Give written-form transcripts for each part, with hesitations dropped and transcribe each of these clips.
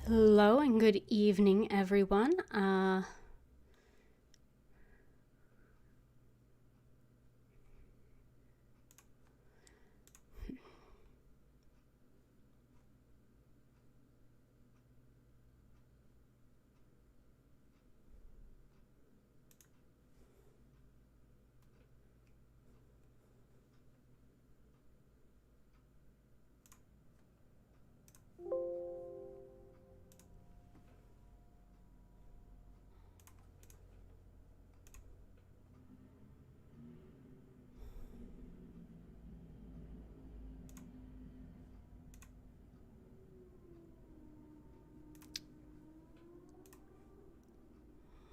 Hello and good evening, everyone.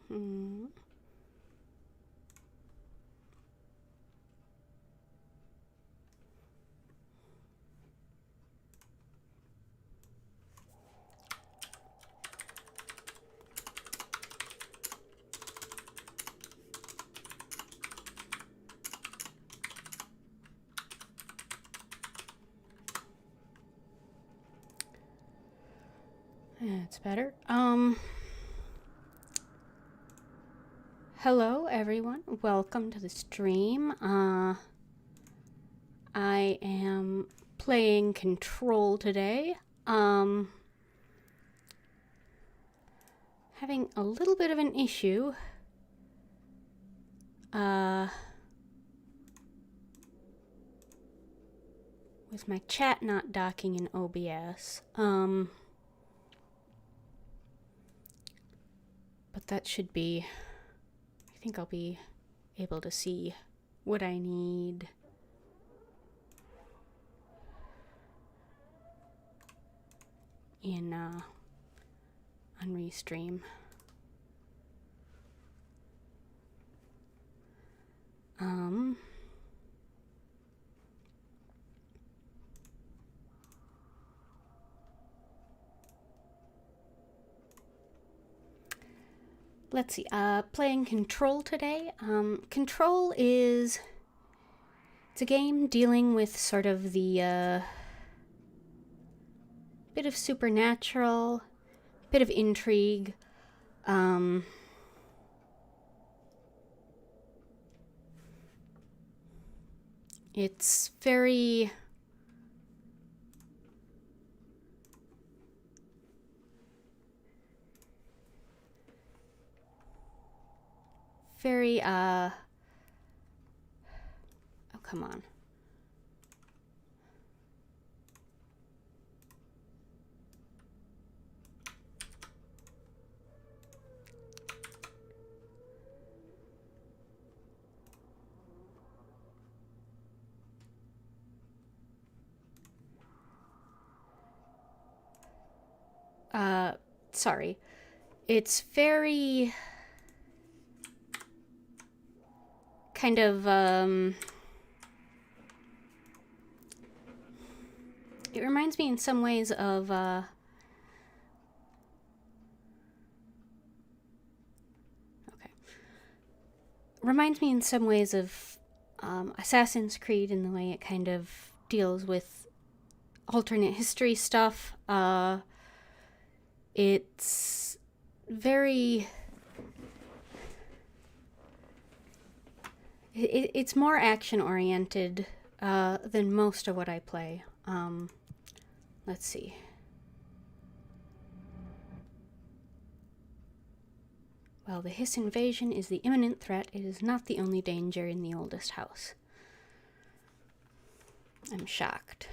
Hmm. That's better. Hello, everyone. Welcome to the stream. I am playing Control today. Having a little bit of an issue. With my chat not docking in OBS. But that should be... I think I'll be able to see what I need. In, on Restream. Let's see, playing Control today. Control is... It's a game dealing with sort of the, bit of supernatural, bit of intrigue, it's very... Very, oh, come on. Sorry. It's very... kind of, it reminds me in some ways of, okay. Reminds me in some ways of, Assassin's Creed in the way it kind of deals with alternate history stuff. It's very... It's more action-oriented than most of what I play. Let's see. While the Hiss invasion is the imminent threat, it is not the only danger in the oldest house. I'm shocked.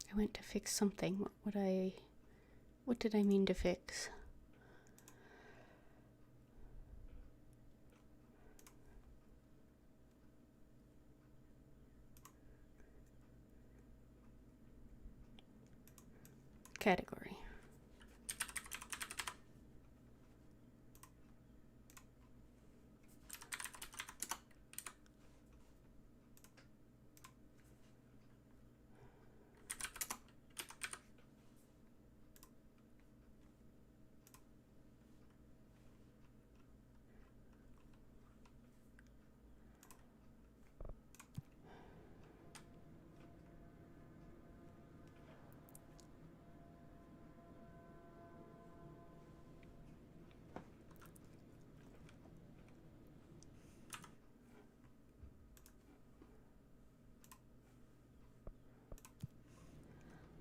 I went to fix something. What did I mean to fix? category.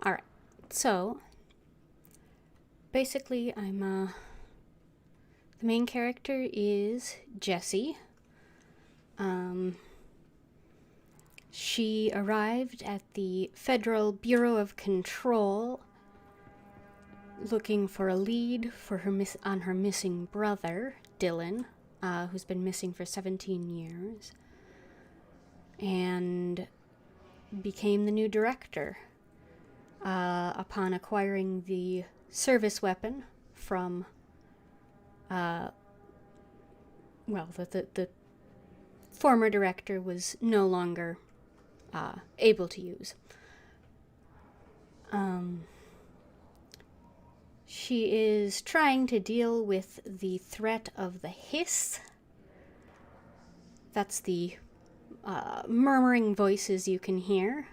All right, so basically the main character is Jessie. She arrived at the Federal Bureau of Control looking for a lead for on her missing brother, Dylan, who's been missing for 17 years, and became the new director upon acquiring the service weapon from, the former director was no longer able to use. She is trying to deal with the threat of the hiss. That's the murmuring voices you can hear.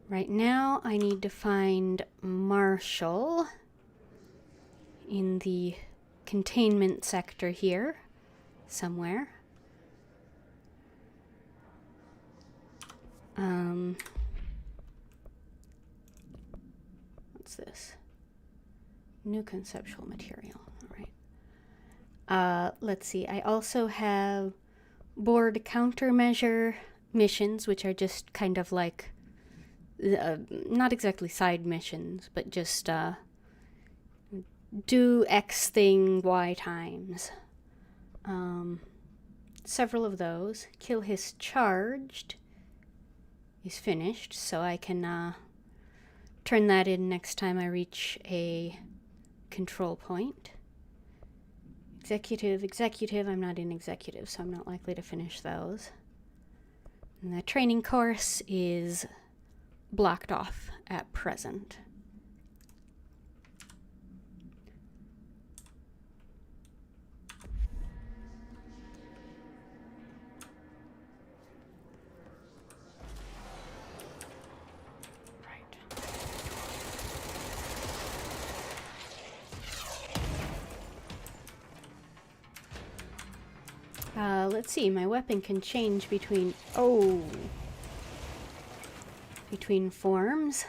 Right now, I need to find Marshall in the containment sector here, somewhere. What's this? New conceptual material. All right. Let's see. I also have board countermeasure missions, which are just kind of like not exactly side missions, but just do X thing Y times. Several of those. Kill his charged is finished, so I can turn that in next time I reach a control point. Executive, I'm not in executive, so I'm not likely to finish those. And the training course is blocked off at present. Let's see, my weapon can change between forms.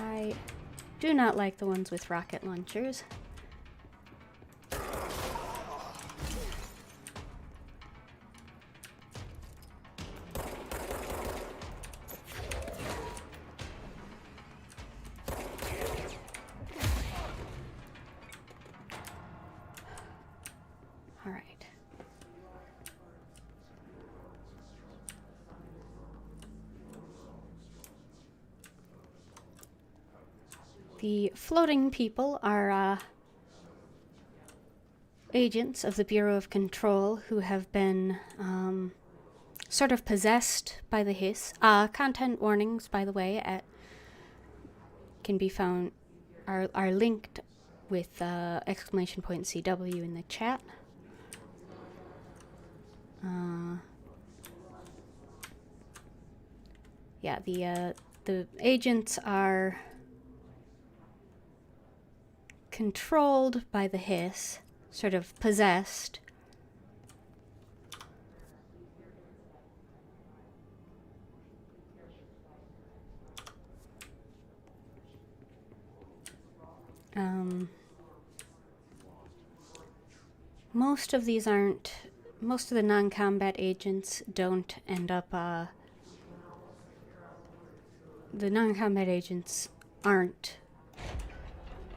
I do not like the ones with rocket launchers. All right. The floating people are agents of the Bureau of Control who have been sort of possessed by the hiss. Content warnings, by the way, can be found are linked with !CW in the chat. Yeah, the agents are controlled by the hiss, sort of possessed, Most of these aren't, most of the non-combat agents don't end up, the non-combat agents aren't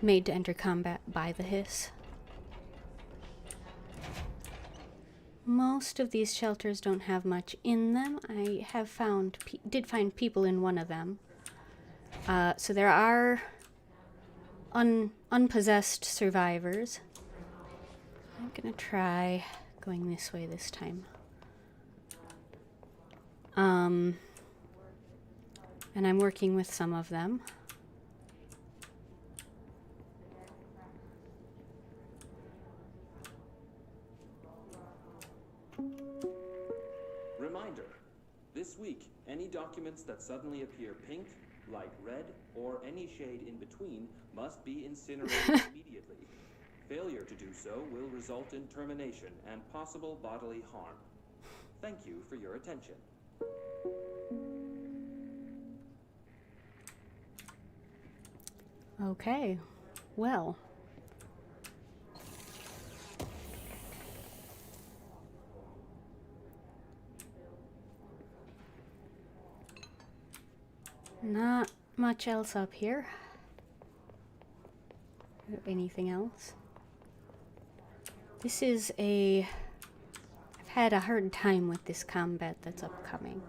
made to enter combat by the hiss. Most of these shelters don't have much in them. I have found, did find people in one of them. So there are unpossessed survivors. I'm gonna try going this way this time. And I'm working with some of them. Reminder, this week, any documents that suddenly appear pink, light red, or any shade in between must be incinerated immediately. Failure to do so will result in termination and possible bodily harm. Thank you for your attention. Okay, well. Not much else up here. Anything else? This is a... I've had a hard time with this combat that's upcoming.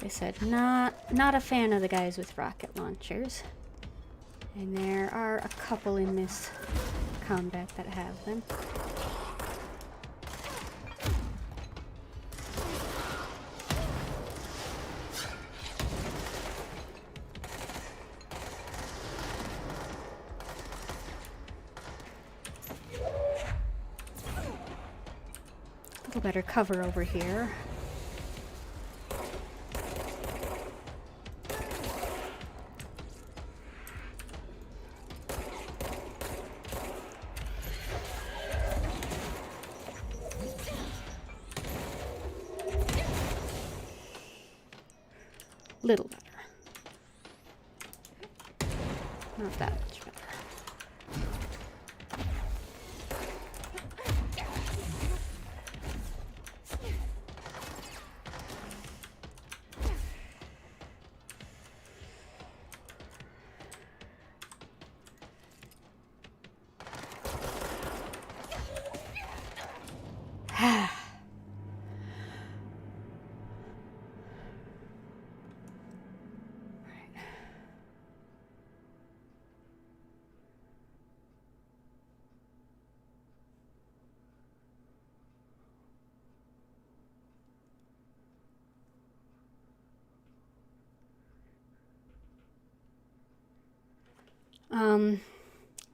I said, not a fan of the guys with rocket launchers. And there are a couple in this combat that have them. A little better cover over here. Little better. Not that much better.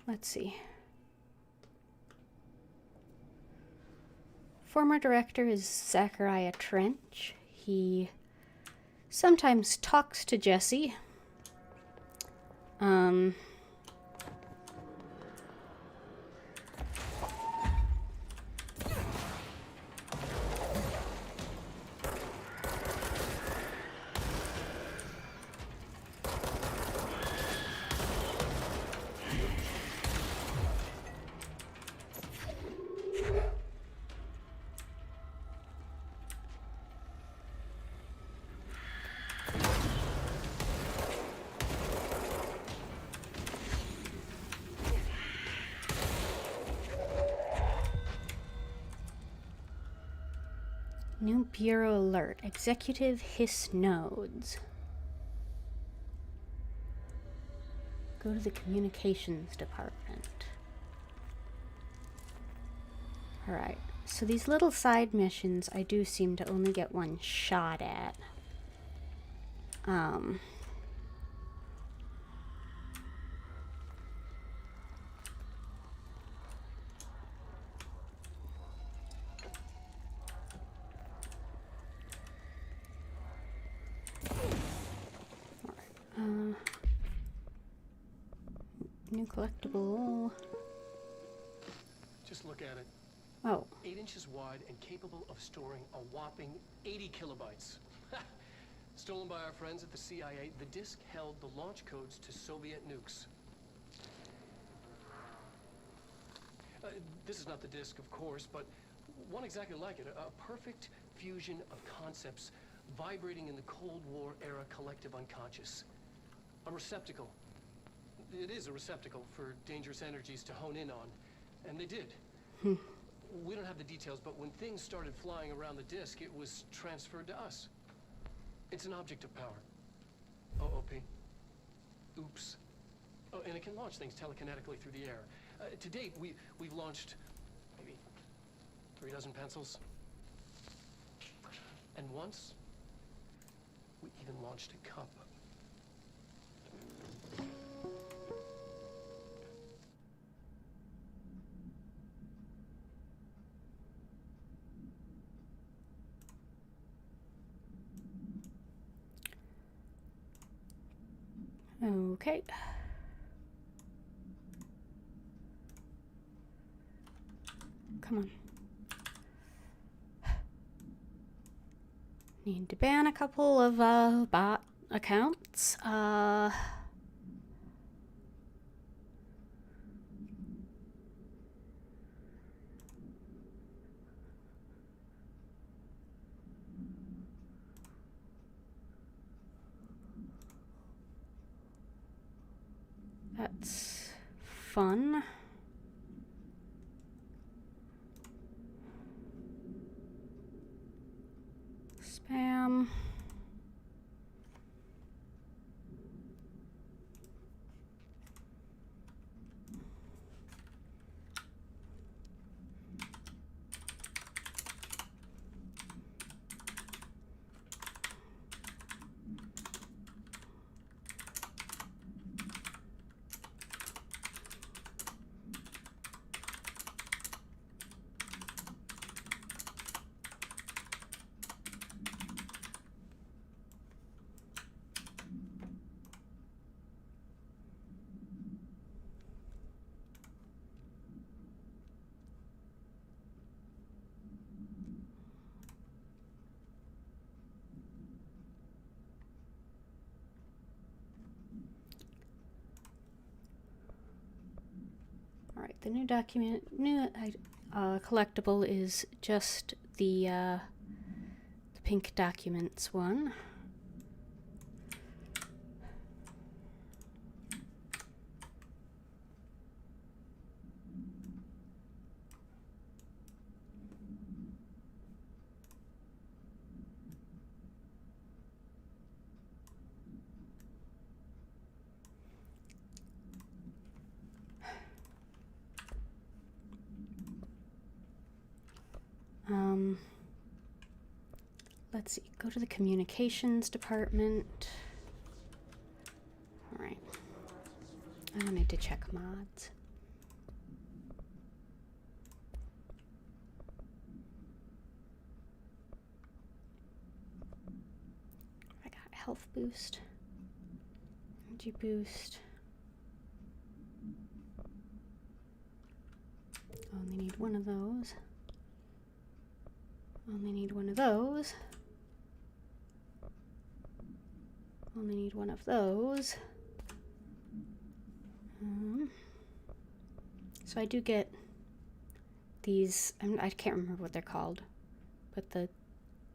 Let's see. Former director is Zachariah Trench. He sometimes talks to Jesse. New Bureau alert. Executive hiss nodes. Go to the communications department. Alright, so these little side missions I do seem to only get one shot at. new collectible. Just look at it. Oh. 8 inches wide and capable of storing a whopping 80 kilobytes. Stolen by our friends at the CIA, the disk held the launch codes to Soviet nukes. This is not the disk, of course, but one exactly like it. A perfect fusion of concepts vibrating in the Cold War era collective unconscious. A receptacle. It is a receptacle for dangerous energies to hone in on. And they did. We don't have the details, but when things started flying around the disk, it was transferred to us. It's an object of power. OOP. Oops. Oh, and it can launch things telekinetically through the air. To date, we've launched maybe 3 dozen pencils. And once, we even launched a cup. Okay. Come on. Need to ban a couple of bot accounts. That's fun. Spam. All right, the new collectible is just the pink documents one. Let's see, go to the communications department. All right, I don't need to check mods. I got health boost, energy boost. Only need one of those. Only need one of those. Only need one of those. So I do get these, I can't remember what they're called, but the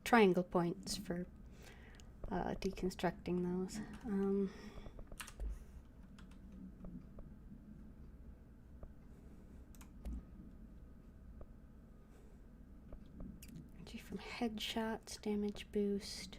triangle points for deconstructing those. Energy from headshots, damage boost.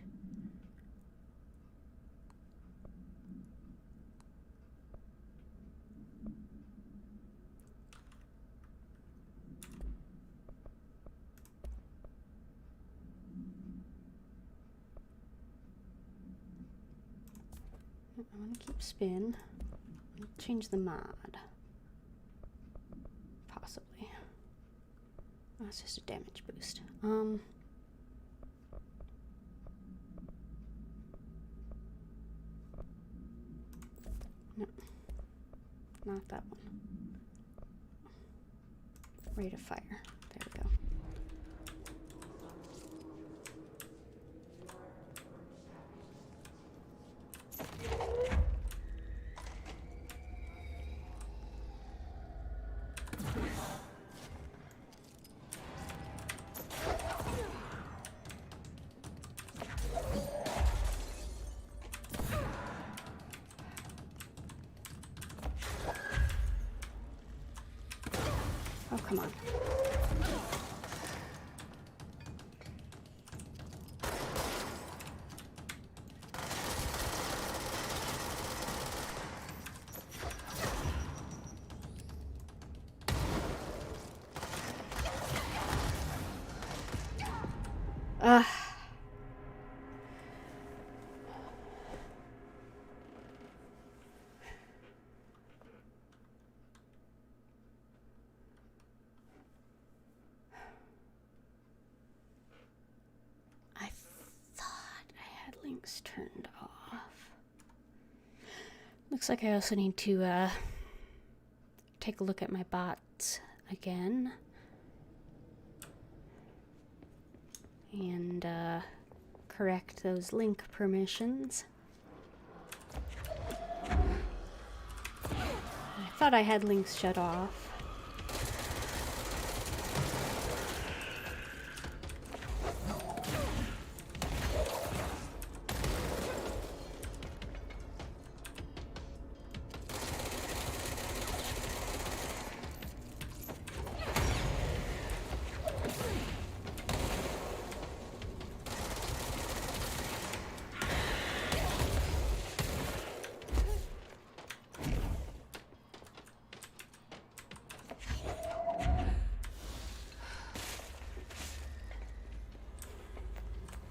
I want to keep spin. Change the mod. Possibly. Oh, it's just a damage boost. No. not that one. Rate of fire. There we go. Oh, come on. Ugh. I thought I had links turned off. Looks like I also need to take a look at my bots again. And correct those link permissions. I thought I had links shut off.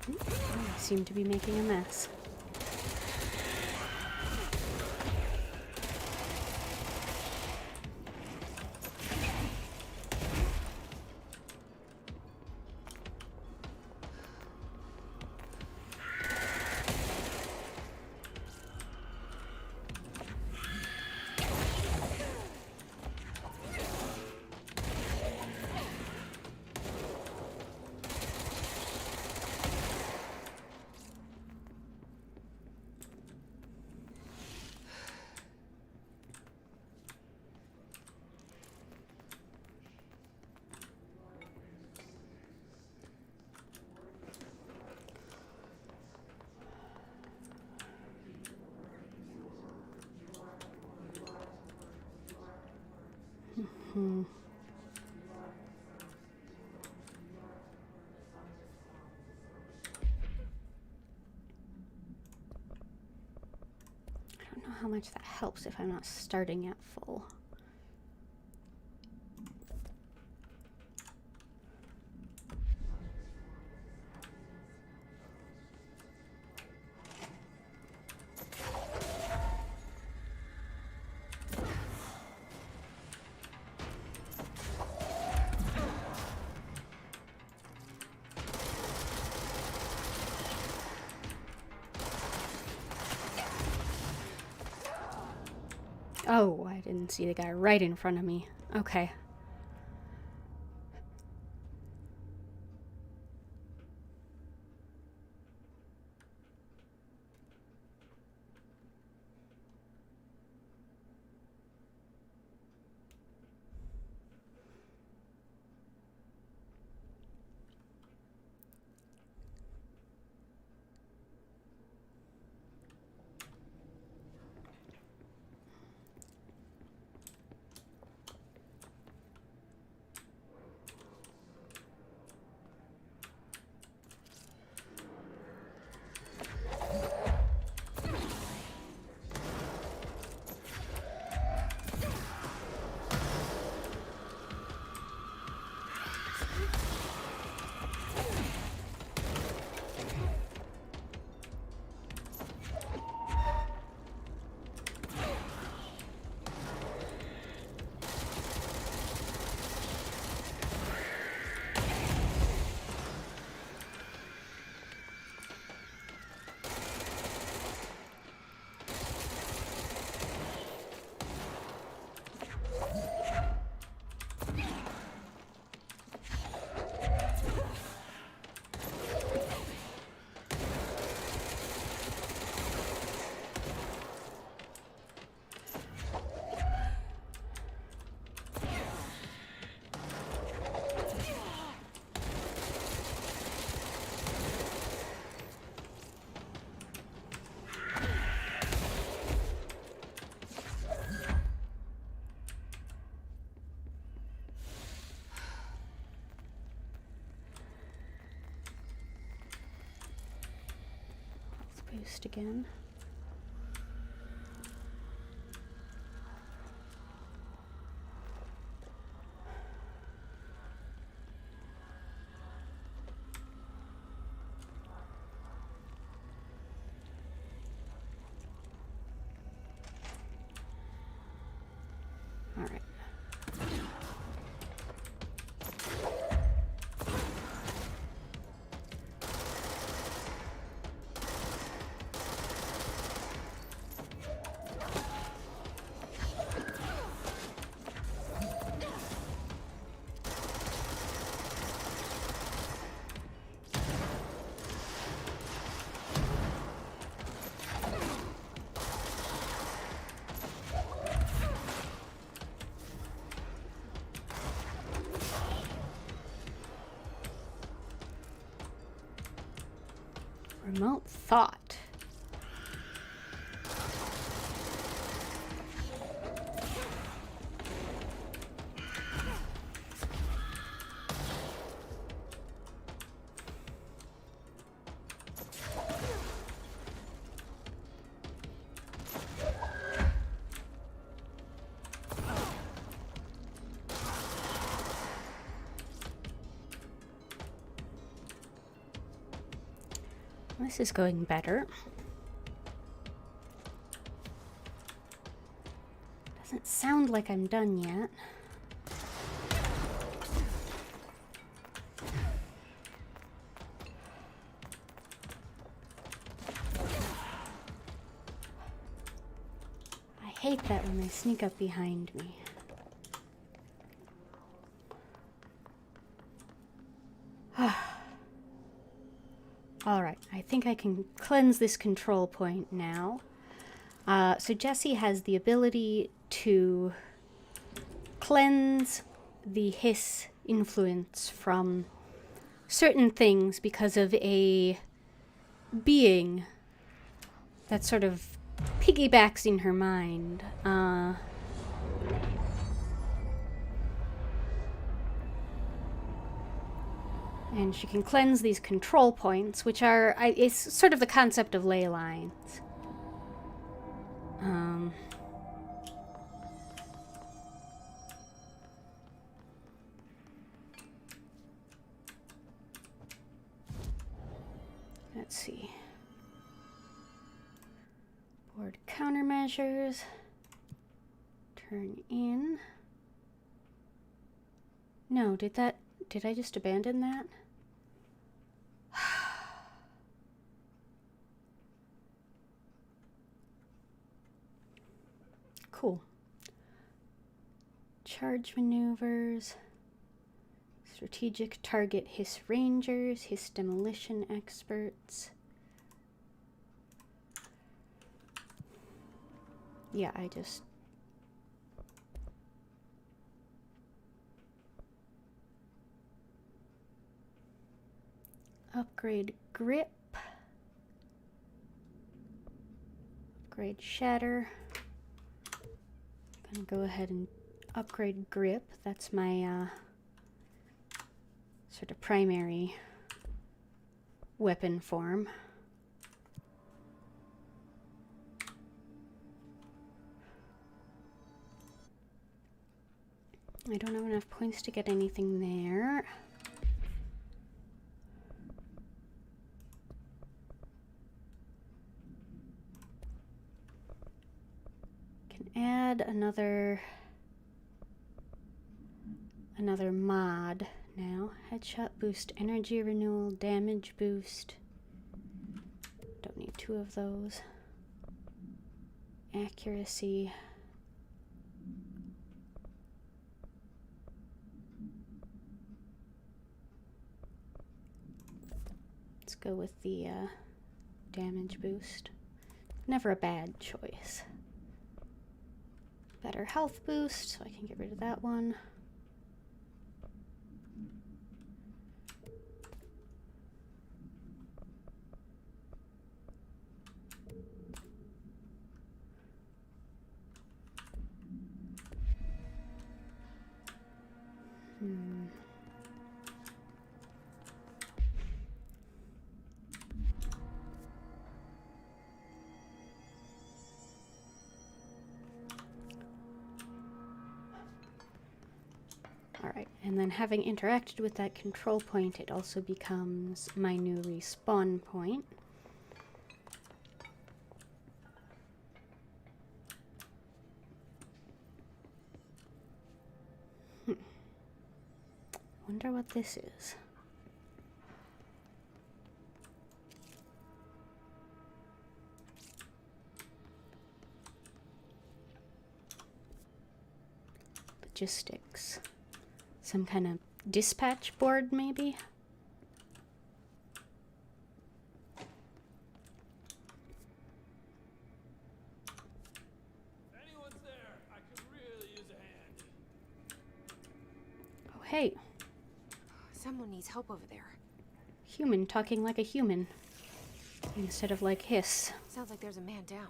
I seem to be making a mess. I don't know how much that helps if I'm not starting at full. Oh, I didn't see the guy right in front of me. Okay. boost again. All right. Remote thought. This is going better. Doesn't sound like I'm done yet. I hate that when they sneak up behind me. Alright, I think I can cleanse this control point now. So Jesse has the ability to cleanse the hiss influence from certain things because of a being that sort of piggybacks in her mind. And she can cleanse these control points, which are, it's sort of the concept of ley lines. Let's see. Board countermeasures. Turn in. No, did I just abandon that? Cool. Charge maneuvers. Strategic target hiss rangers, hiss demolition experts. Yeah, I just... Upgrade grip. Upgrade shatter. Gonna go ahead and upgrade grip. That's my sort of primary weapon form. I don't have enough points to get anything there. Can add another mod now. Headshot boost, energy renewal, damage boost. Don't need two of those. Accuracy. Let's go with the damage boost. Never a bad choice. Better health boost, so I can get rid of that one. Alright, and then having interacted with that control point, it also becomes my new respawn point. Wonder what this is. Logistics. Some kind of dispatch board, maybe? Anyone's there? I could really use a hand. Oh, hey. Someone needs help over there. Human talking like a human. Instead of like hiss. Sounds like there's a man down.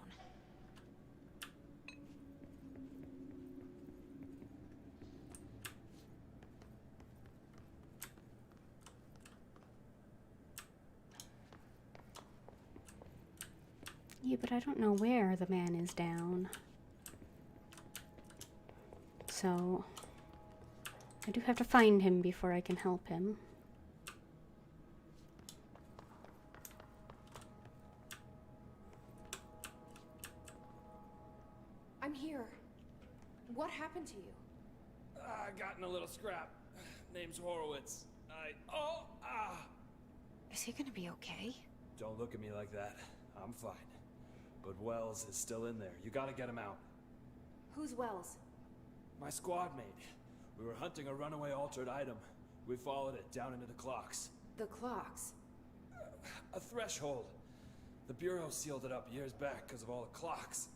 Yeah, but I don't know where the man is down. So I do have to find him before I can help him. I'm here. What happened to you? I got in a little scrap. Name's Horowitz. Is he gonna be okay? Don't look at me like that. I'm fine. But Wells is still in there. You gotta get him out. Who's Wells? My squad mate. We were hunting a runaway altered item. We followed it down into the clocks. The clocks. A threshold. The Bureau sealed it up years back because of all the clocks.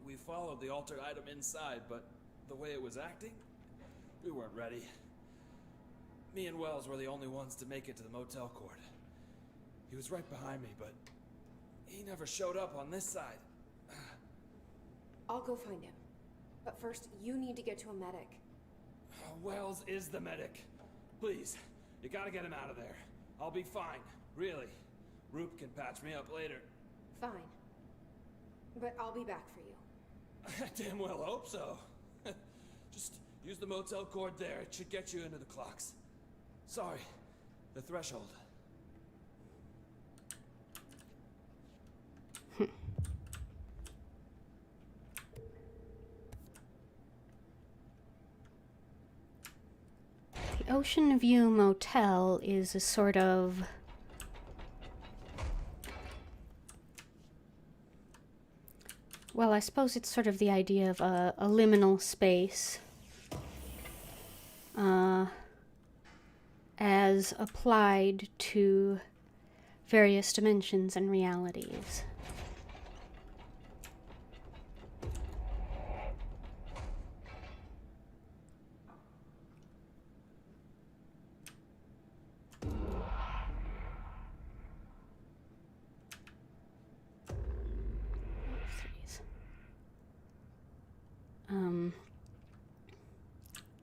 We followed the altered item inside, but the way it was acting, we weren't ready. Me and Wells were the only ones to make it to the motel court. He was right behind me, but he never showed up on this side. I'll go find him. But first, you need to get to a medic. Wells is the medic. Please, you gotta get him out of there. I'll be fine, really. Roop can patch me up later. Fine. But I'll be back for you. I damn well hope so. Just use the motel cord there. It should get you into the clocks. Sorry, the threshold. The Ocean View Motel is a sort of... well, I suppose it's sort of the idea of a liminal space. As applied to various dimensions and realities.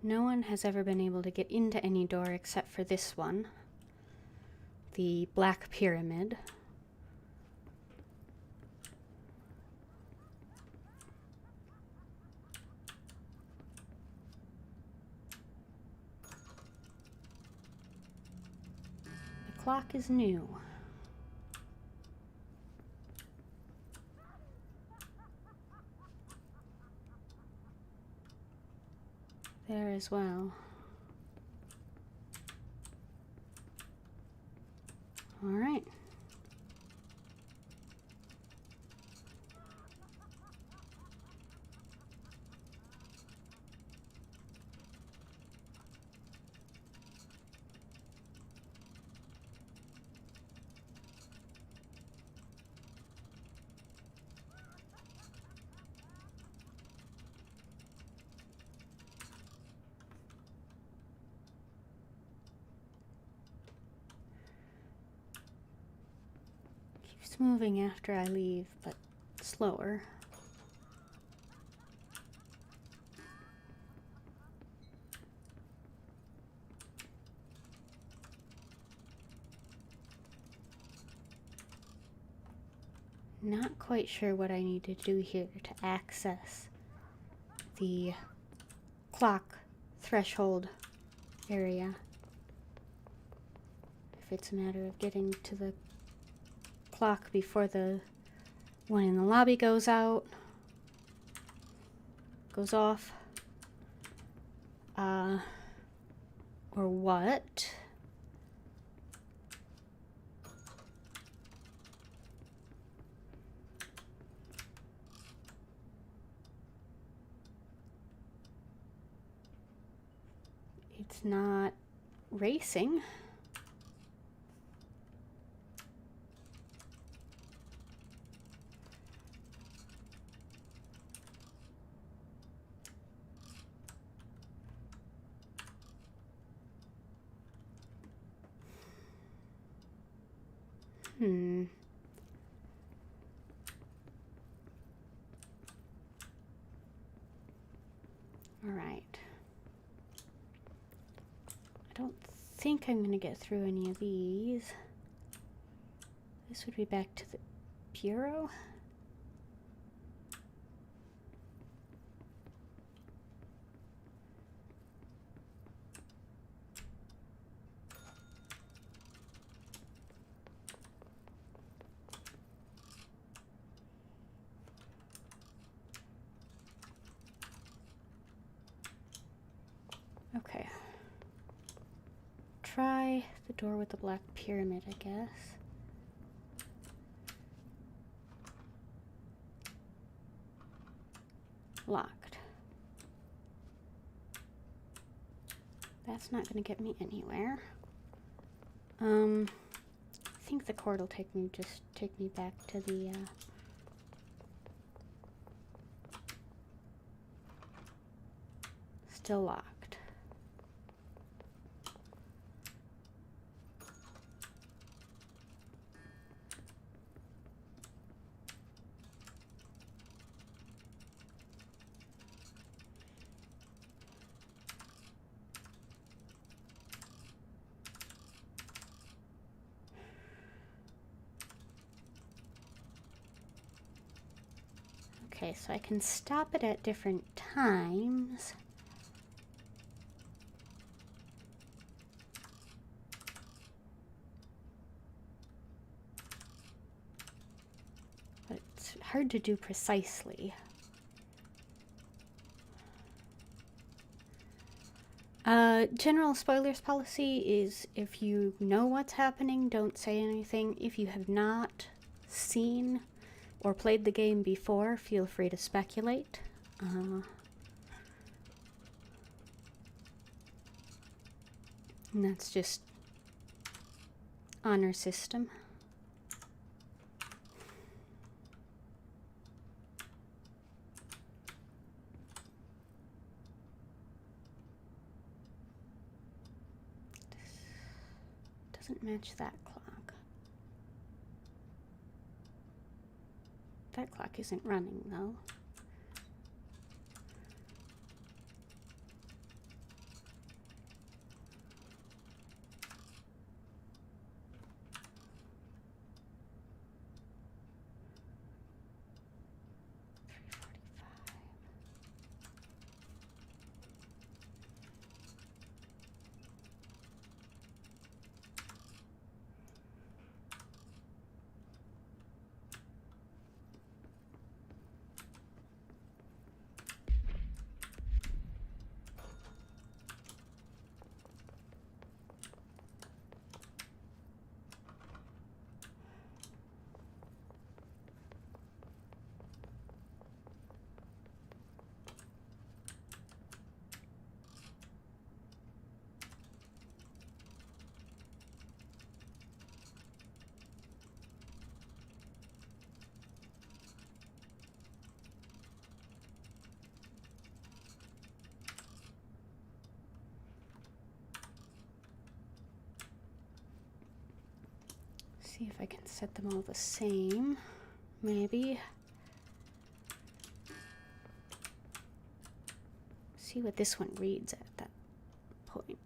No one has ever been able to get into any door except for this one. The Black Pyramid. The clock is new. There as well. All right. Keeps moving after I leave, but slower. Not quite sure what I need to do here to access the clock threshold area. If it's a matter of getting to the clock before the one in the lobby goes off. Or what? It's not racing. All right. I don't think I'm going to get through any of these. This would be back to the bureau. Okay. Try the door with the black pyramid, I guess. Locked. That's not going to get me anywhere. I think the cord will take me back to the still locked. Okay, so I can stop it at different times. But it's hard to do precisely. General spoilers policy is if you know what's happening, don't say anything. If you have not seen or played the game before, feel free to speculate. And that's just honor system. This doesn't match that clock. That clock isn't running, though. See if I can set them all the same, maybe. See what this one reads at that point.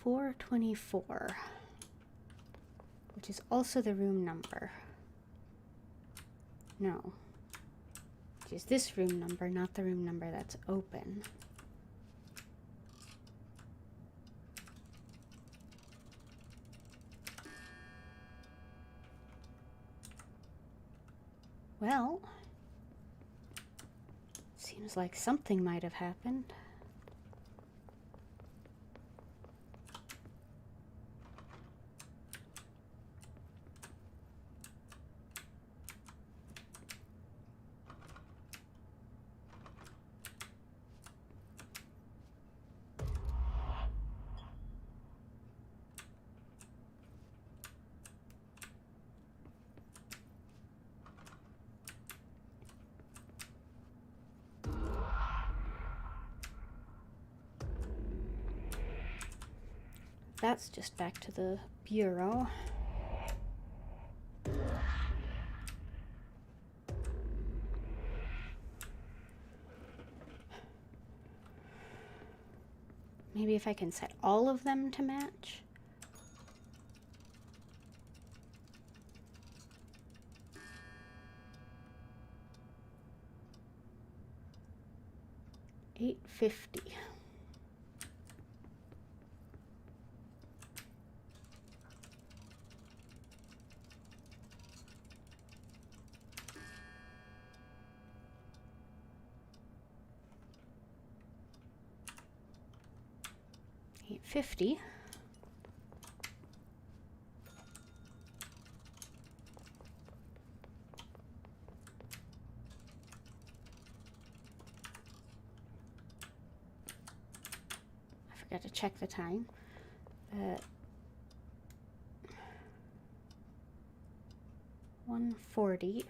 424, which is also the room number. No, Is this room number, not the room number that's open. Well, seems like something might have happened. That's just back to the bureau. Maybe if I can set all of them to match. $8.50. $8.50. I forgot to check the time. 1:40.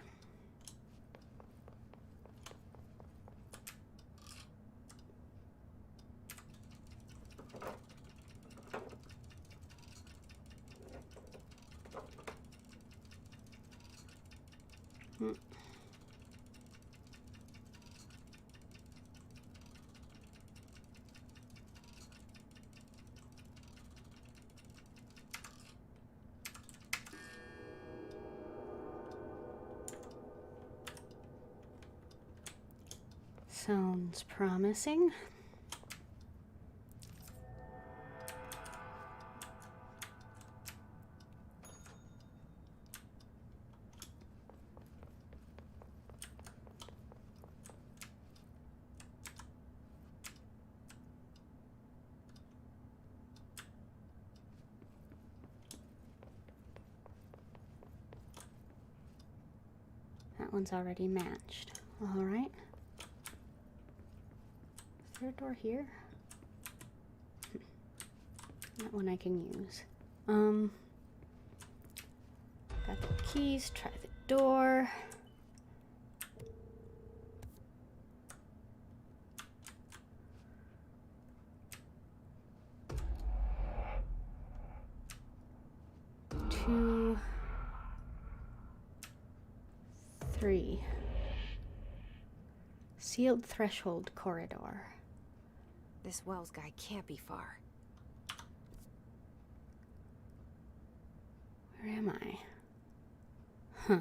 Sounds promising. That one's already matched. All right. Is there a door here? That one I can use. Got the keys, try the door. Two, three. Sealed threshold corridor. This Wells guy can't be far. Where am I? Huh.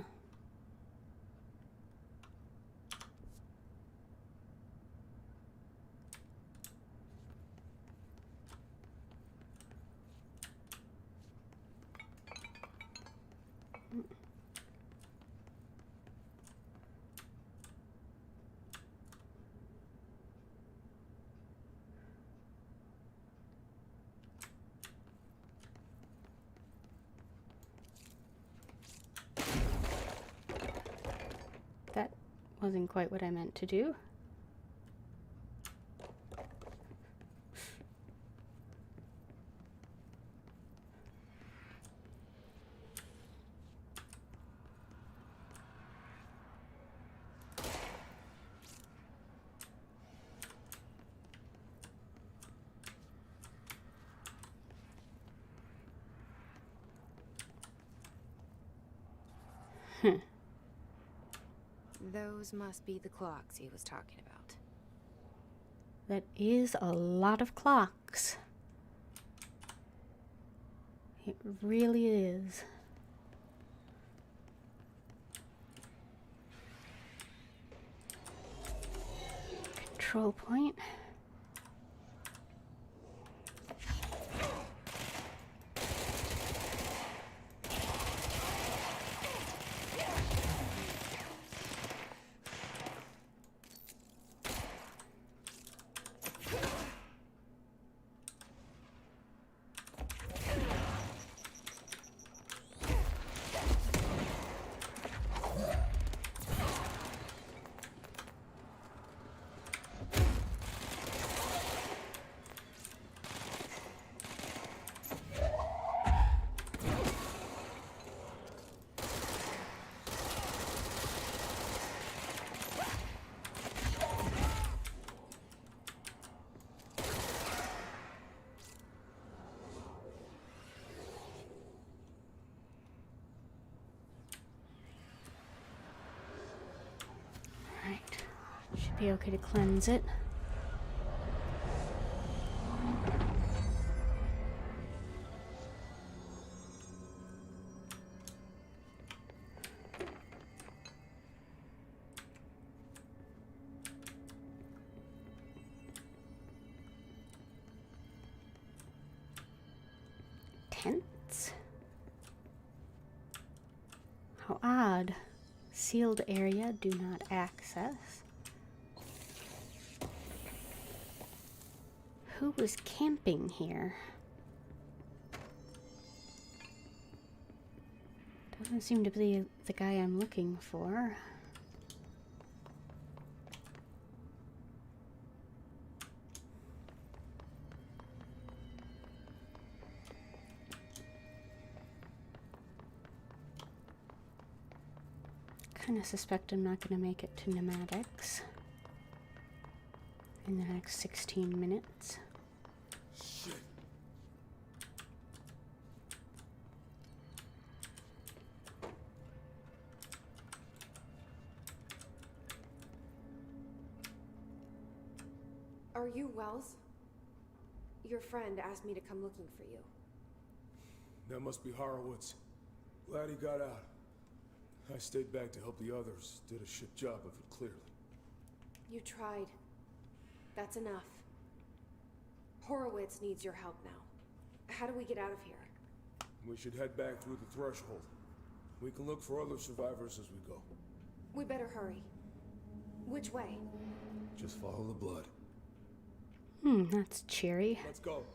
That wasn't quite what I meant to do. Those must be the clocks he was talking about. That is a lot of clocks. It really is. control point. Should be okay to cleanse it. Tents? How odd. Sealed area, do not access. Who was camping here? Doesn't seem to be the guy I'm looking for. Kind of suspect I'm not going to make it to pneumatics in the next 16 minutes. Shit. Are you Wells? Your friend asked me to come looking for you. That must be Horowitz. Glad he got out. I stayed back to help the others. Did a shit job of it, clearly. You tried. That's enough. Horowitz needs your help now. How do we get out of here? We should head back through the threshold. We can look for other survivors as we go. We better hurry. Which way? Just follow the blood. That's cheery. Let's go.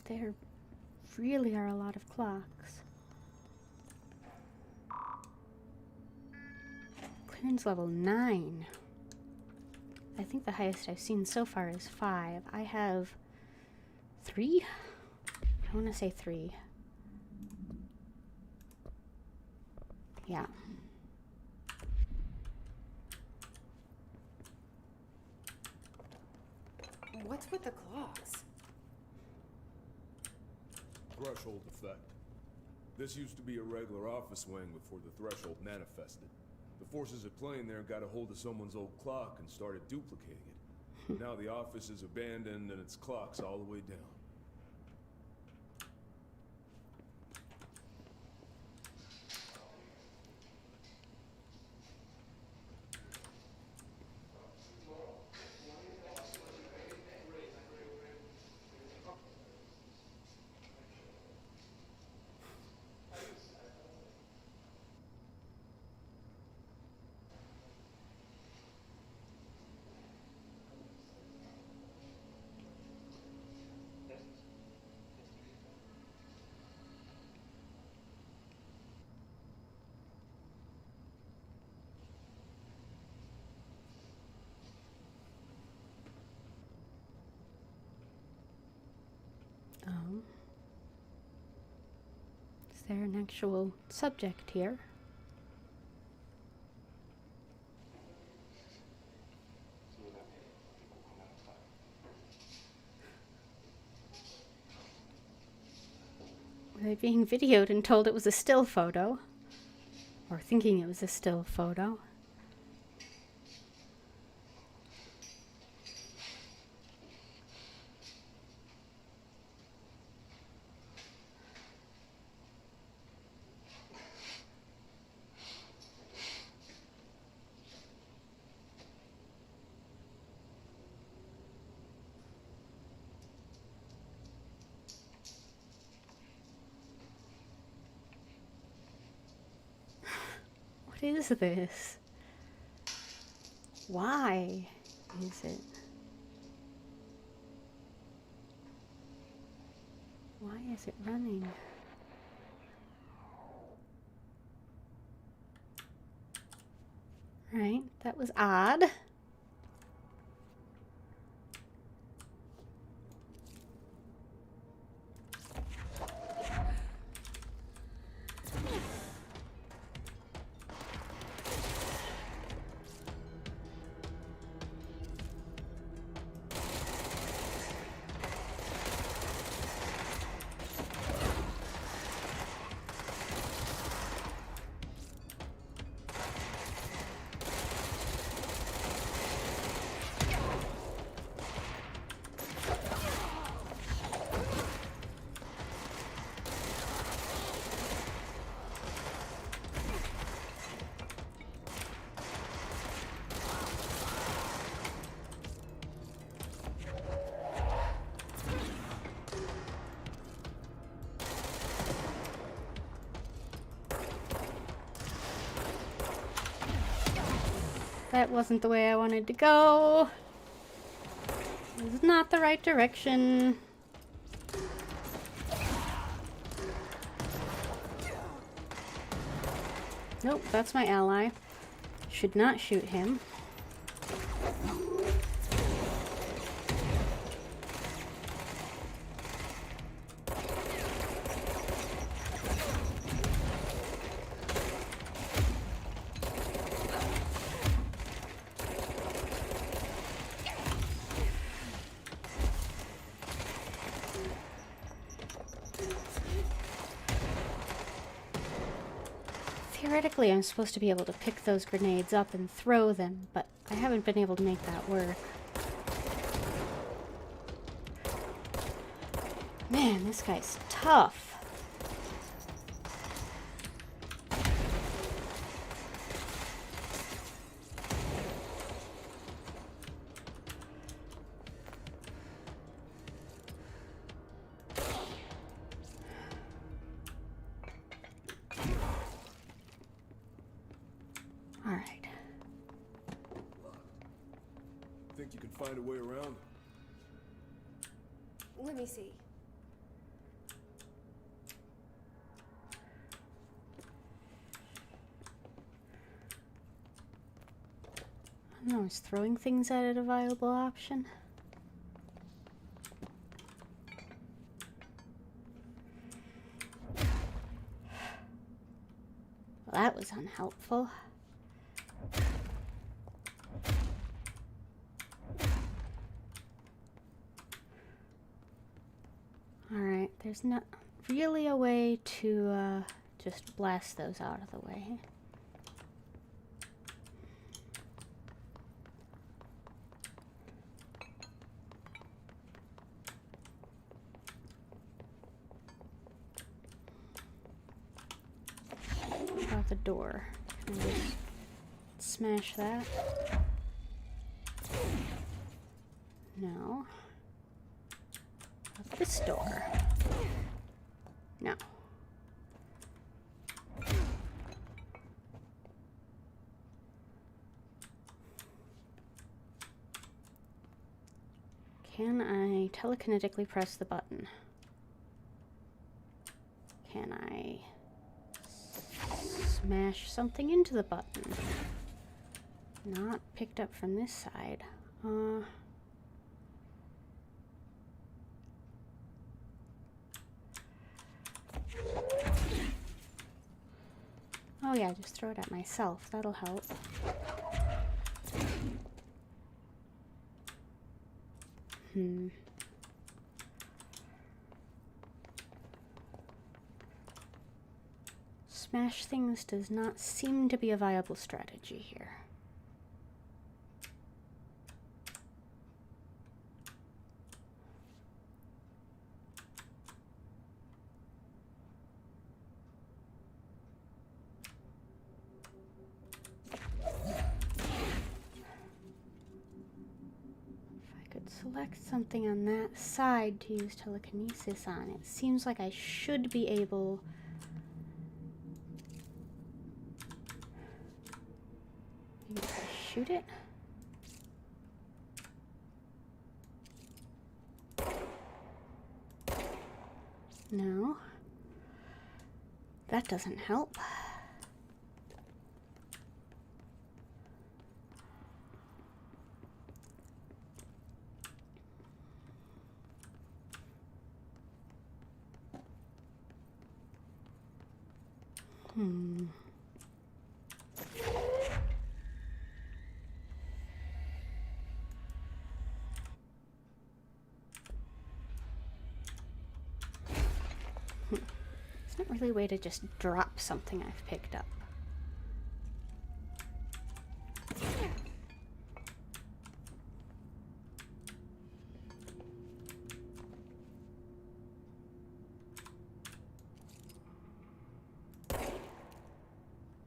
There really are a lot of clocks. Clearance level 9. I think the highest I've seen so far is 5. I have 3? I want to say 3. Yeah. What's with the clocks? Threshold effect. This used to be a regular office wing before the threshold manifested. The forces at play in there got a hold of someone's old clock and started duplicating it. Now the office is abandoned and its clock's all the way down. Is there an actual subject here? Were they being videoed and told it was a still photo? Or thinking it was a still photo? What is this? Why is it? Why is it running? Right, that was odd. That wasn't the way I wanted to go. It was not the right direction. Nope, that's my ally. Should not shoot him. Theoretically, I'm supposed to be able to pick those grenades up and throw them, but I haven't been able to make that work. Man, this guy's tough. Alright. Think you can find a way around? Let me see. I don't know, is throwing things at it a viable option? Well, that was unhelpful. Alright, there's not really a way to just blast those out of the way. What about the door? Can I just smash that? No. This door. No. Can I telekinetically press the button? Can I smash something into the button? Not picked up from this side. Oh yeah, just throw it at myself. That'll help. Smash things does not seem to be a viable strategy here. Select something on that side to use telekinesis on. It seems like I should be able shoot it? No. That doesn't help. It's not really a way to just drop something I've picked up.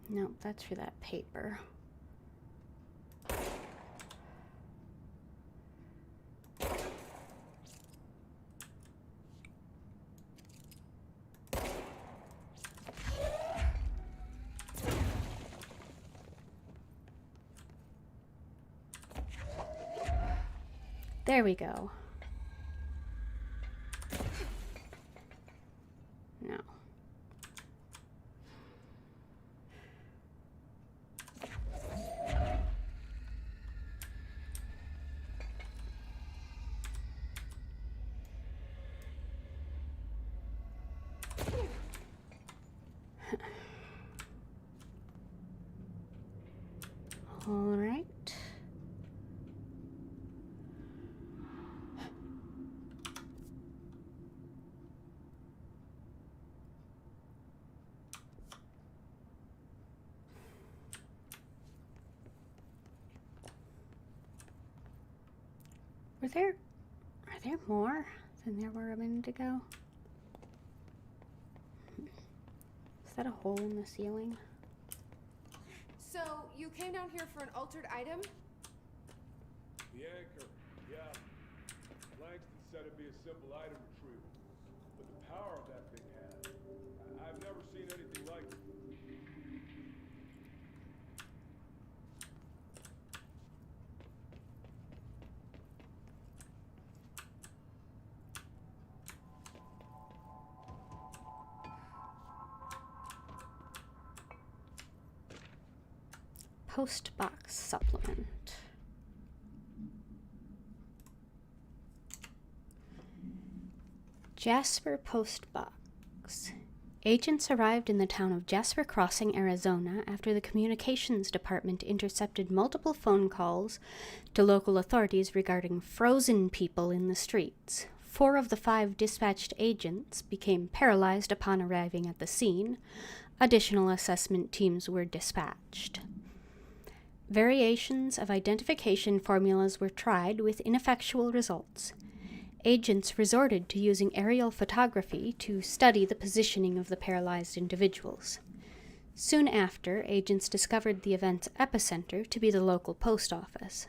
Nope, that's for that paper. There we go. No. All right. Are there more than there were a minute ago? Is that a hole in the ceiling? So, you came down here for an altered item? The anchor, yeah. Langston said it'd be a simple item retrieval. But the power of that thing had, I've never seen anything like it. Postbox supplement. Jasper Postbox. Agents arrived in the town of Jasper Crossing, Arizona, after the communications department intercepted multiple phone calls to local authorities regarding frozen people in the streets. 4 of the 5 dispatched agents became paralyzed upon arriving at the scene. Additional assessment teams were dispatched. Variations of identification formulas were tried with ineffectual results. Agents resorted to using aerial photography to study the positioning of the paralyzed individuals. Soon after, agents discovered the event's epicenter to be the local post office.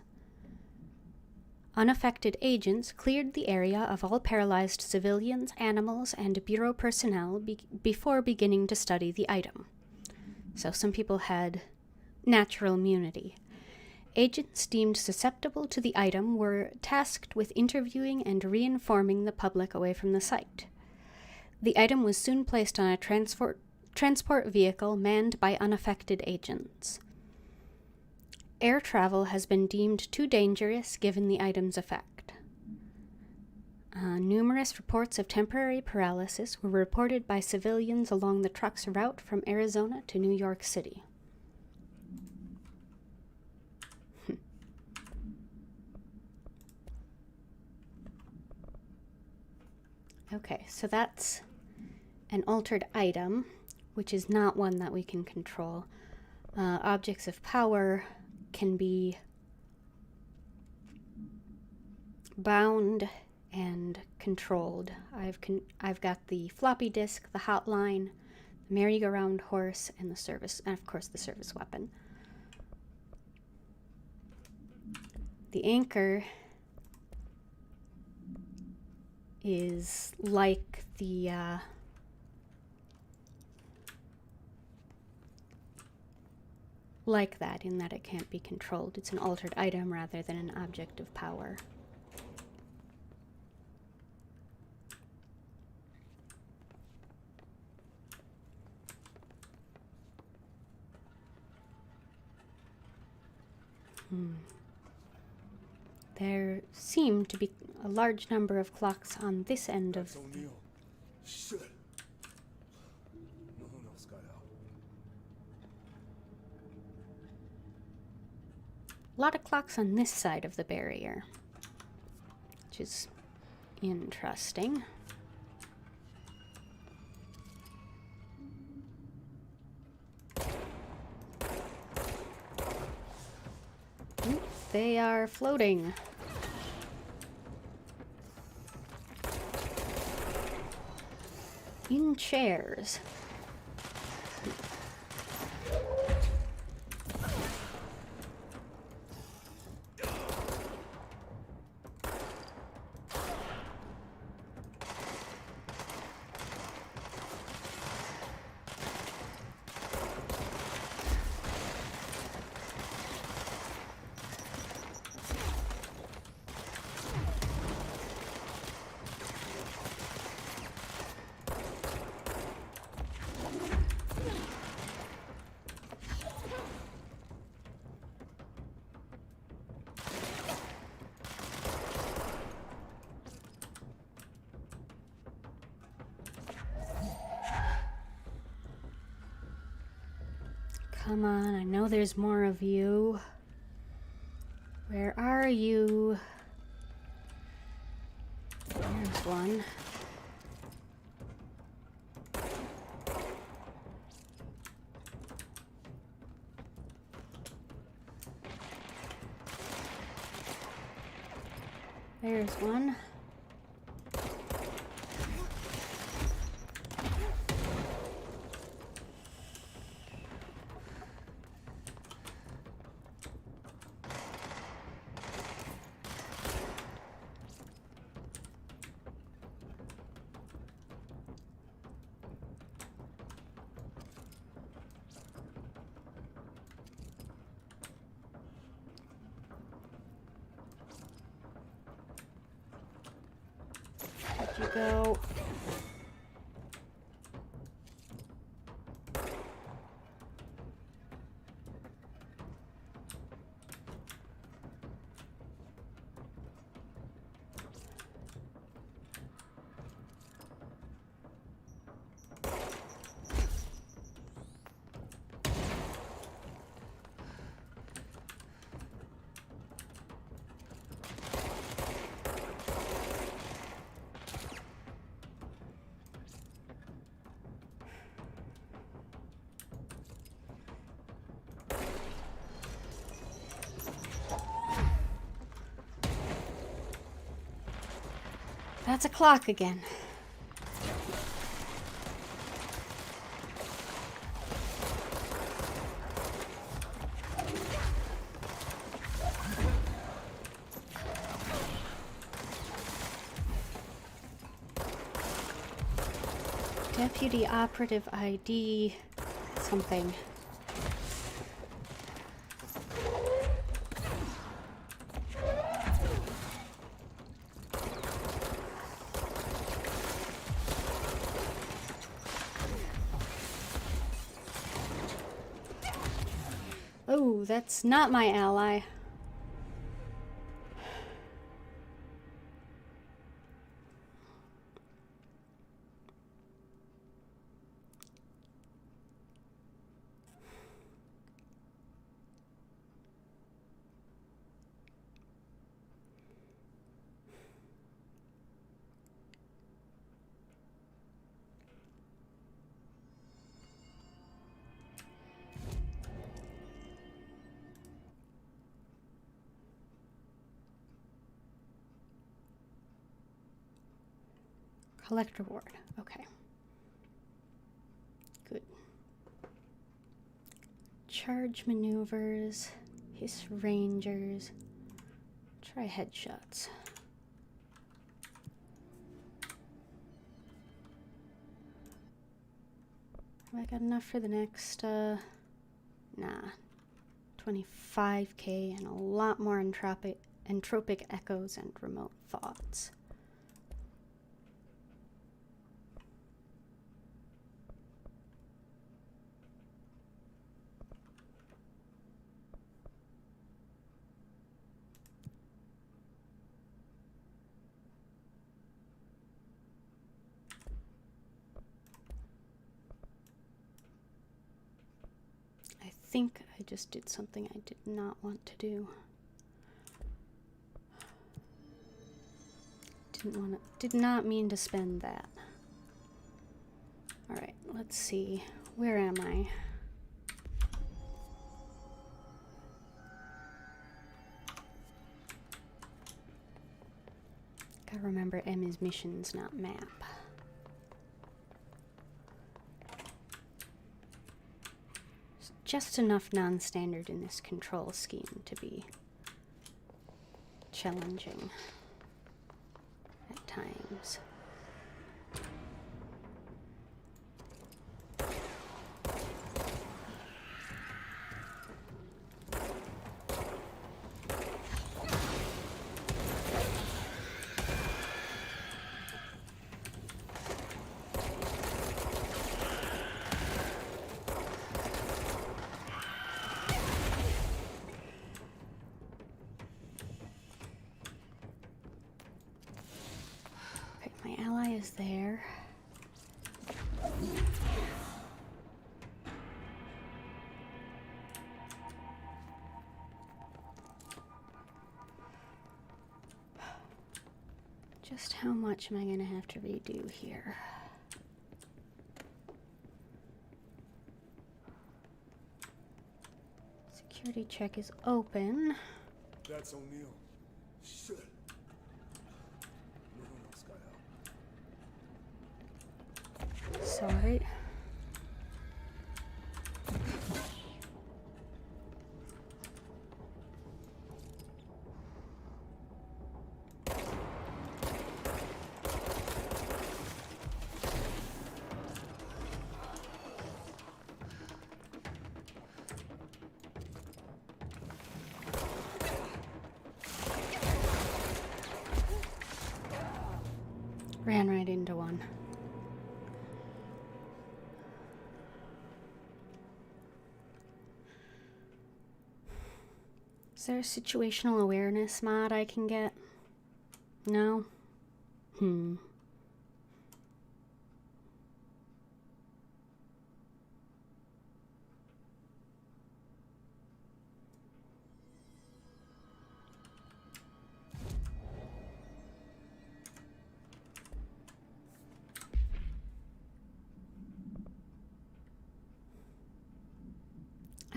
Unaffected agents cleared the area of all paralyzed civilians, animals, and Bureau personnel before beginning to study the item. So some people had natural immunity. Agents deemed susceptible to the item were tasked with interviewing and reinforming the public away from the site. The item was soon placed on a transport vehicle manned by unaffected agents. Air travel has been deemed too dangerous given the item's effect. Numerous reports of temporary paralysis were reported by civilians along the truck's route from Arizona to New York City. Okay, so that's an altered item, which is not one that we can control. Objects of power can be bound and controlled. I've got the floppy disk, the hotline, the merry-go-round horse, and the service, and of course the service weapon. The anchor is like the like that in that it can't be controlled. It's an altered item rather than an object of power. There seem to be a large number of clocks on this end of... That's O'Neill. Shit. No one else got out. A lot of clocks on this side of the barrier, which is interesting. Oop, they are floating. In chairs. Come on, I know there's more of you. Where are you? There's one. There's one. Where'd you go? That's a clock again. Deputy Operative ID something. Oh, that's not my ally. Collect reward. Okay. Good. Charge maneuvers. Hiss rangers. Try headshots. Have I got enough for the next, nah. 25k and a lot more entropic echoes and remote thoughts. I think I just did something I did not want to do. Did not mean to spend that. All right, let's see. Where am I? Gotta remember M is missions, not map. There's just enough non-standard in this control scheme to be challenging at times. My ally is there. Just how much am I going to have to redo here? Security check is open. That's O'Neill. Shit. No one else got out. Sorry. Ran right into one. Is there a situational awareness mod I can get? No?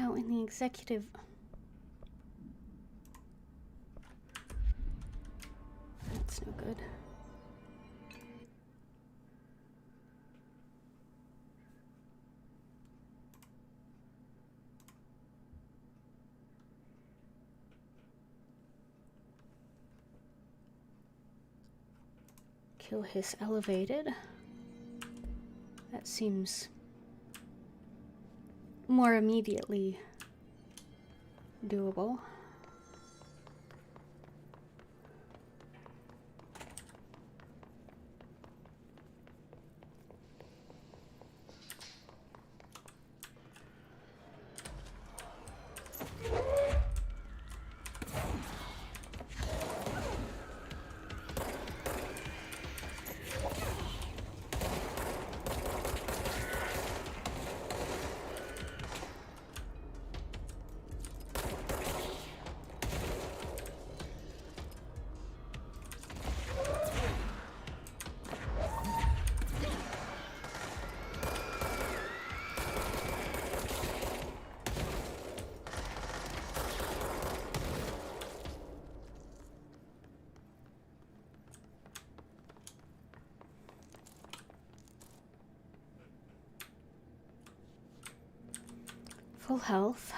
Oh, in the executive... That's no good. Kill hiss elevated. That seems more immediately doable. Full health.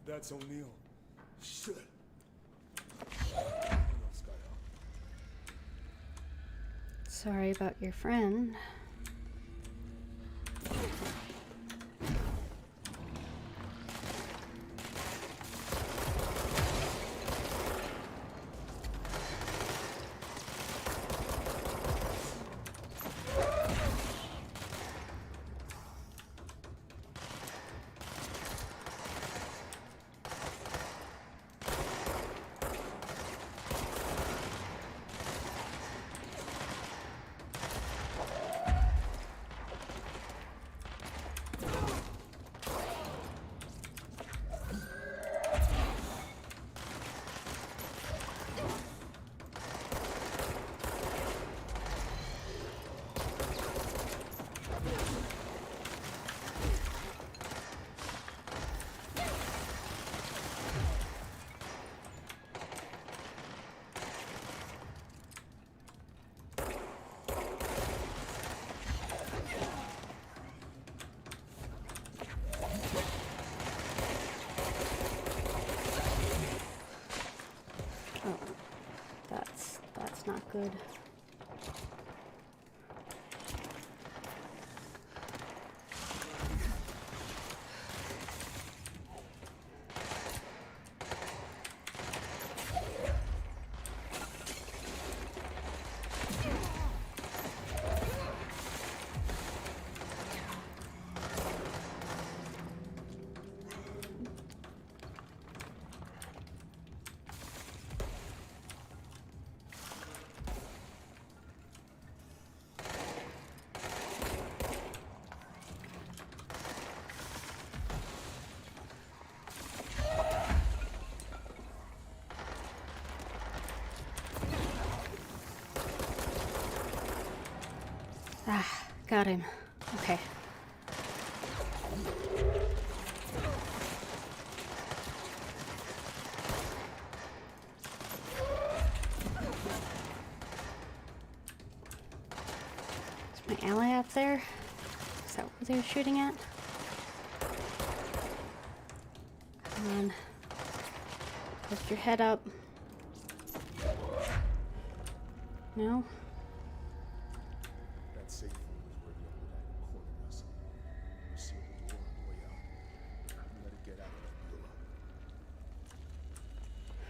That's O'Neill. Shit. Sorry about your friend. That's not good. Ah, got him. Okay. Is my ally up there? Is that what they're shooting at? Come on. Lift your head up. No? That safe room is where the old item cornered us. We sealed the door on the way out. Let it get out of that bureau.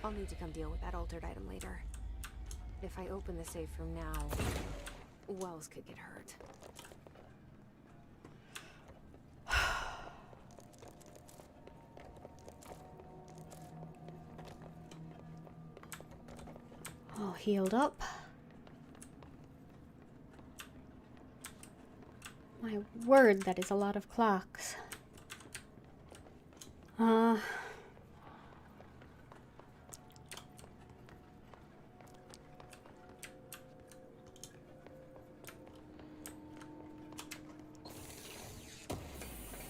I'll need to come deal with that altered item later. If I open the safe room now, Wells could get hurt. All healed up. My word, that is a lot of clocks.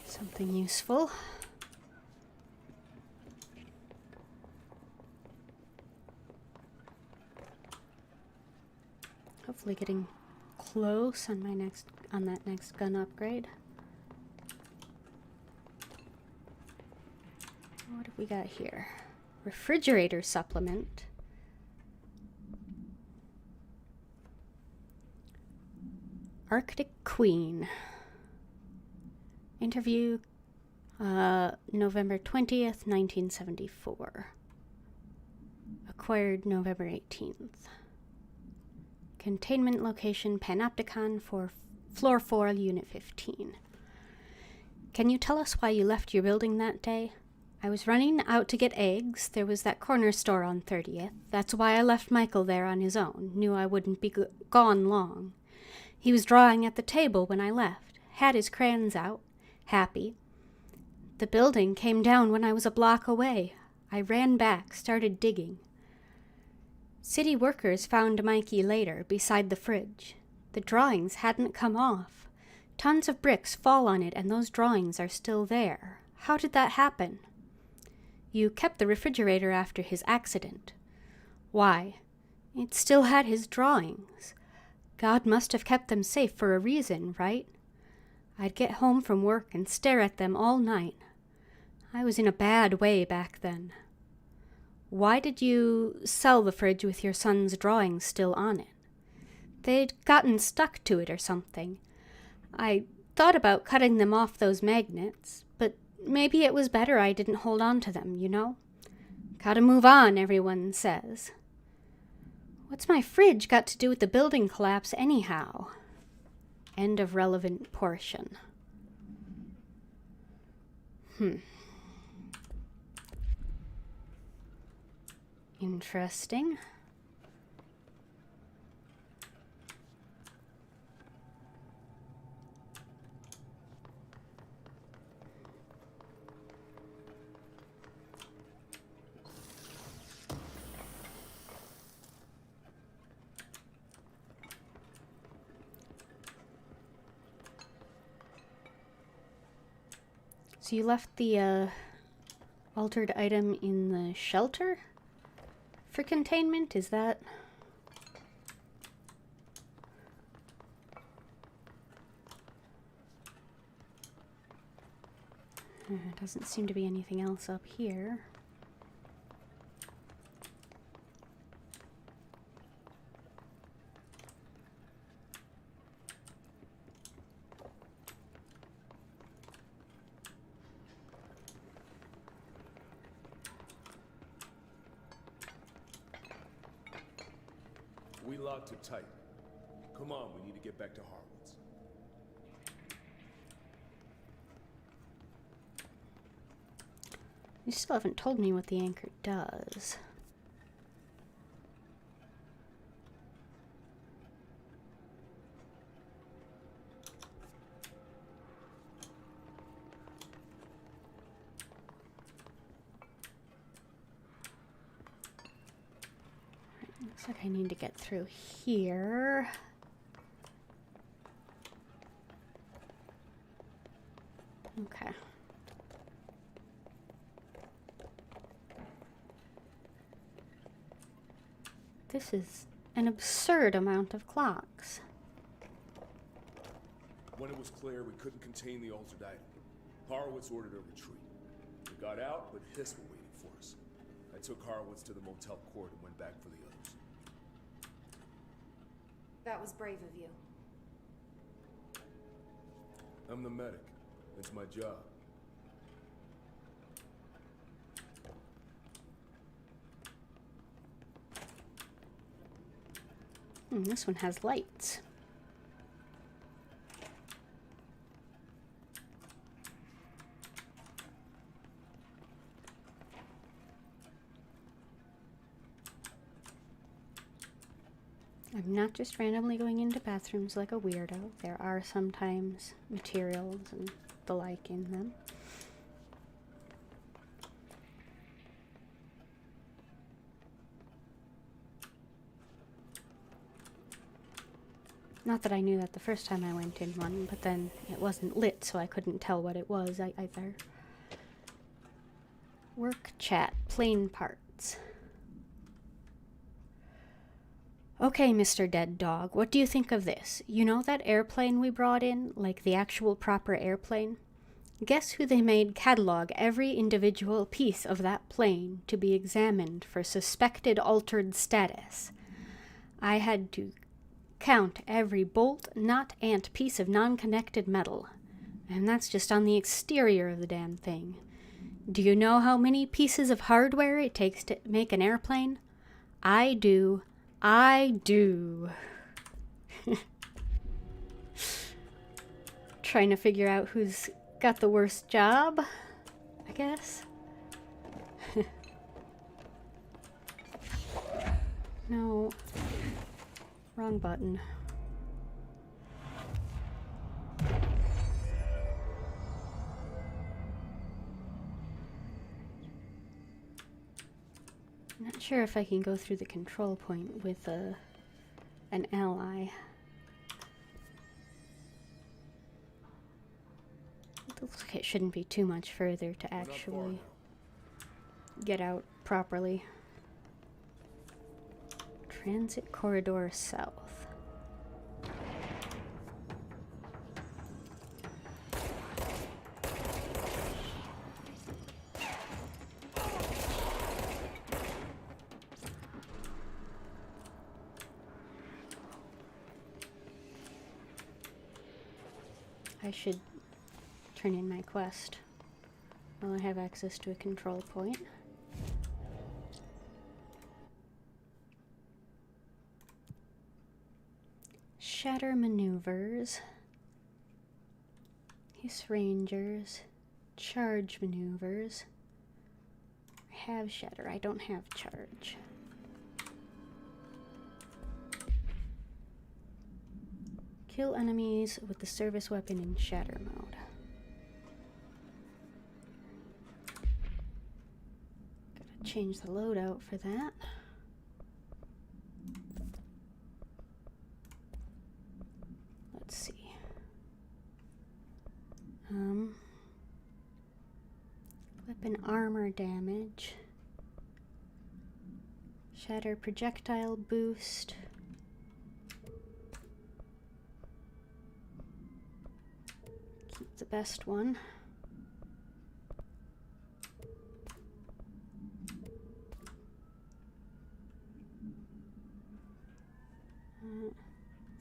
Something useful. Hopefully getting close on that next gun upgrade. What have we got here? Refrigerator supplement. Arctic Queen. Interview November 20th, 1974. Acquired November 18th. Containment location Panopticon for Floor 4, Unit 15. Can you tell us why you left your building that day? I was running out to get eggs. There was that corner store on 30th. That's why I left Michael there on his own. Knew I wouldn't be gone long. He was drawing at the table when I left. Had his crayons out. Happy. The building came down when I was a block away. I ran back, started digging. City workers found Mikey later, beside the fridge. The drawings hadn't come off. Tons of bricks fall on it, and those drawings are still there. How did that happen? You kept the refrigerator after his accident. Why? It still had his drawings. God must have kept them safe for a reason, right? I'd get home from work and stare at them all night. I was in a bad way back then. Why did you sell the fridge with your son's drawings still on it? They'd gotten stuck to it or something. I thought about cutting them off those magnets, but maybe it was better I didn't hold on to them, you know? Gotta move on, everyone says. What's my fridge got to do with the building collapse anyhow? End of relevant portion. Interesting. So you left the altered item in the shelter for containment? Is that... There doesn't seem to be anything else up here. We locked it tight. Come on, we need to get back to Harwood's. You still haven't told me what the anchor does. Looks like I need to get through here. Okay. This is an absurd amount of clocks. When it was clear we couldn't contain the altered item, Horowitz ordered a retreat. We got out, but Hiss were waiting for us. I took Horowitz to the motel court and went back for the others. That was brave of you. I'm the medic. It's my job. This one has lights. I'm not just randomly going into bathrooms like a weirdo. There are sometimes materials and the like in them. Not that I knew that the first time I went in one, but then it wasn't lit, so I couldn't tell what it was either. Work chat, plane parts. Okay, Mr. Dead Dog, what do you think of this? You know that airplane we brought in, like the actual proper airplane? Guess who they made catalog every individual piece of that plane to be examined for suspected altered status? I had to count every bolt, nut, and piece of non-connected metal. And that's just on the exterior of the damn thing. Do you know how many pieces of hardware it takes to make an airplane? I do. I do. Trying to figure out who's got the worst job, I guess. No. Wrong button. I'm not sure if I can go through the control point with an ally. It looks like it shouldn't be too much further to actually get out properly. Transit corridor south. I should turn in my quest while I have access to a control point. Shatter maneuvers. Hiss rangers. Charge maneuvers. I have shatter, I don't have charge. Kill enemies with the service weapon in shatter mode. Gotta change the loadout for that. Let's see. Weapon armor damage. Shatter projectile boost. Keep the best one.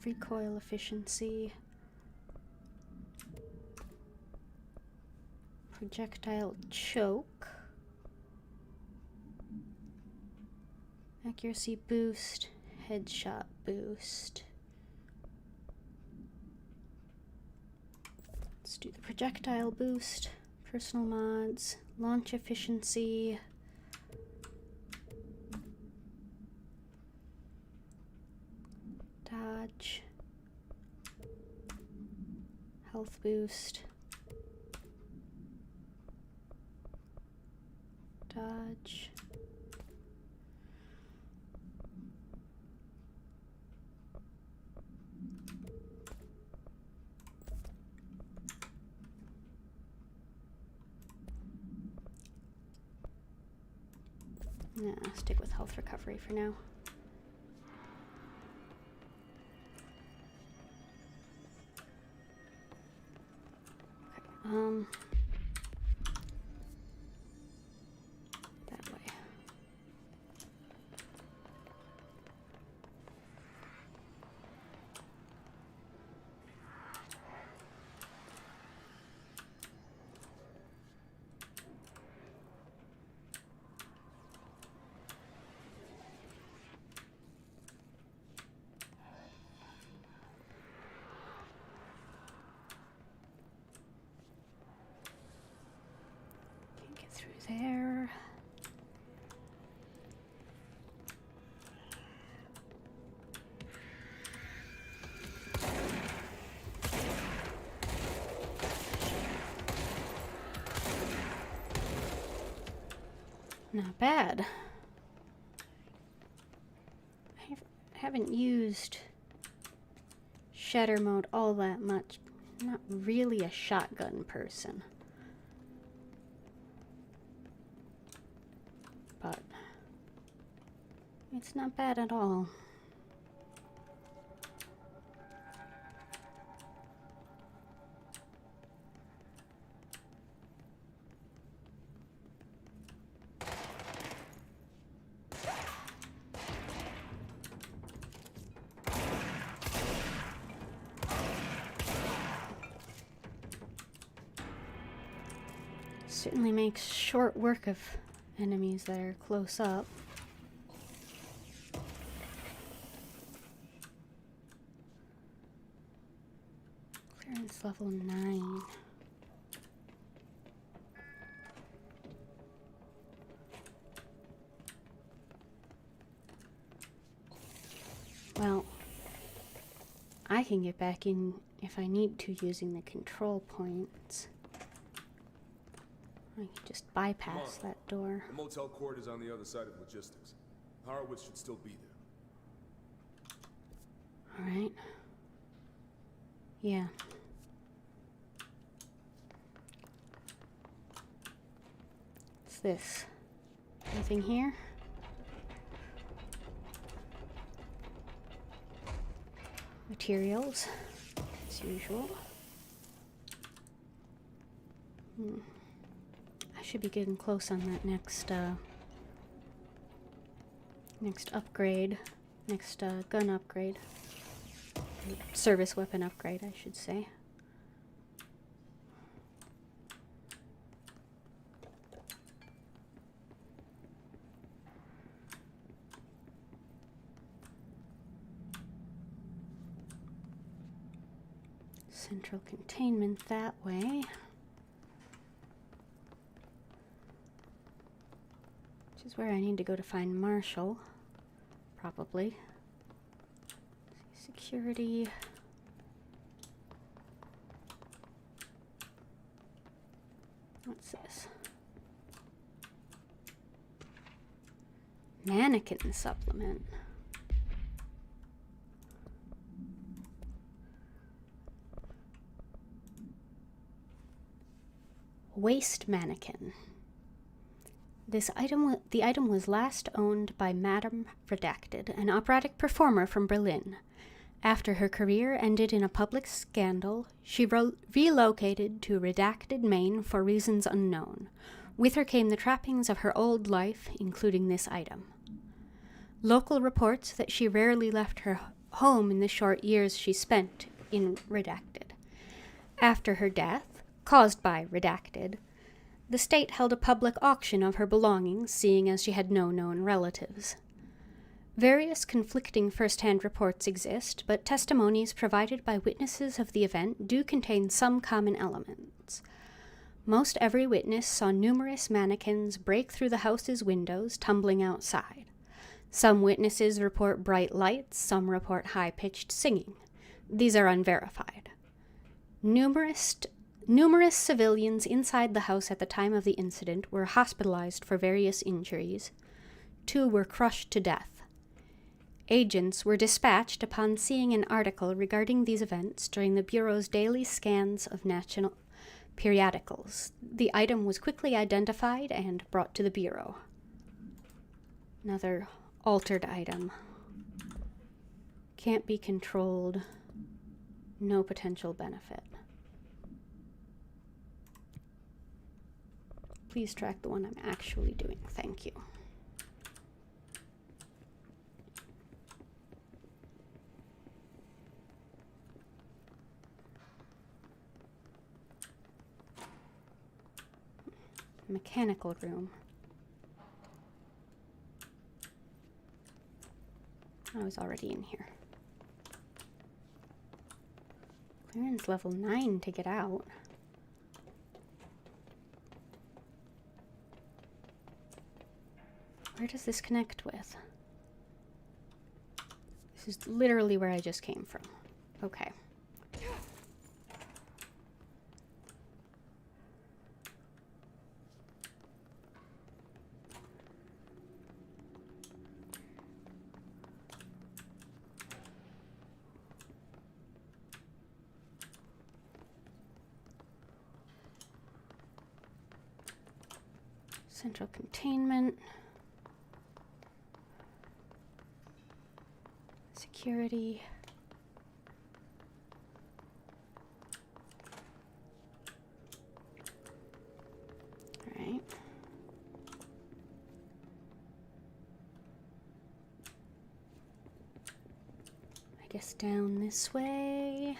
Recoil efficiency. Projectile choke. Accuracy boost. Headshot boost. Let's do the projectile boost. Personal mods. Launch efficiency. Dodge. Health boost. Dodge. Nah, stick with health recovery for now. Okay, that way. Can't get through there. Not bad. Haven't used shatter mode all that much. I'm not really a shotgun person. But it's not bad at all. Certainly makes short work of enemies that are close up. Clearance level 9. Well, I can get back in if I need to using the control points. I can just bypass that door. The motel court is on the other side of logistics. Horowitz should still be there. Alright. Yeah. What's this? Anything here? Materials, as usual. I should be getting close on that next upgrade. Next gun upgrade. Service weapon upgrade, I should say. Central containment that way. Which is where I need to go to find Marshall. Probably. Security. What's this? Mannequin supplement. Waist mannequin. The item was last owned by Madame Redacted, an operatic performer from Berlin. After her career ended in a public scandal, she relocated to Redacted, Maine for reasons unknown. With her came the trappings of her old life, including this item. Local reports that she rarely left her home in the short years she spent in Redacted. After her death, caused by Redacted, the state held a public auction of her belongings, seeing as she had no known relatives. Various conflicting first-hand reports exist, but testimonies provided by witnesses of the event do contain some common elements. Most every witness saw numerous mannequins break through the house's windows, tumbling outside. Some witnesses report bright lights, some report high-pitched singing. These are unverified. Numerous civilians inside the house at the time of the incident were hospitalized for various injuries. 2 were crushed to death. Agents were dispatched upon seeing an article regarding these events during the Bureau's daily scans of national periodicals. The item was quickly identified and brought to the Bureau. Another altered item. Can't be controlled. No potential benefit. Please track the one I'm actually doing. Thank you. Mechanical room. I was already in here. Clearance level 9 to get out. Where does this connect with? This is literally where I just came from. Okay. Central containment. Security. All right. I guess down this way.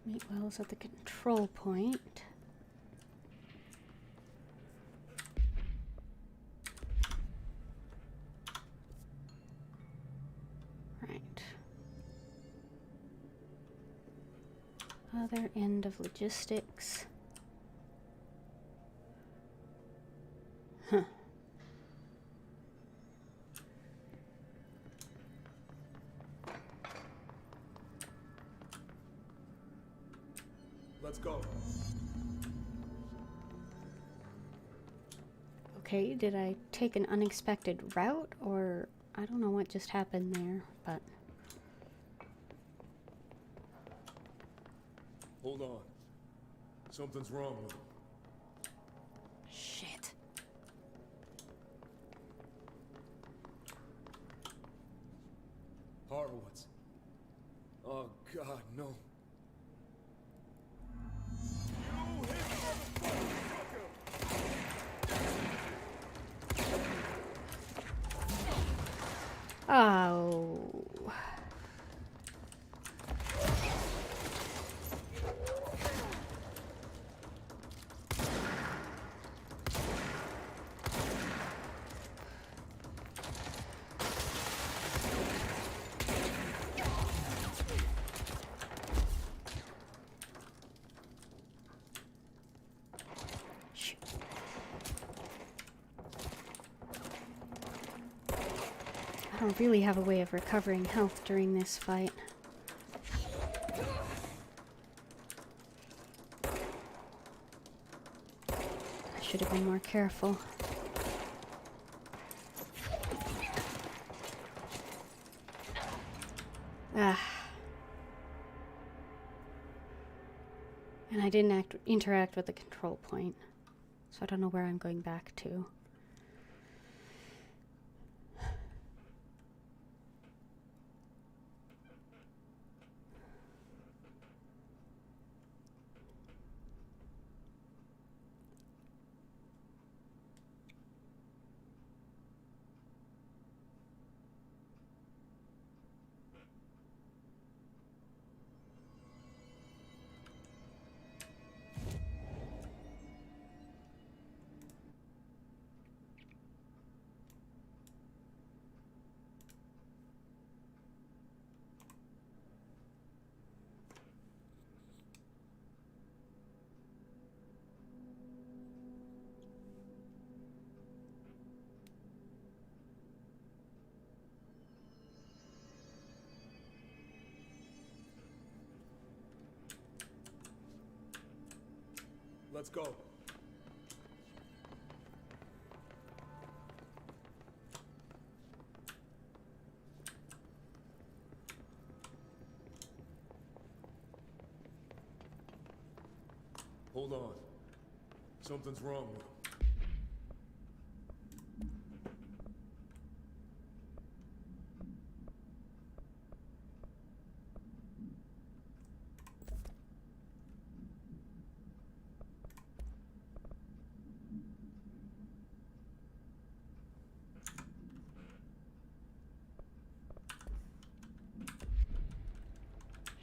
Meet Wells at the control point. Right. Other end of logistics. Huh. Let's go. Okay, did I take an unexpected route, or I don't know what just happened there, but... Hold on. Something's wrong with him. Shit. Horowitz. Oh, God, no. don't really have a way of recovering health during this fight. I should have been more careful. Ah. And I didn't interact with the control point, so I don't know where I'm going back to. Let's go. Hold on. Something's wrong with him.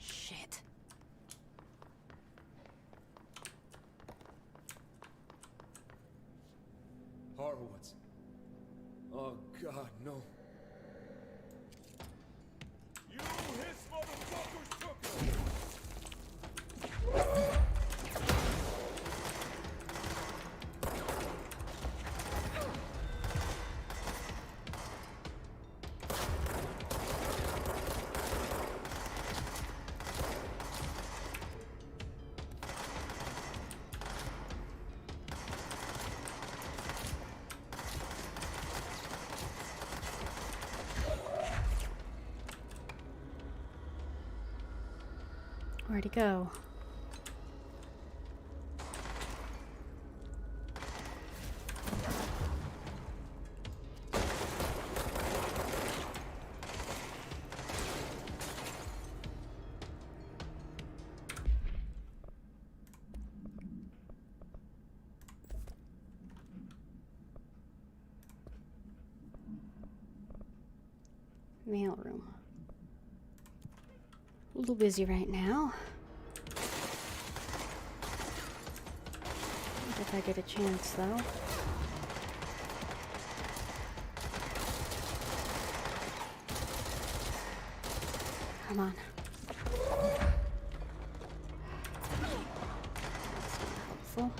Shit. Horowitz. Oh, God, no. You hiss motherfuckers took her! Where'd he go? Mailroom. A little busy right now. If I get a chance, though. Come on. That's not helpful.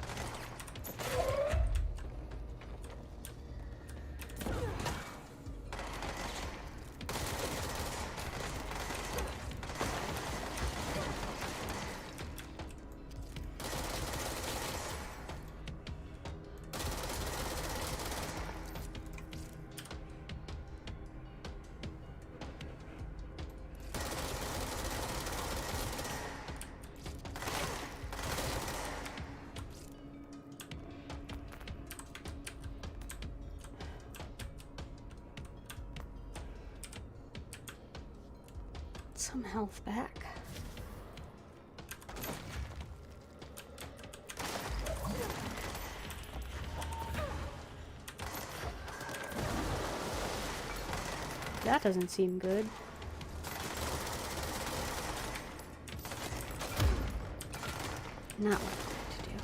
Some health back. That doesn't seem good. Not what I wanted to do.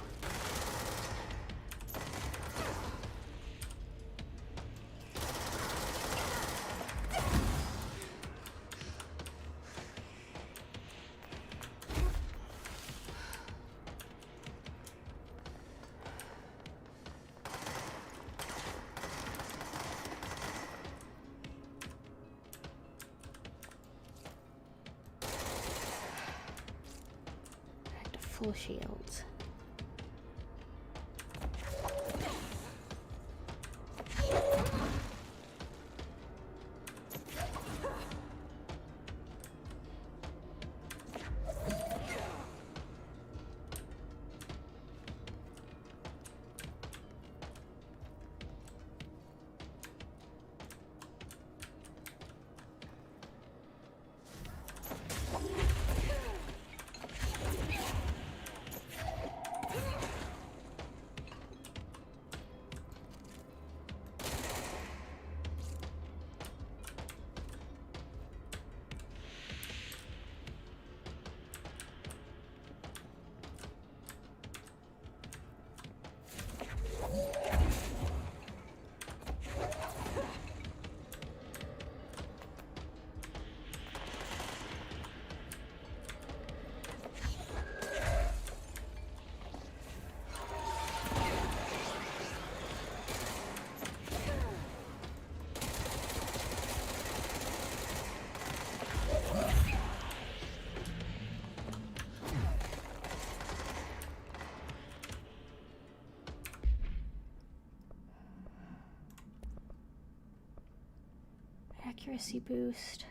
full shields. Accuracy boost.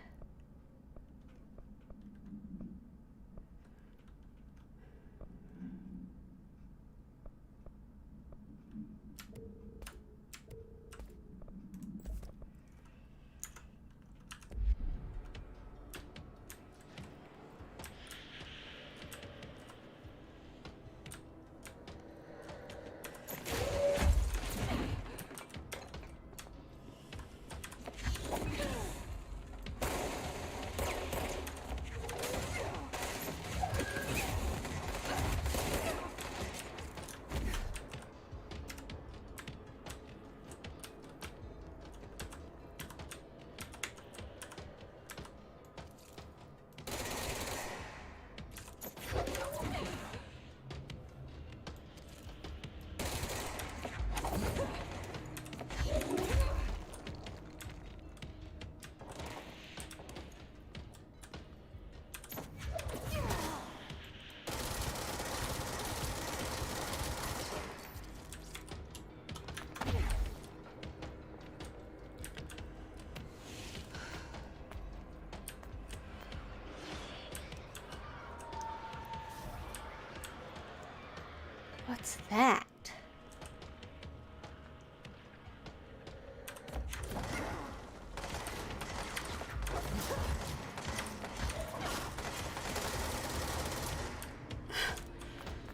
What's that?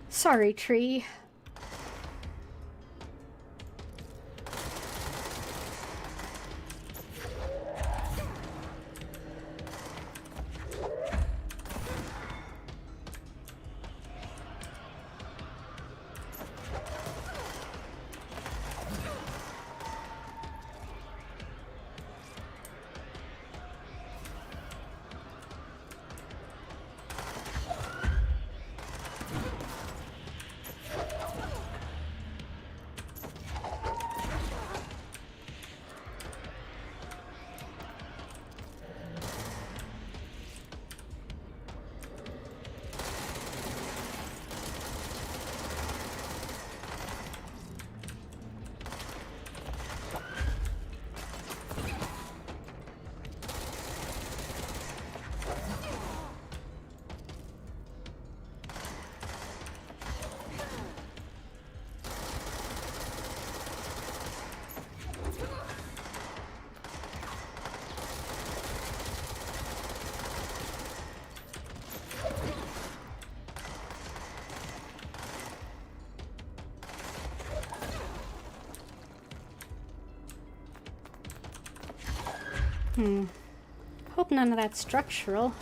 Sorry, tree. Hope none of that's structural.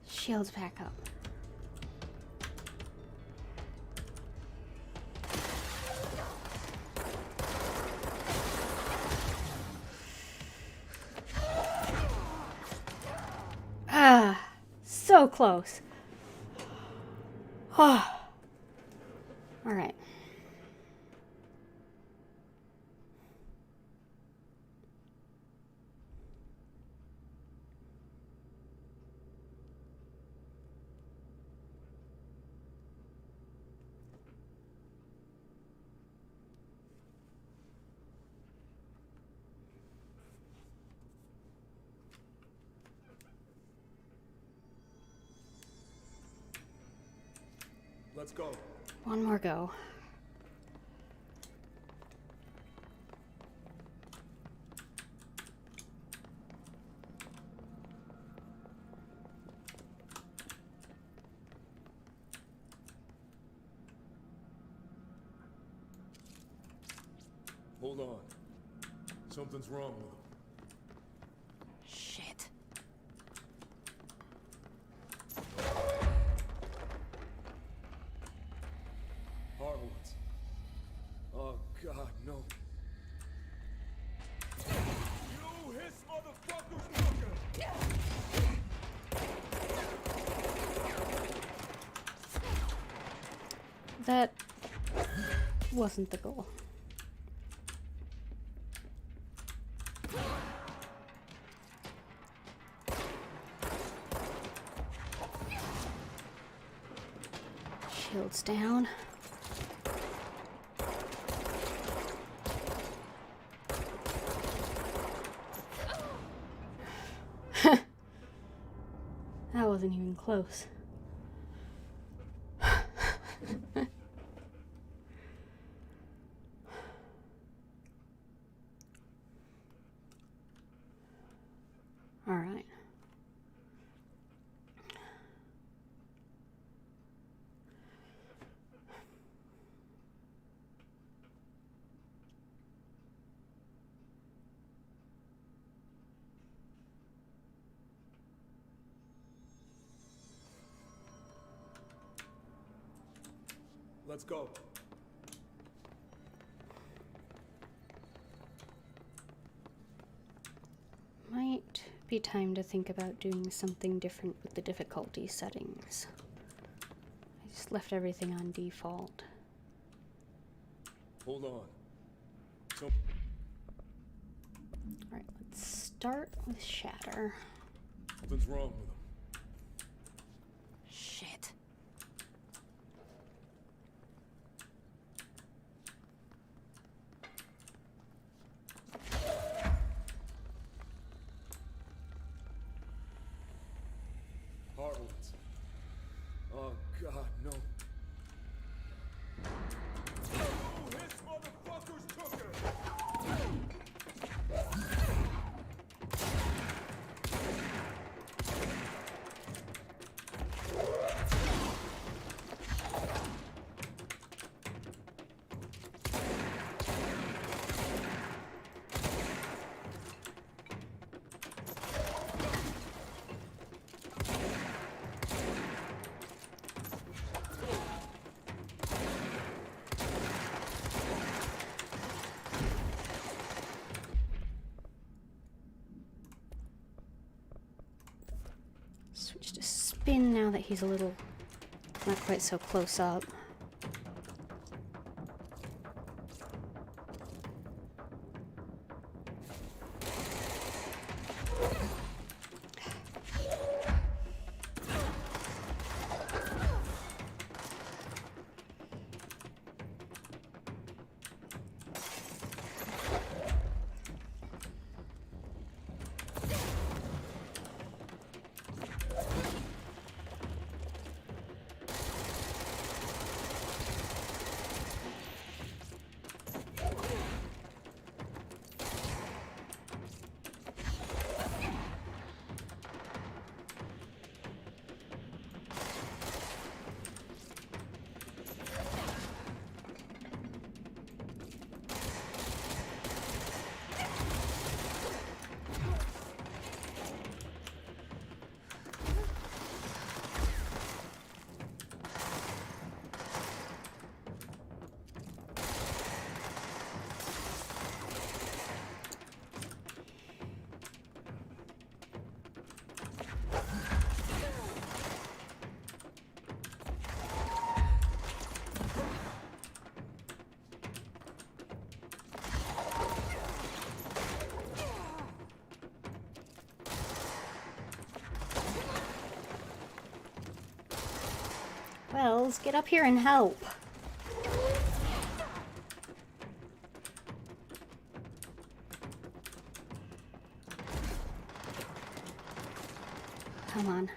Shields back up. Ah. So close. Oh. All right. Let's go. One more go. Hold on. Something's wrong with him. Shit. Harlan's. Oh, God, no. You hiss motherfuckers, fucker! That wasn't the goal. Shields down. That wasn't even close. All right. Let's go. Might be time to think about doing something different with the difficulty settings. I just left everything on default. Hold on. Alright, let's start with Shatter. Something's wrong with him. Shit. Harlan's. Oh, God, no. You hiss motherfuckers took her! Switch to spin now that he's a little not quite so close up. Wells, get up here and help. Come on.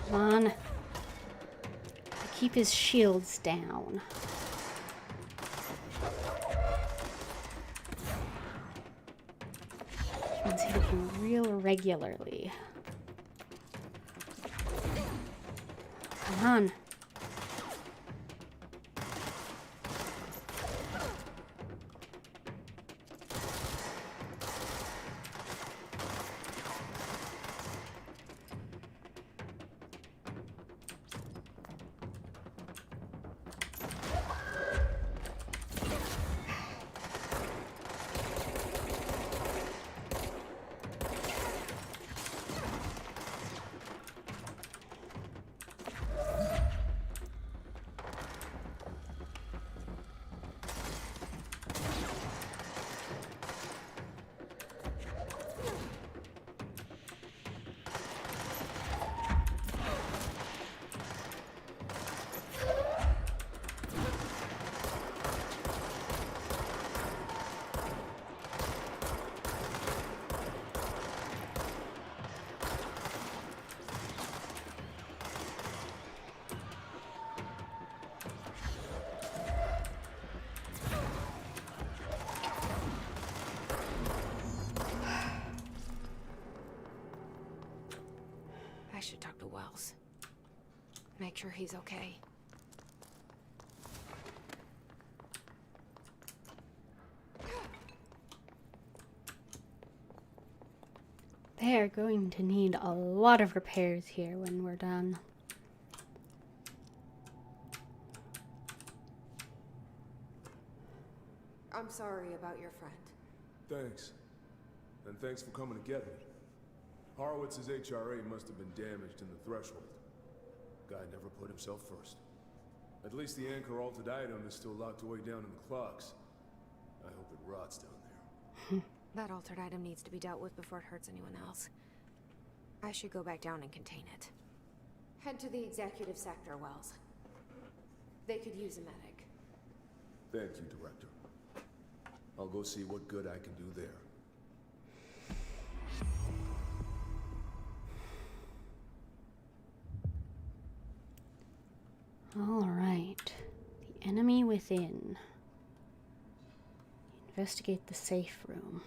Come on. Keep his shields down. Which means hit him real regularly. Come on. I should talk to Wells. Make sure he's okay. They are going to need a lot of repairs here when we're done. I'm sorry about your friend. Thanks. And thanks for coming to get me. Horowitz's HRA must have been damaged in the threshold. Guy never put himself first. At least the anchor altered item is still locked away down in the clocks. I hope it rots down there. That altered item needs to be dealt with before it hurts anyone else. I should go back down and contain it. Head to the executive sector, Wells. They could use a medic. Thank you, Director. I'll go see what good I can do there. All right. The enemy within. Investigate the safe room.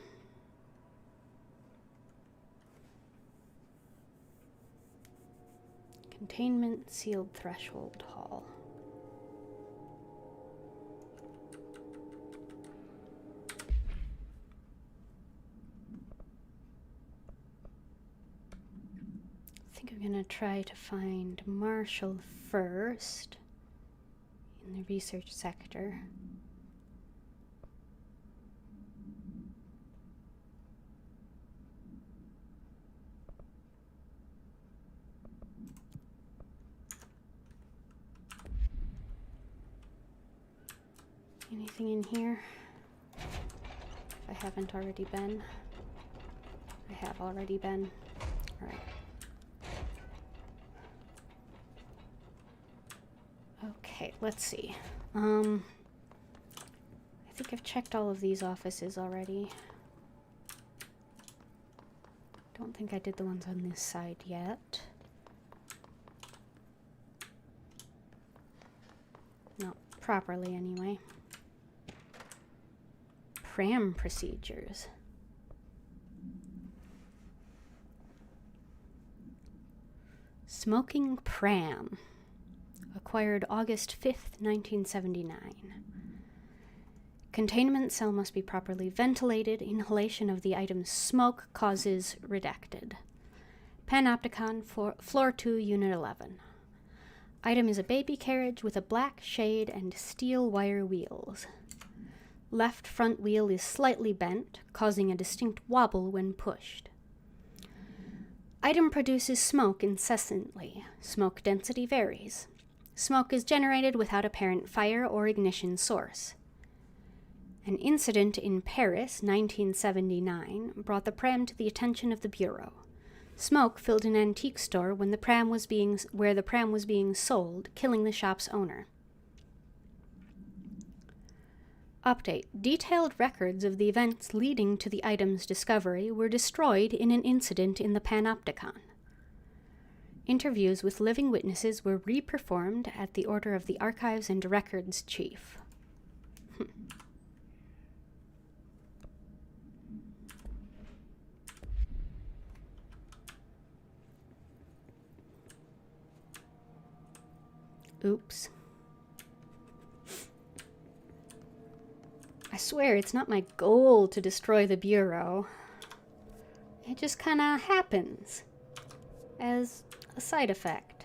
Containment sealed threshold hall. I think I'm gonna try to find Marshall first in the research sector. Anything in here? If I haven't already been. I have already been. Alright. Okay, let's see. I think I've checked all of these offices already. Don't think I did the ones on this side yet. Not properly anyway. Pram procedures. Smoking pram. Acquired August 5th, 1979. Containment cell must be properly ventilated. Inhalation of the item's smoke causes redacted. Panopticon, floor 2, Unit 11. Item is a baby carriage with a black shade and steel wire wheels. Left front wheel is slightly bent, causing a distinct wobble when pushed. Item produces smoke incessantly. Smoke density varies. Smoke is generated without apparent fire or ignition source. An incident in Paris, 1979, brought the pram to the attention of the Bureau. Smoke filled an antique store where the pram was being sold, killing the shop's owner. Update. Detailed records of the events leading to the item's discovery were destroyed in an incident in the Panopticon. Interviews with living witnesses were reperformed at the order of the Archives and Records Chief. Oops. I swear it's not my goal to destroy the Bureau. It just kinda happens as a side effect.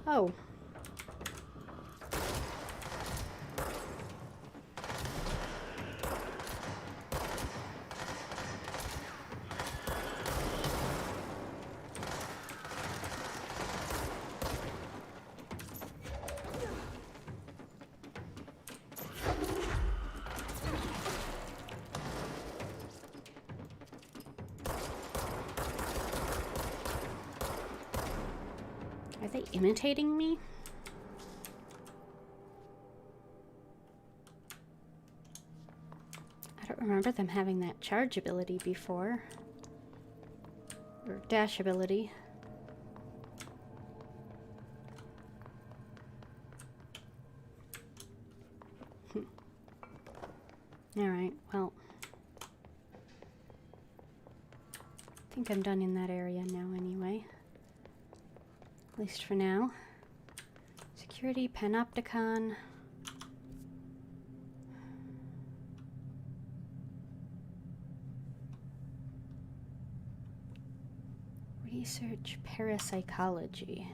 Oh. Are they imitating me? I don't remember them having that charge ability before. Or dash ability. Alright, well. I think I'm done in that area now anyway. At least for now. Security, Panopticon. Research parapsychology.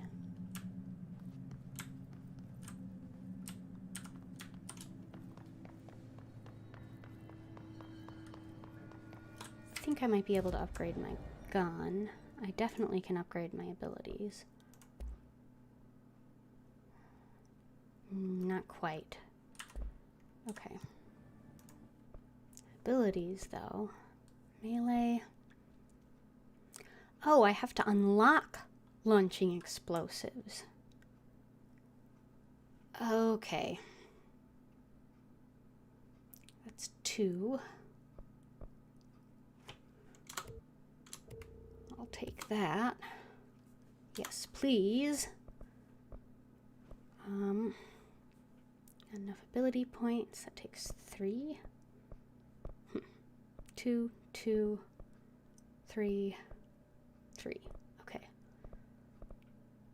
I think I might be able to upgrade my gun. I definitely can upgrade my abilities. Not quite. Okay. Abilities, though. Melee. Oh, I have to unlock launching explosives. Okay. That's 2. I'll take that. Yes, please. Enough ability points. That takes 3. 2, 2, 3, 3. Okay.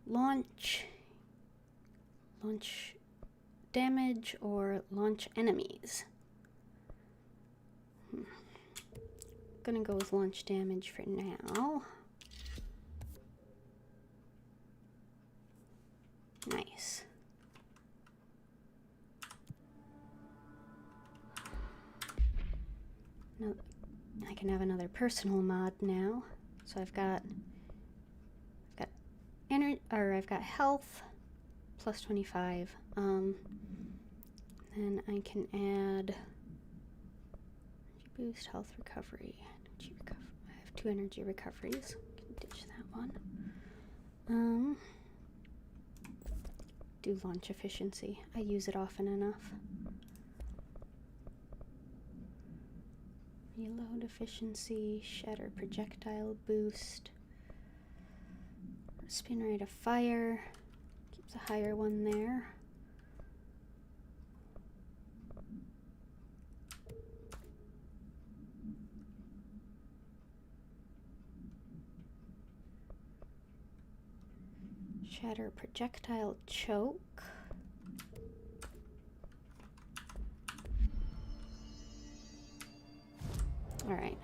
Launch damage or launch enemies. Gonna go with launch damage for now. Nice. No, I can have another personal mod now. So I've got health plus 25. Then I can add energy boost, health recovery, energy recovery. I have 2 energy recoveries. Can ditch that one. Do launch efficiency. I use it often enough. Reload efficiency, shatter projectile boost, spin rate of fire, keep the higher one there. Shatter projectile choke. All right.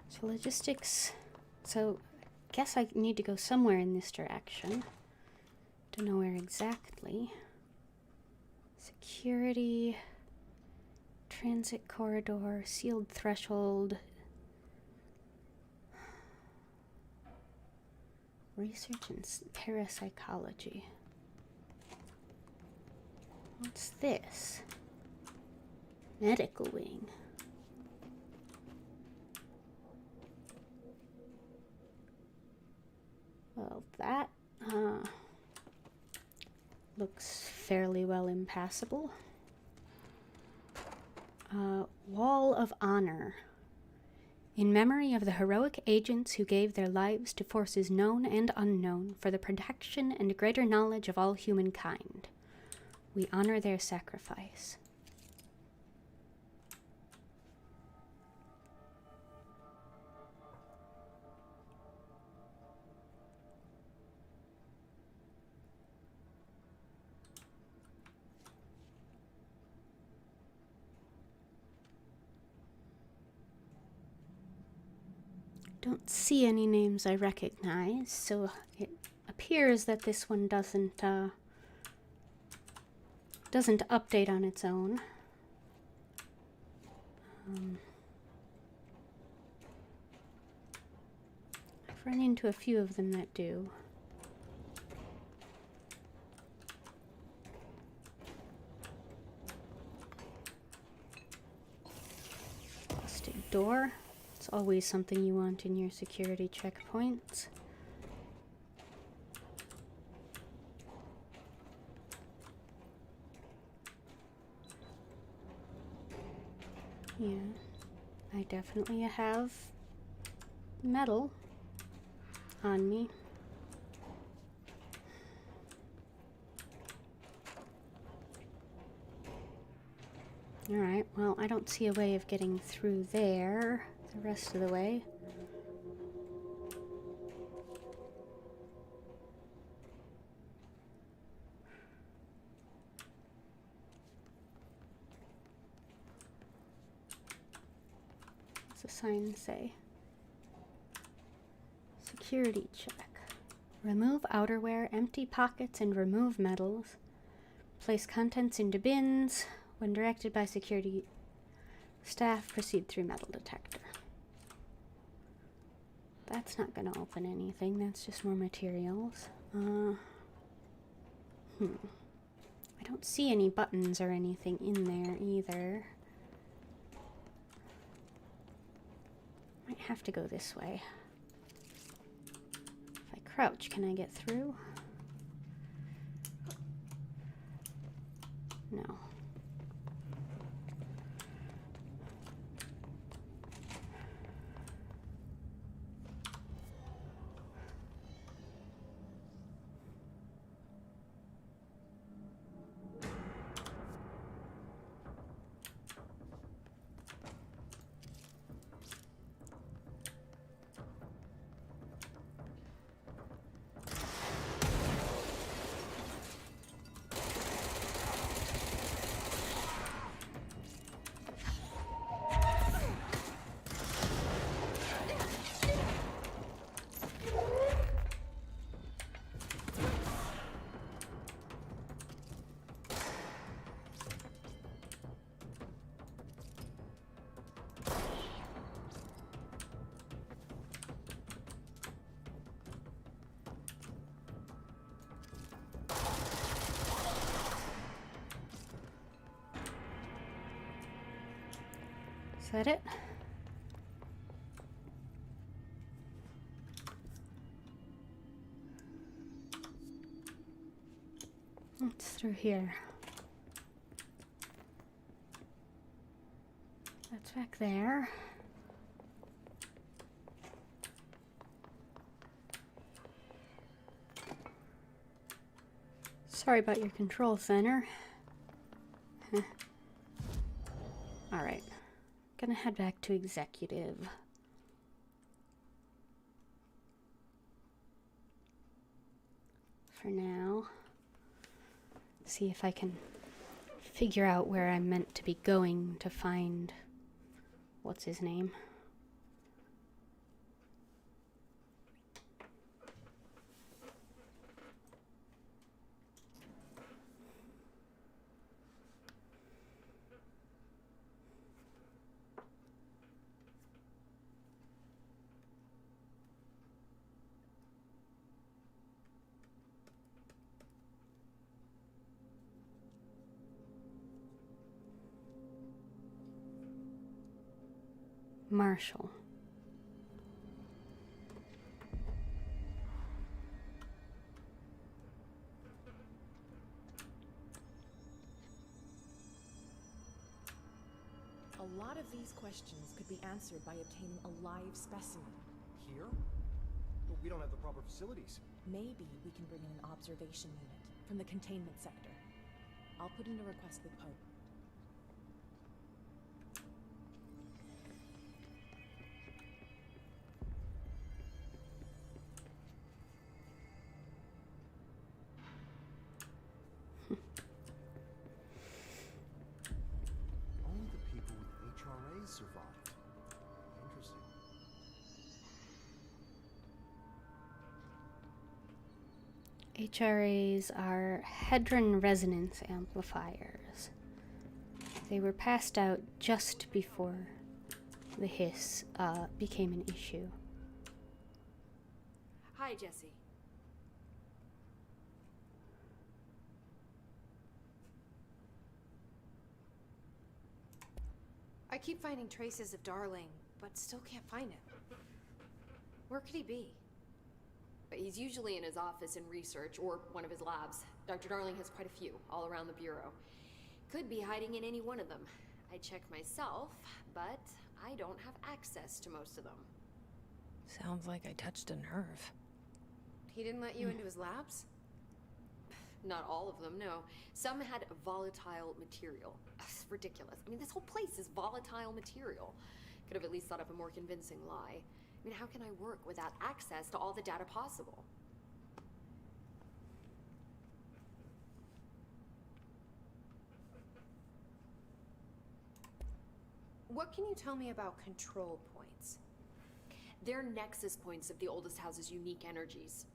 So logistics. So guess I need to go somewhere in this direction. Don't know where exactly. Security, transit corridor, sealed threshold, research and parapsychology. What's this? Medical wing. Well, that looks fairly well impassable. Wall of Honor. In memory of the heroic agents who gave their lives to forces known and unknown for the protection and greater knowledge of all humankind, we honor their sacrifice. Don't see any names I recognize, so it appears that this one doesn't update on its own. I've run into a few of them that do. Busted door. It's always something you want in your security checkpoints. Yeah, I definitely have metal on me. Alright, well, I don't see a way of getting through there the rest of the way. What's the sign say? Security check. Remove outerwear, empty pockets, and remove medals. Place contents into bins. When directed by security staff, proceed through metal detector. That's not going to open anything. That's just more materials. I don't see any buttons or anything in there either. Might have to go this way. If I crouch, can I get through? No. Is that it? What's through here? That's back there. Sorry about your control center. Alright. Gonna head back to executive. for now. See if I can figure out where I'm meant to be going to find what's his name. Marshall. A lot of these questions could be answered by obtaining a live specimen. Here? But we don't have the proper facilities. Maybe we can bring in an observation unit from the containment sector. I'll put in a request with Pope. Only the people with HRAs survived. Interesting. HRAs are hadron resonance amplifiers. They were passed out just before the hiss became an issue. Hi, Jesse. I keep finding traces of Darling, but still can't find him. Where could he be? But he's usually in his office in research or one of his labs. Dr. Darling has quite a few all around the Bureau. Could be hiding in any one of them. I check myself, but I don't have access to most of them. Sounds like I touched a nerve. He didn't let you into his labs? Not all of them, no. Some had volatile material. It's ridiculous. I mean, this whole place is volatile material. Could have at least thought up a more convincing lie. I mean, how can I work without access to all the data possible? What can you tell me about control points? They're nexus points of the oldest house's unique energies.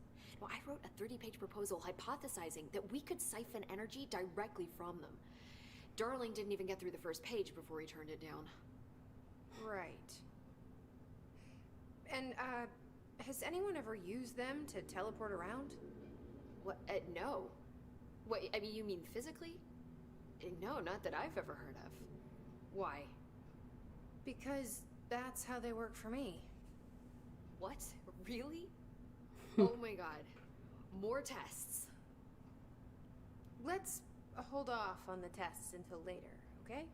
Now, I wrote a 30-page proposal hypothesizing that we could siphon energy directly from them. Darling didn't even get through the first page before he turned it down. Right. And, has anyone ever used them to teleport around? What? No. What, I mean, you mean physically? No, not that I've ever heard of. Why? Because that's how they work for me. What? Really? Oh my god. More tests. Let's hold off on the tests until later, okay?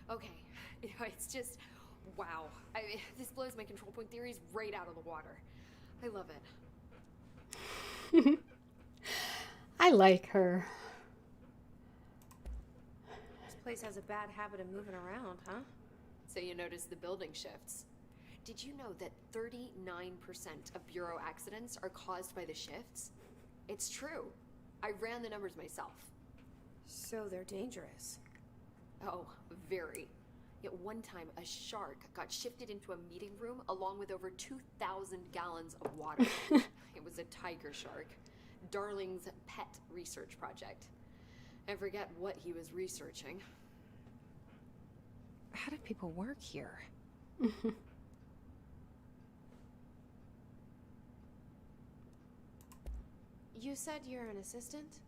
Okay. You know, it's just, wow. I mean, this blows my control point theories right out of the water. I love it. I like her. This place has a bad habit of moving around, huh? So you notice the building shifts. Did you know that 39% of Bureau accidents are caused by the shifts? It's true. I ran the numbers myself. So they're dangerous. Oh, very. Yet one time, a shark got shifted into a meeting room along with over 2,000 gallons of water. It was a tiger shark. Darling's pet research project. I forget what he was researching. How do people work here? You said you're an assistant?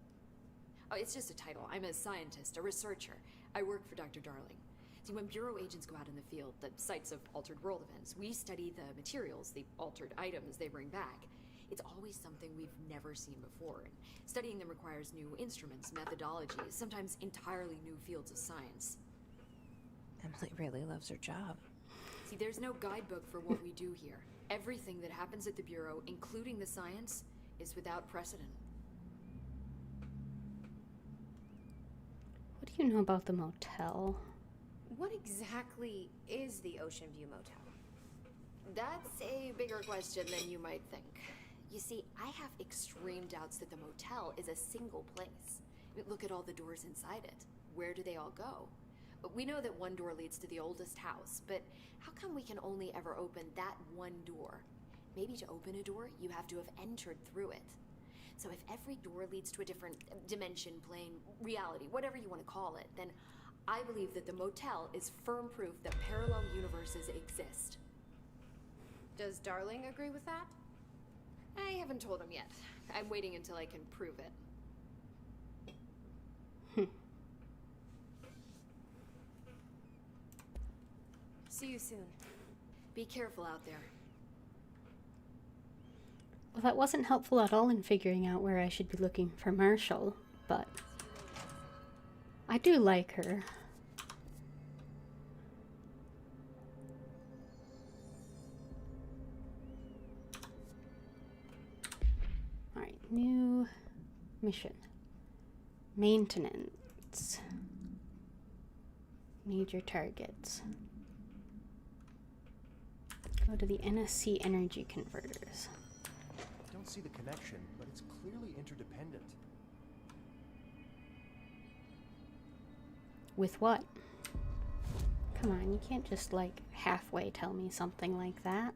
Oh, it's just a title. I'm a scientist, a researcher. I work for Dr. Darling. See, when Bureau agents go out in the field, the sites of altered world events, we study the materials, the altered items they bring back. It's always something we've never seen before, and studying them requires new instruments, methodologies, sometimes entirely new fields of science. Emily really loves her job. See, there's no guidebook for what we do here. Everything that happens at the Bureau, including the science, is without precedent. What do you know about the motel? What exactly is the Ocean View Motel? That's a bigger question than you might think. You see, I have extreme doubts that the motel is a single place. I mean, look at all the doors inside it. Where do they all go? We know that one door leads to the oldest house, but how come we can only ever open that one door? Maybe to open a door, you have to have entered through it. So if every door leads to a different dimension, plane, reality, whatever you want to call it, then I believe that the motel is firm proof that parallel universes exist. Does Darling agree with that? I haven't told him yet. I'm waiting until I can prove it. See you soon. Be careful out there. Well, that wasn't helpful at all in figuring out where I should be looking for Marshall, but I do like her. Alright, new mission. Maintenance. Major targets. Go to the NSC energy converters. I don't see the connection, but it's clearly interdependent. With what? Come on, you can't just like halfway tell me something like that.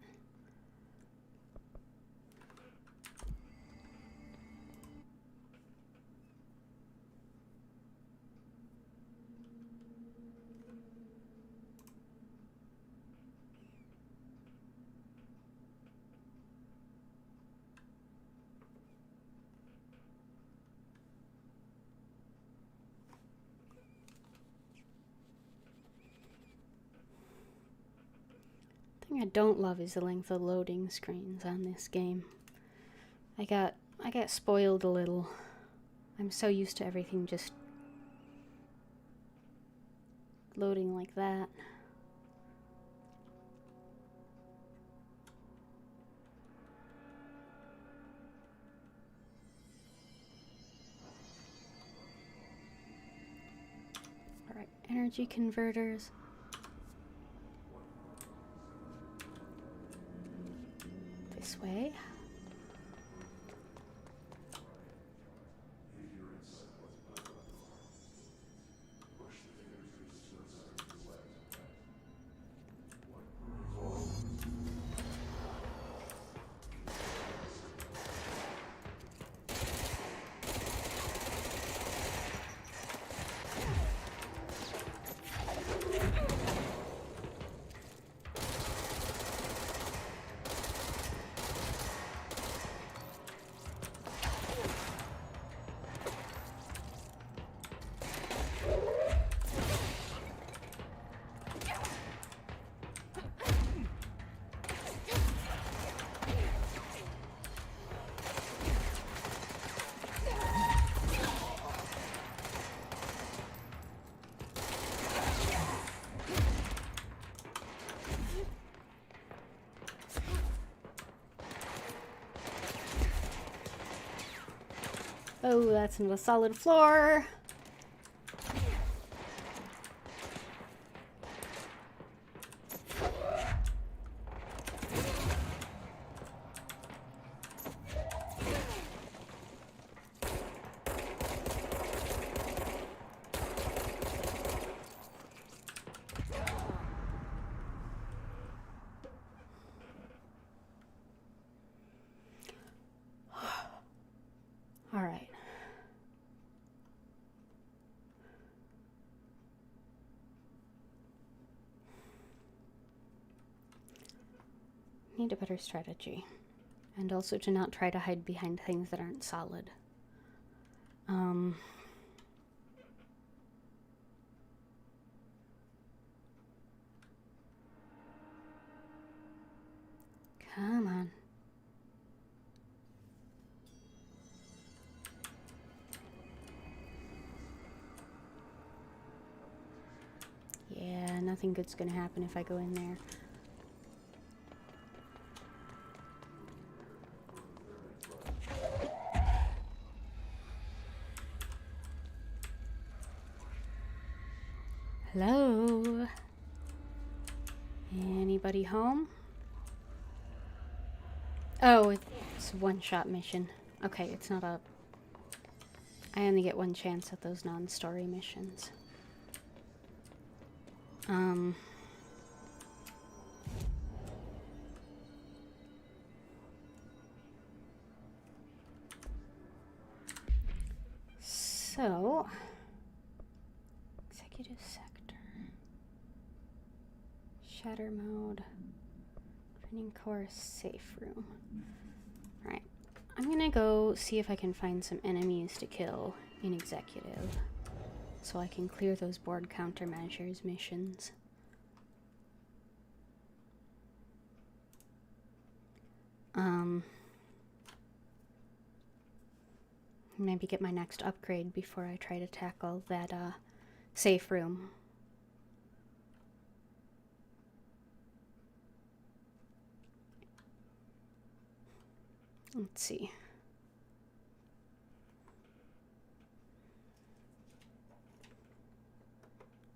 The thing I don't love is the length of loading screens on this game. I got spoiled a little. I'm so used to everything just loading like that. Alright, energy converters. This way. Oh, that's into a solid floor. All right. Need a better strategy. And also to not try to hide behind things that aren't solid. Come on. Yeah, nothing good's gonna happen if I go in there. Hello? Anybody home? Oh, It's a one-shot mission. Okay, it's not a... I only get one chance at those non-story missions. So... Executive sector. Shatter mode. Training course, safe room. Right. I'm gonna go see if I can find some enemies to kill in executive, so I can clear those board countermeasures missions. Maybe get my next upgrade before I try to tackle that safe room. Let's see.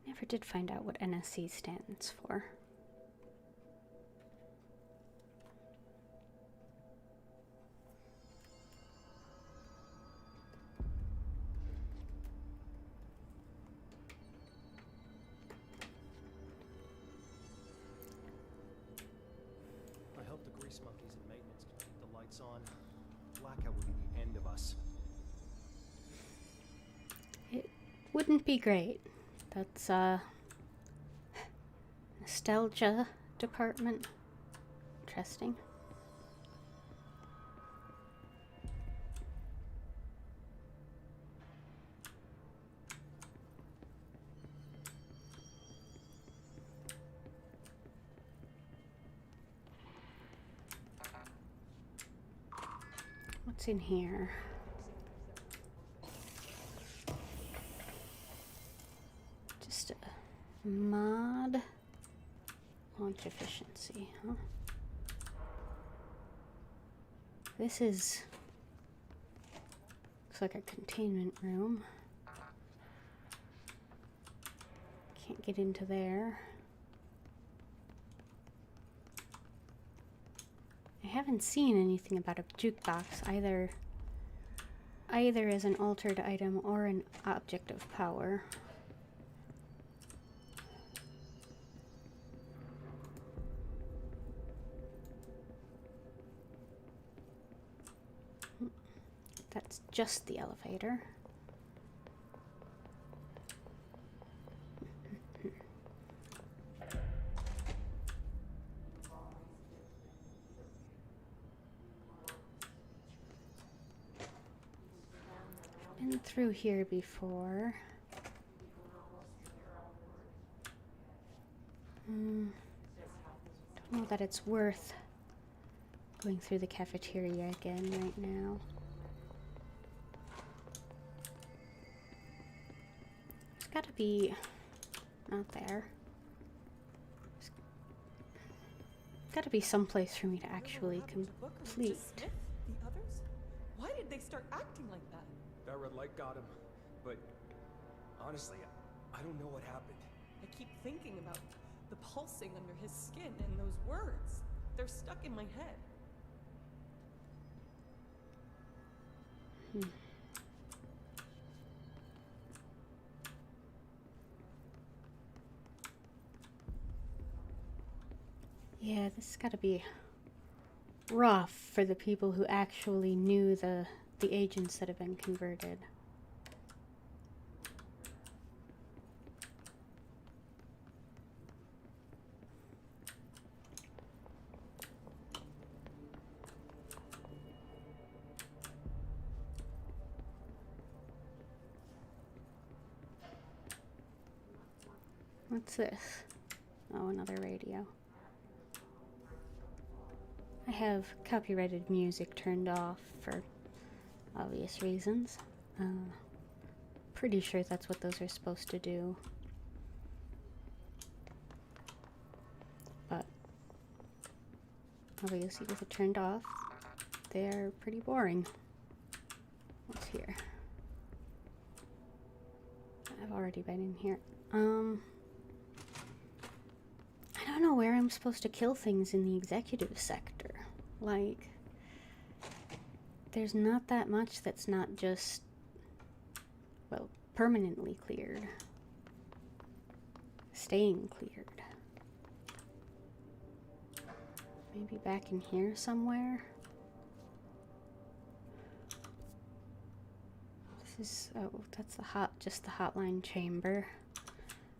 Never did find out what NSC stands for. I hope the grease monkeys and maintenance can keep the lights on. Blackout will be the end of us. It wouldn't be great. That's nostalgia department. Interesting. What's in here? Just a mod. Launch efficiency, huh? This is... looks like a containment room. Can't get into there. I haven't seen anything about a jukebox either as an altered item or an object of power. That's just the elevator. Been through here before. Don't know that it's worth going through the cafeteria again right now. It's gotta be not there. There's gotta be someplace for me to actually complete. The others? Why did they start acting like that? That red light got him, but honestly, I don't know what happened. I keep thinking about the pulsing under his skin and those words. They're stuck in my head. Yeah, this has got to be rough for the people who actually knew the agents that have been converted. What's this? Oh, another radio. I have copyrighted music turned off for obvious reasons. Pretty sure that's what those are supposed to do. But obviously with it turned off, they're pretty boring. What's here? I've already been in here. I don't know where I'm supposed to kill things in the executive sector. Like, there's not that much that's not just, well, permanently cleared. Staying cleared. Maybe back in here somewhere? This is, oh, that's just the hotline chamber.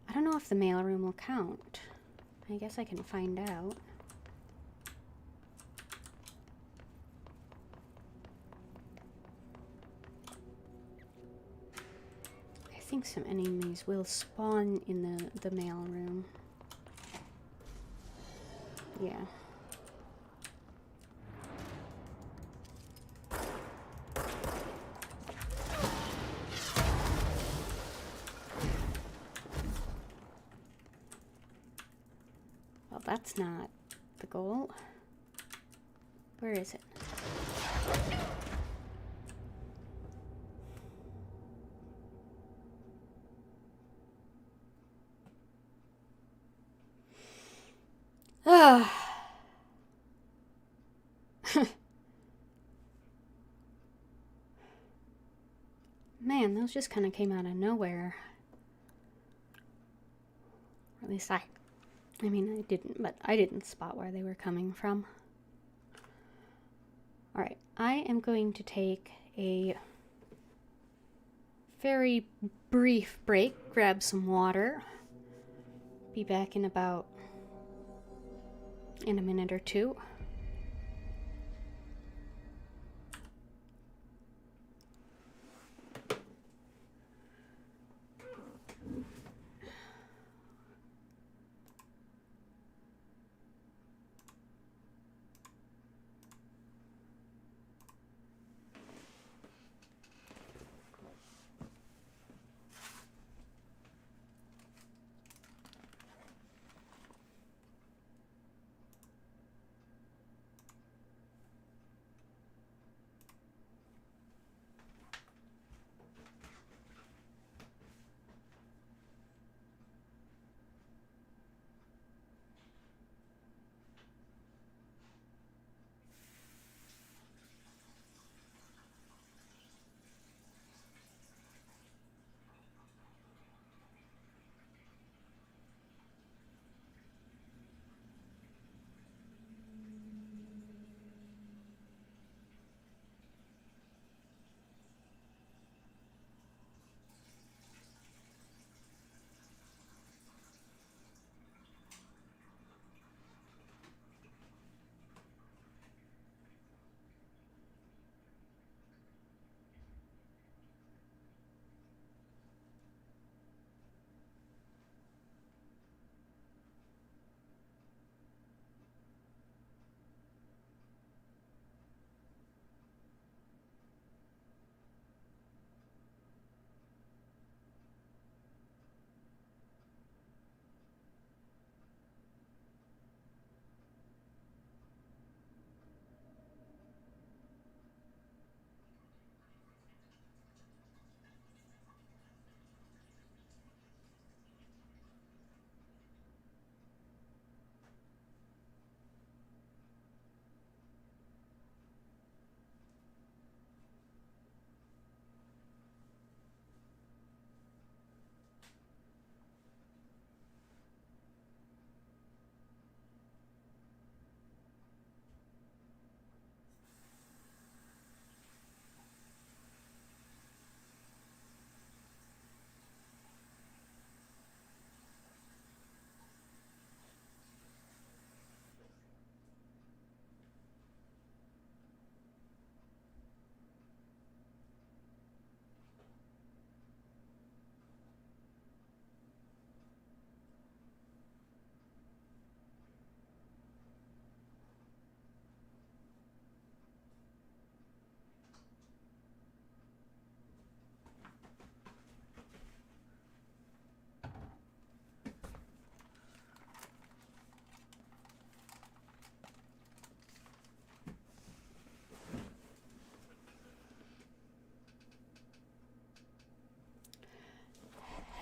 I don't know if the mailroom will count. I guess I can find out. I think some enemies will spawn in the mailroom. Yeah. Well, that's not the goal. Where is it? Ah. Man, those just kind of came out of nowhere. Or at least I mean, I didn't, but I didn't spot where they were coming from. Alright, I am going to take a very brief break, grab some water. Be back in a minute or two.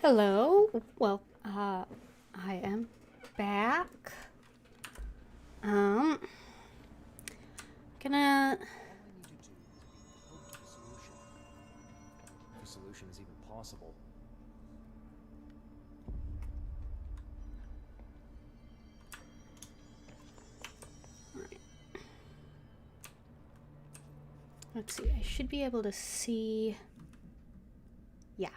Hello. Well, I am back. Gonna Let's see, I should be able to see... Yeah.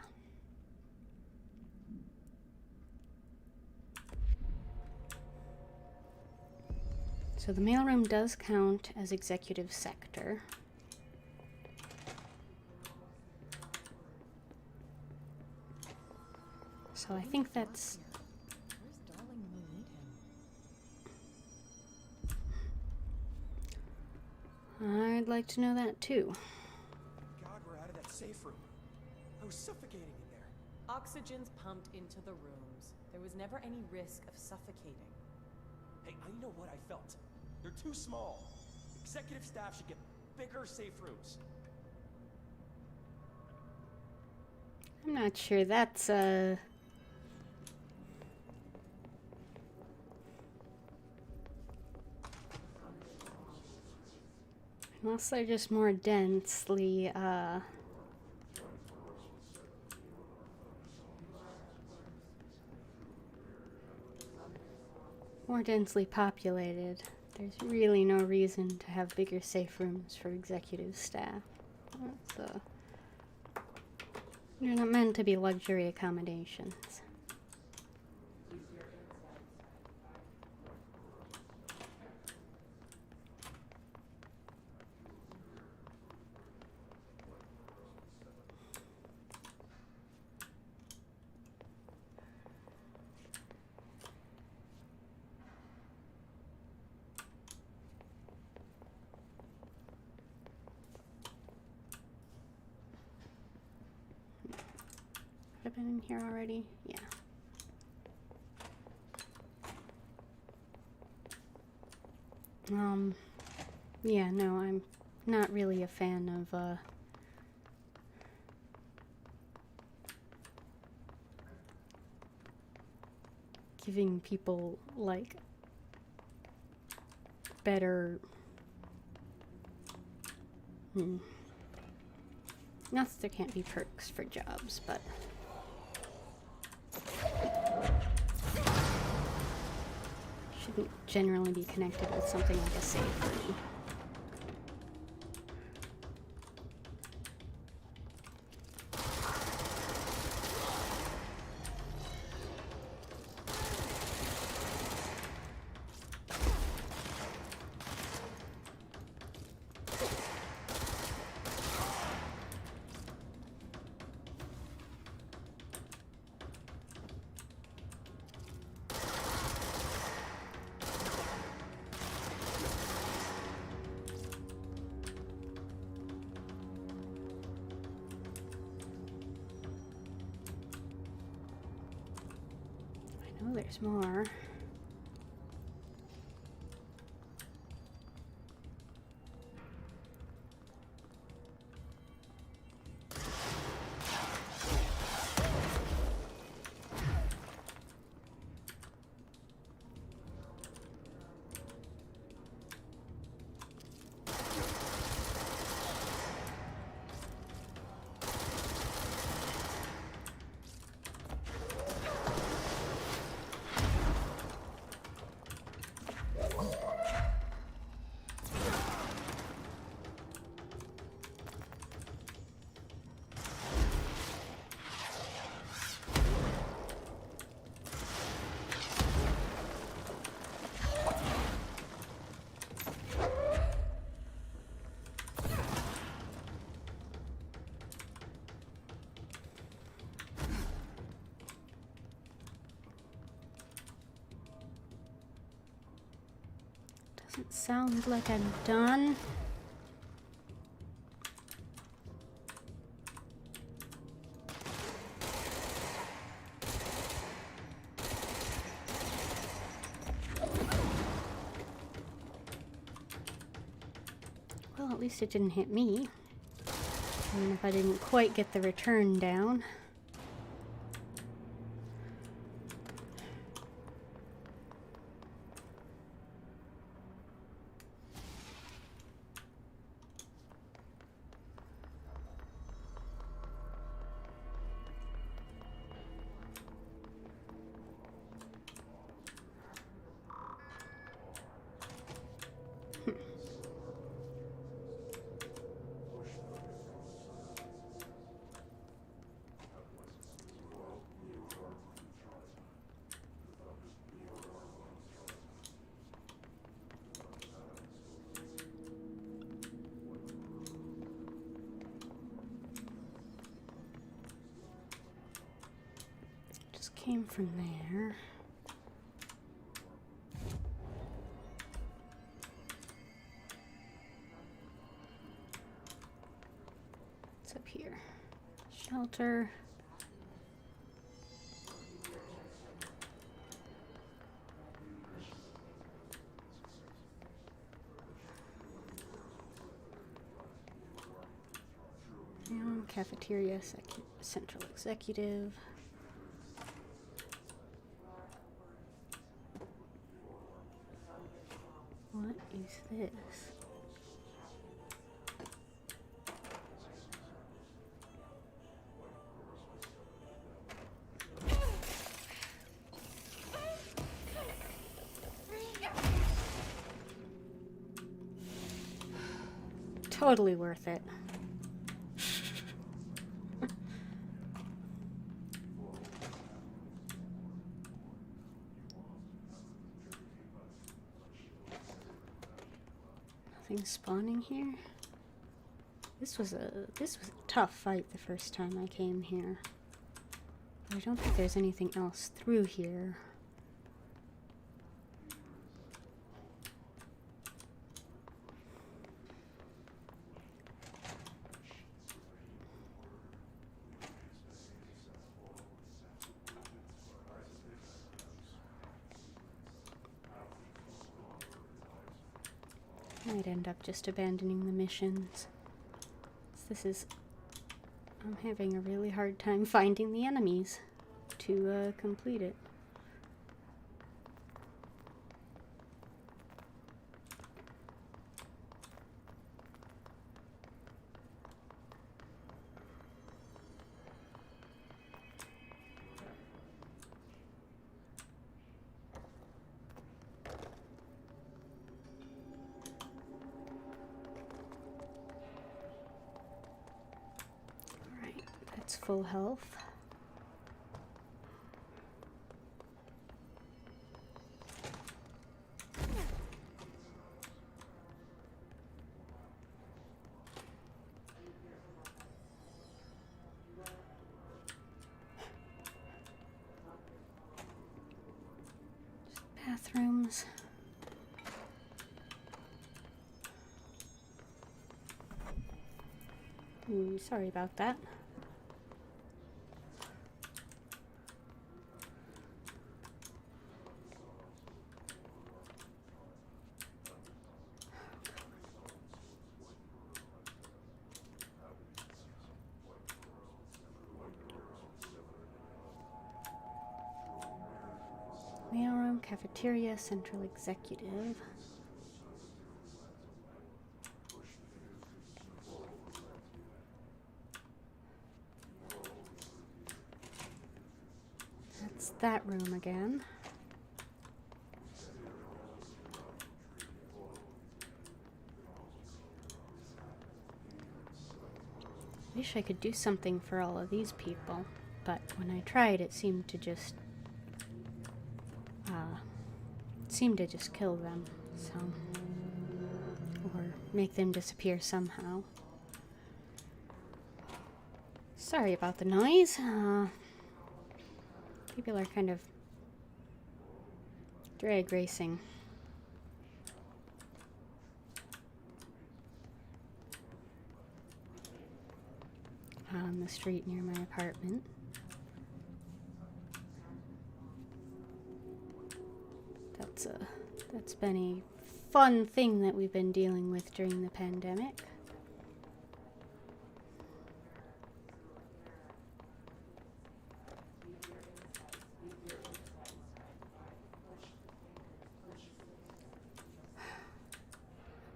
So the mailroom does count as executive sector. So I think that's... Where's Darling when we need him? I'd like to know that too. God, we're out of that safe room. I was suffocating in there. Oxygen's pumped into the rooms. There was never any risk of suffocating. Hey, I know what I felt. They're too small. Executive staff should get bigger safe rooms. I'm not sure that's unless they're just more densely populated. There's really no reason to have bigger safe rooms for executive staff. That's, they're not meant to be luxury accommodations. Have been in here already? Yeah. Yeah, no, I'm not really a fan of, giving people, like, better... Not that there can't be perks for jobs, but... shouldn't generally be connected with something like a safe room. Oh, there's more. Doesn't sound like I'm done. Well, at least it didn't hit me. Even if I didn't quite get the return down. came from there. What's up here? Shelter. Cafeteria, central executive. What is this? Totally worth it. Nothing spawning here. This was a tough fight the first time I came here. But I don't think there's anything else through here. Might end up just abandoning the missions. I'm having a really hard time finding the enemies to complete it. Full health. Bathrooms. Ooh, sorry about that. Mailroom, cafeteria, central executive. That's that room again. Wish I could do something for all of these people, but when I tried, it seemed to just kill them, so, or make them disappear somehow. Sorry about the noise. People are kind of drag racing. On the street near my apartment. That's been a fun thing that we've been dealing with during the pandemic.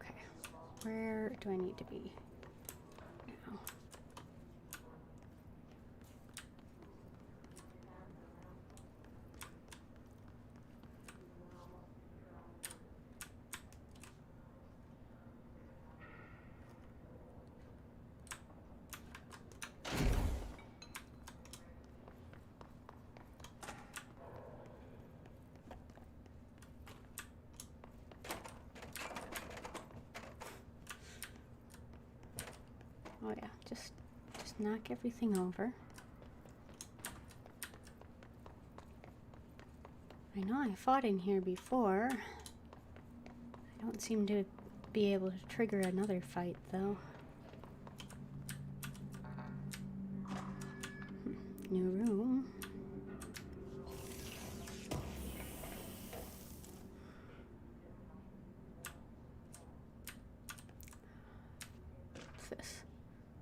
Okay, where do I need to be now? Oh yeah, just knock everything over. I know I fought in here before. I don't seem to be able to trigger another fight, though. New room. What's this?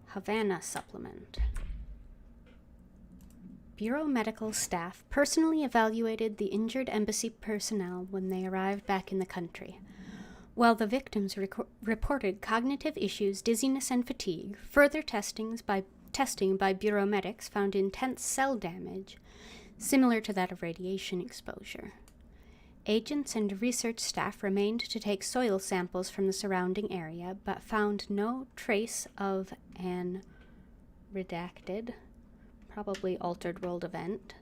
Havana supplement. Bureau medical staff personally evaluated the injured embassy personnel when they arrived back in the country. While the victims reported cognitive issues, dizziness, and fatigue, further testing by Bureau medics found intense cell damage, similar to that of radiation exposure. Agents and research staff remained to take soil samples from the surrounding area, but found no trace of an redacted, probably altered world event,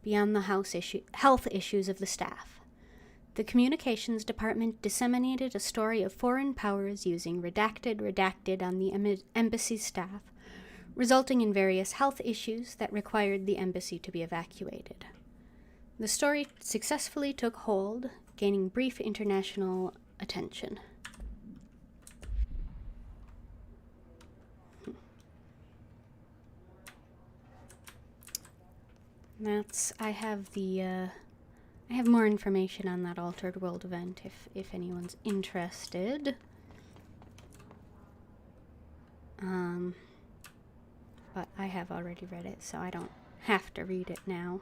beyond the health issues of the staff. The communications department disseminated a story of foreign powers using redacted on the embassy staff, resulting in various health issues that required the embassy to be evacuated. The story successfully took hold, gaining brief international attention. I have more information on that altered world event if anyone's interested. But I have already read it, so I don't have to read it now.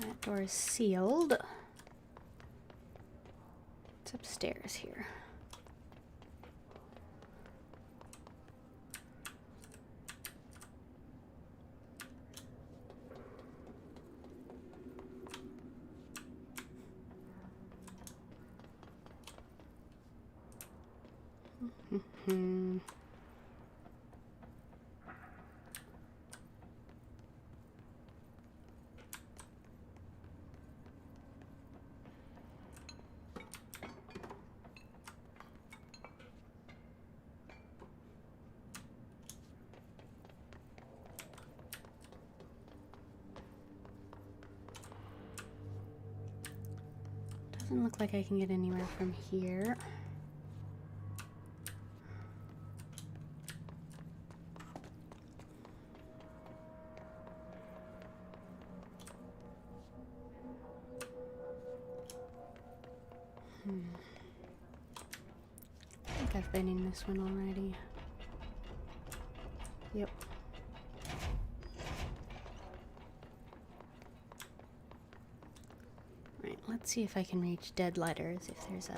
That door is sealed. It's upstairs here. Doesn't look like I can get anywhere from here. I think I've been in this one already. Yep. Right, let's see if I can reach dead letters if there's a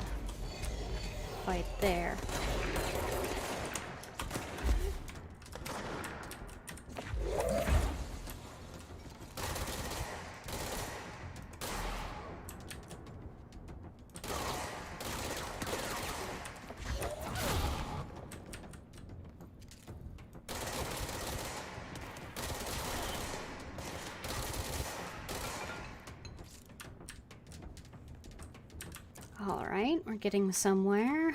fight there. Alright, we're getting somewhere.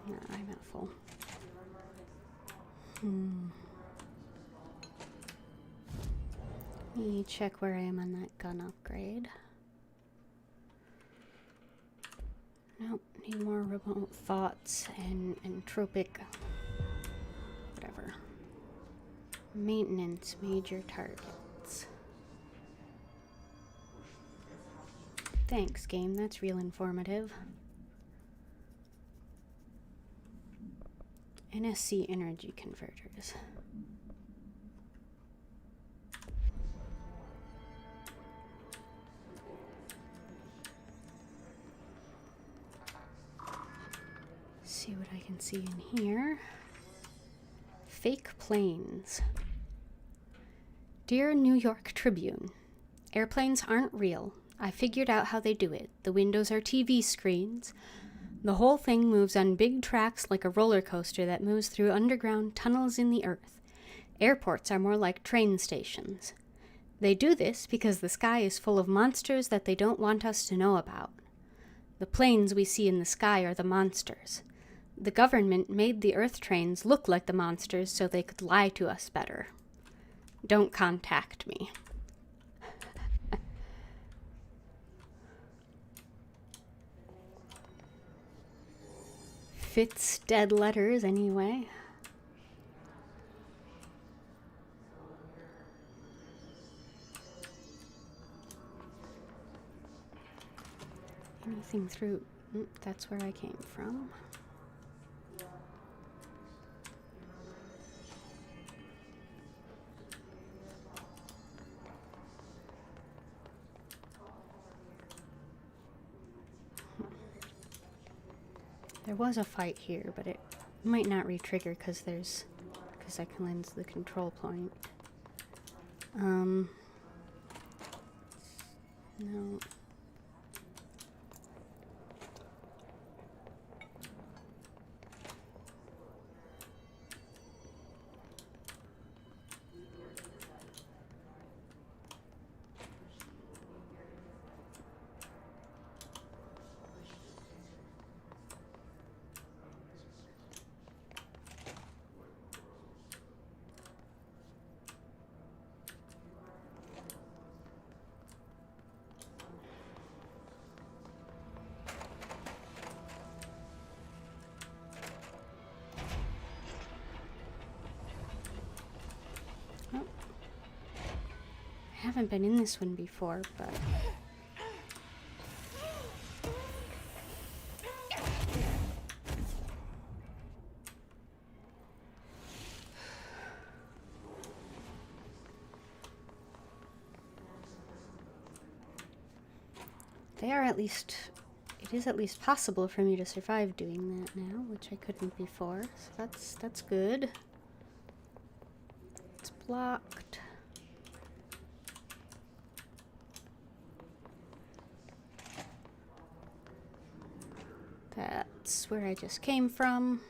No, I'm at full. Let me check where I am on that gun upgrade. Nope, need more remote thoughts and entropic whatever. Maintenance major targets. Thanks, game, that's real informative. NSC energy converters. See what I can see in here. Fake planes. Dear New York Tribune, airplanes aren't real. I figured out how they do it. The windows are TV screens. The whole thing moves on big tracks like a roller coaster that moves through underground tunnels in the earth. Airports are more like train stations. They do this because the sky is full of monsters that they don't want us to know about. The planes we see in the sky are the monsters. The government made the Earth trains look like the monsters so they could lie to us better. Don't contact me. Fits dead letters anyway. Anything through... that's where I came from. There was a fight here, but it might not re-trigger because I can lens the control point. No. I haven't been in this one before, but... they are at least... it is at least possible for me to survive doing that now, which I couldn't before, so that's good. It's blocked. That's where I just came from.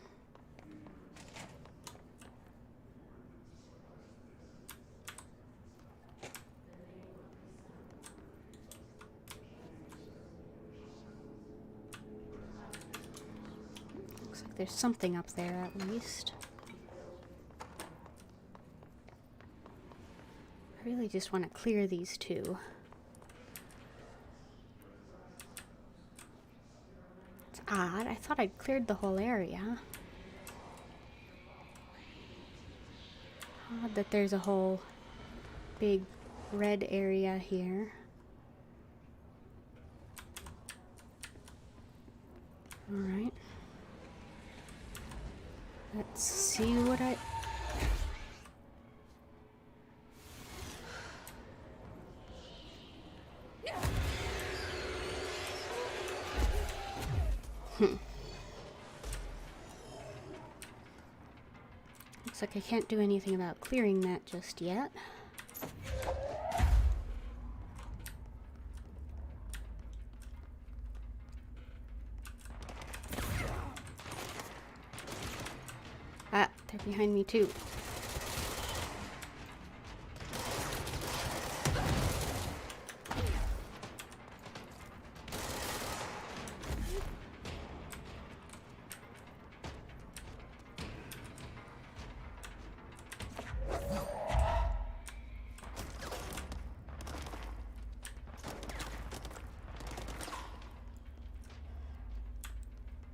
Looks like there's something up there at least. I really just want to clear these two. Odd. I thought I'd cleared the whole area. Odd that there's a whole big red area here. Alright. Let's see what I... Looks like I can't do anything about clearing that just yet. Ah, they're behind me too.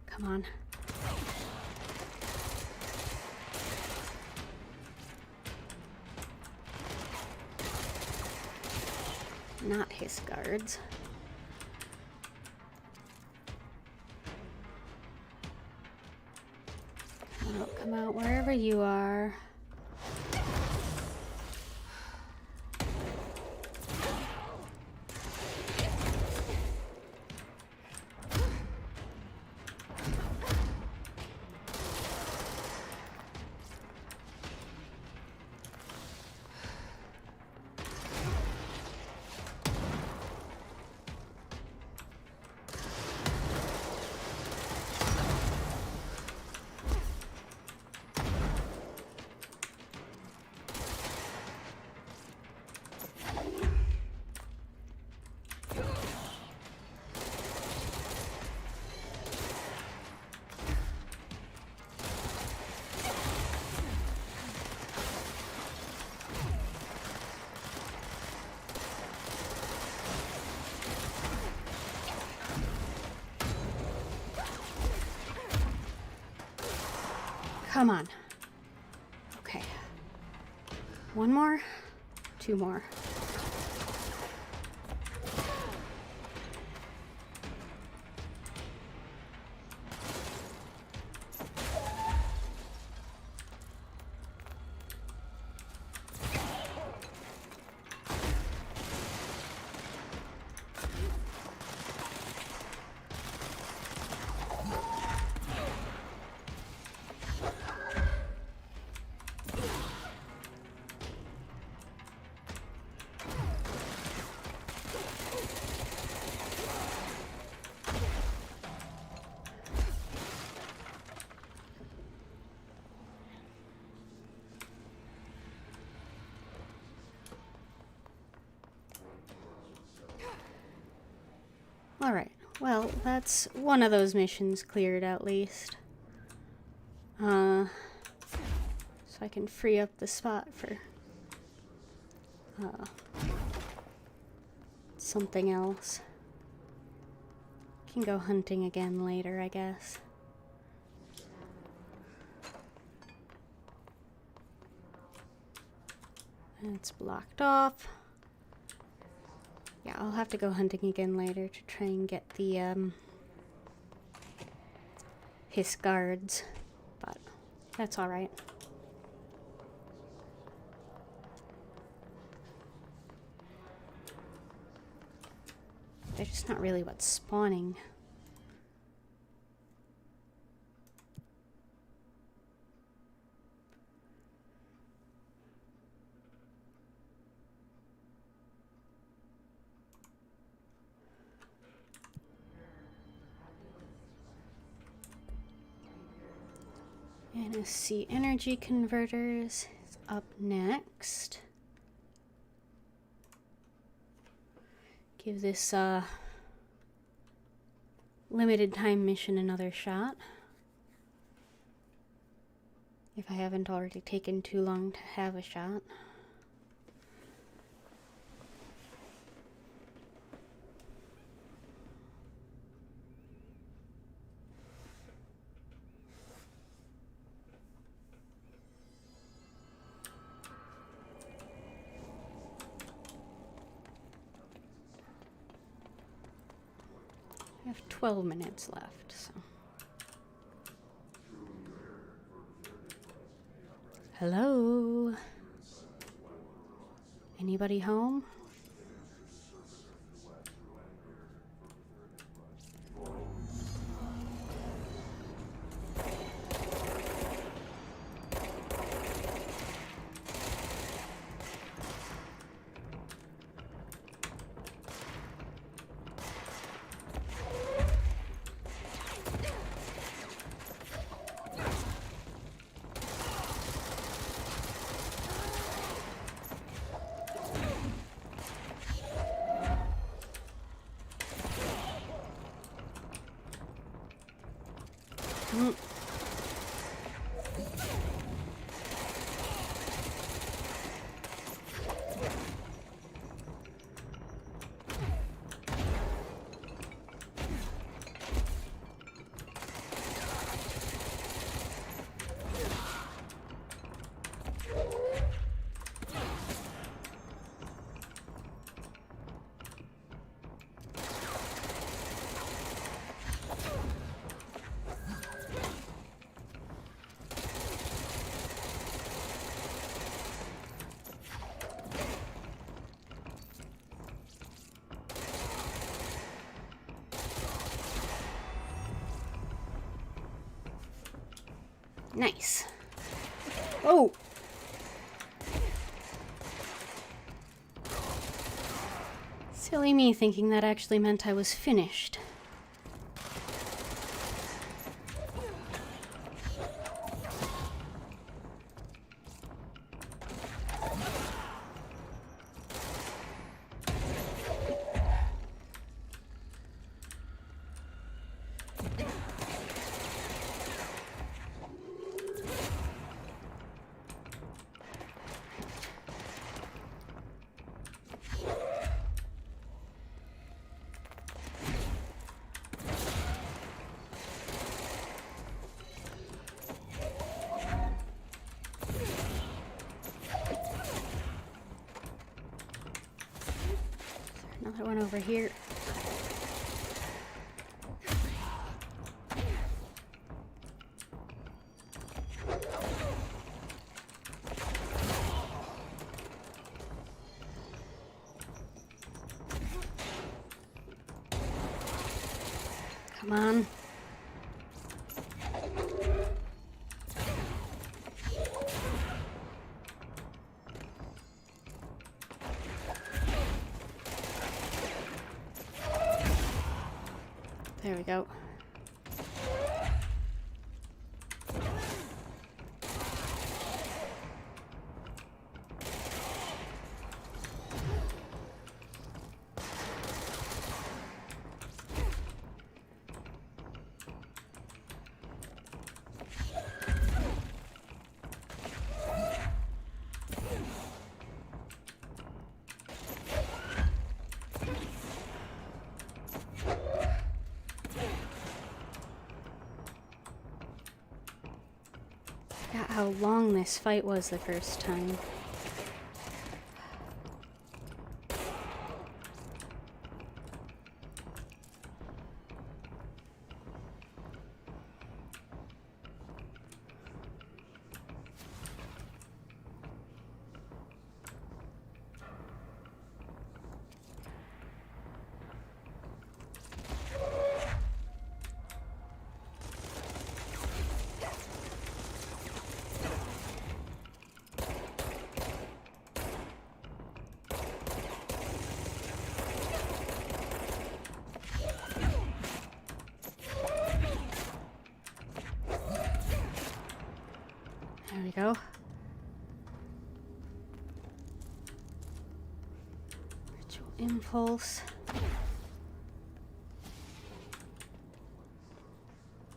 Come on. Not his guards. Oh, come Come out wherever you are. Come on. Okay. One more. Two more. Alright, well, that's one of those missions cleared at least. So I can free up the spot for something else. Can go hunting again later, I guess. It's blocked off. Yeah, I'll have to go hunting again later to try and get the, his guards, but that's alright. They're just not really what's spawning. NSC energy converters is up next. Give this limited time mission another shot. If I haven't already taken too long to have a shot. I have 12 minutes left, so. Hello? Anybody home? Nice. Oh! Silly me thinking that actually meant I was finished. Another one over here. Come on. There we go. Forgot how long this fight was the first time. There we go. Ritual impulse.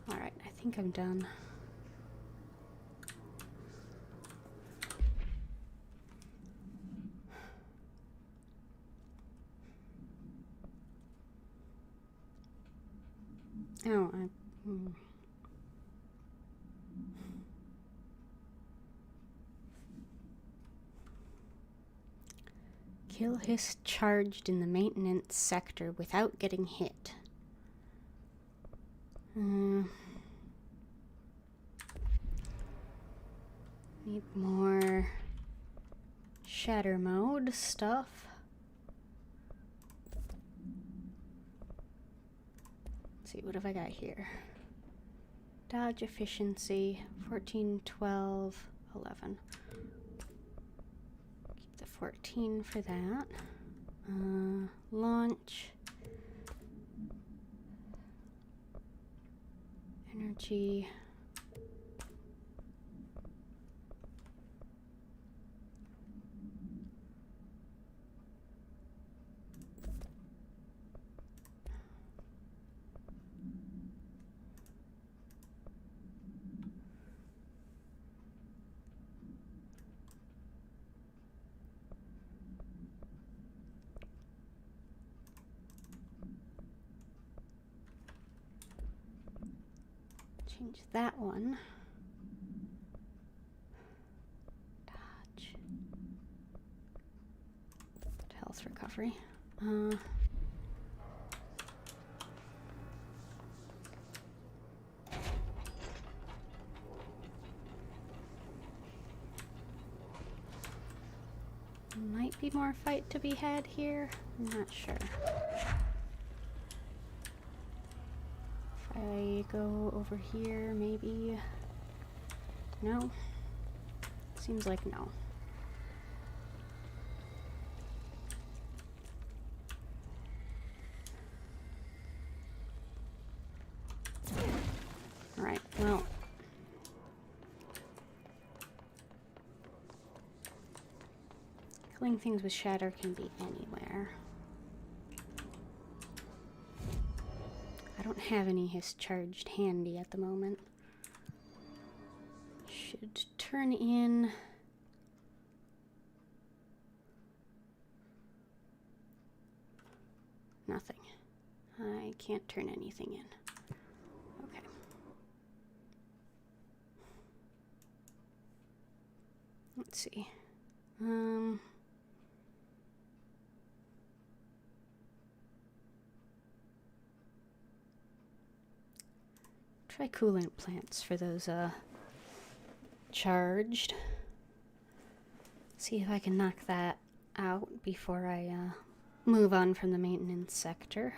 Alright, I think I'm done. Oh, Kill hiss charged in the maintenance sector without getting hit. Need more shatter mode stuff. Let's see, what have I got here? Dodge efficiency, 14, 12, 11. 14 for that. Launch. Energy. Change that one. Dodge. Health recovery. Might be more fight to be had here. I'm not sure. If I go over here, maybe. No? Seems like no. Alright, well. Killing things with shatter can be anywhere. I don't have any hiss charged handy at the moment. Should turn in... nothing. I can't turn anything in. Okay. Let's see. Try coolant plants for those charged. See if I can knock that out before I move on from the maintenance sector.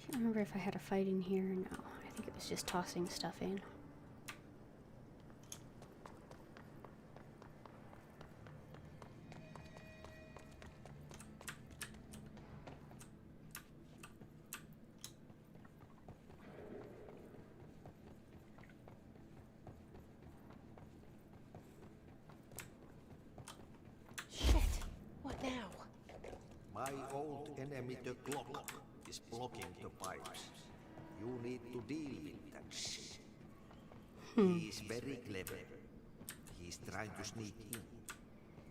Can't remember if I had a fight in here or no. I think it was just tossing stuff in. My old enemy, the clock, is blocking the pipes. You need to deal with that shit. He is very clever. He's trying to sneak in.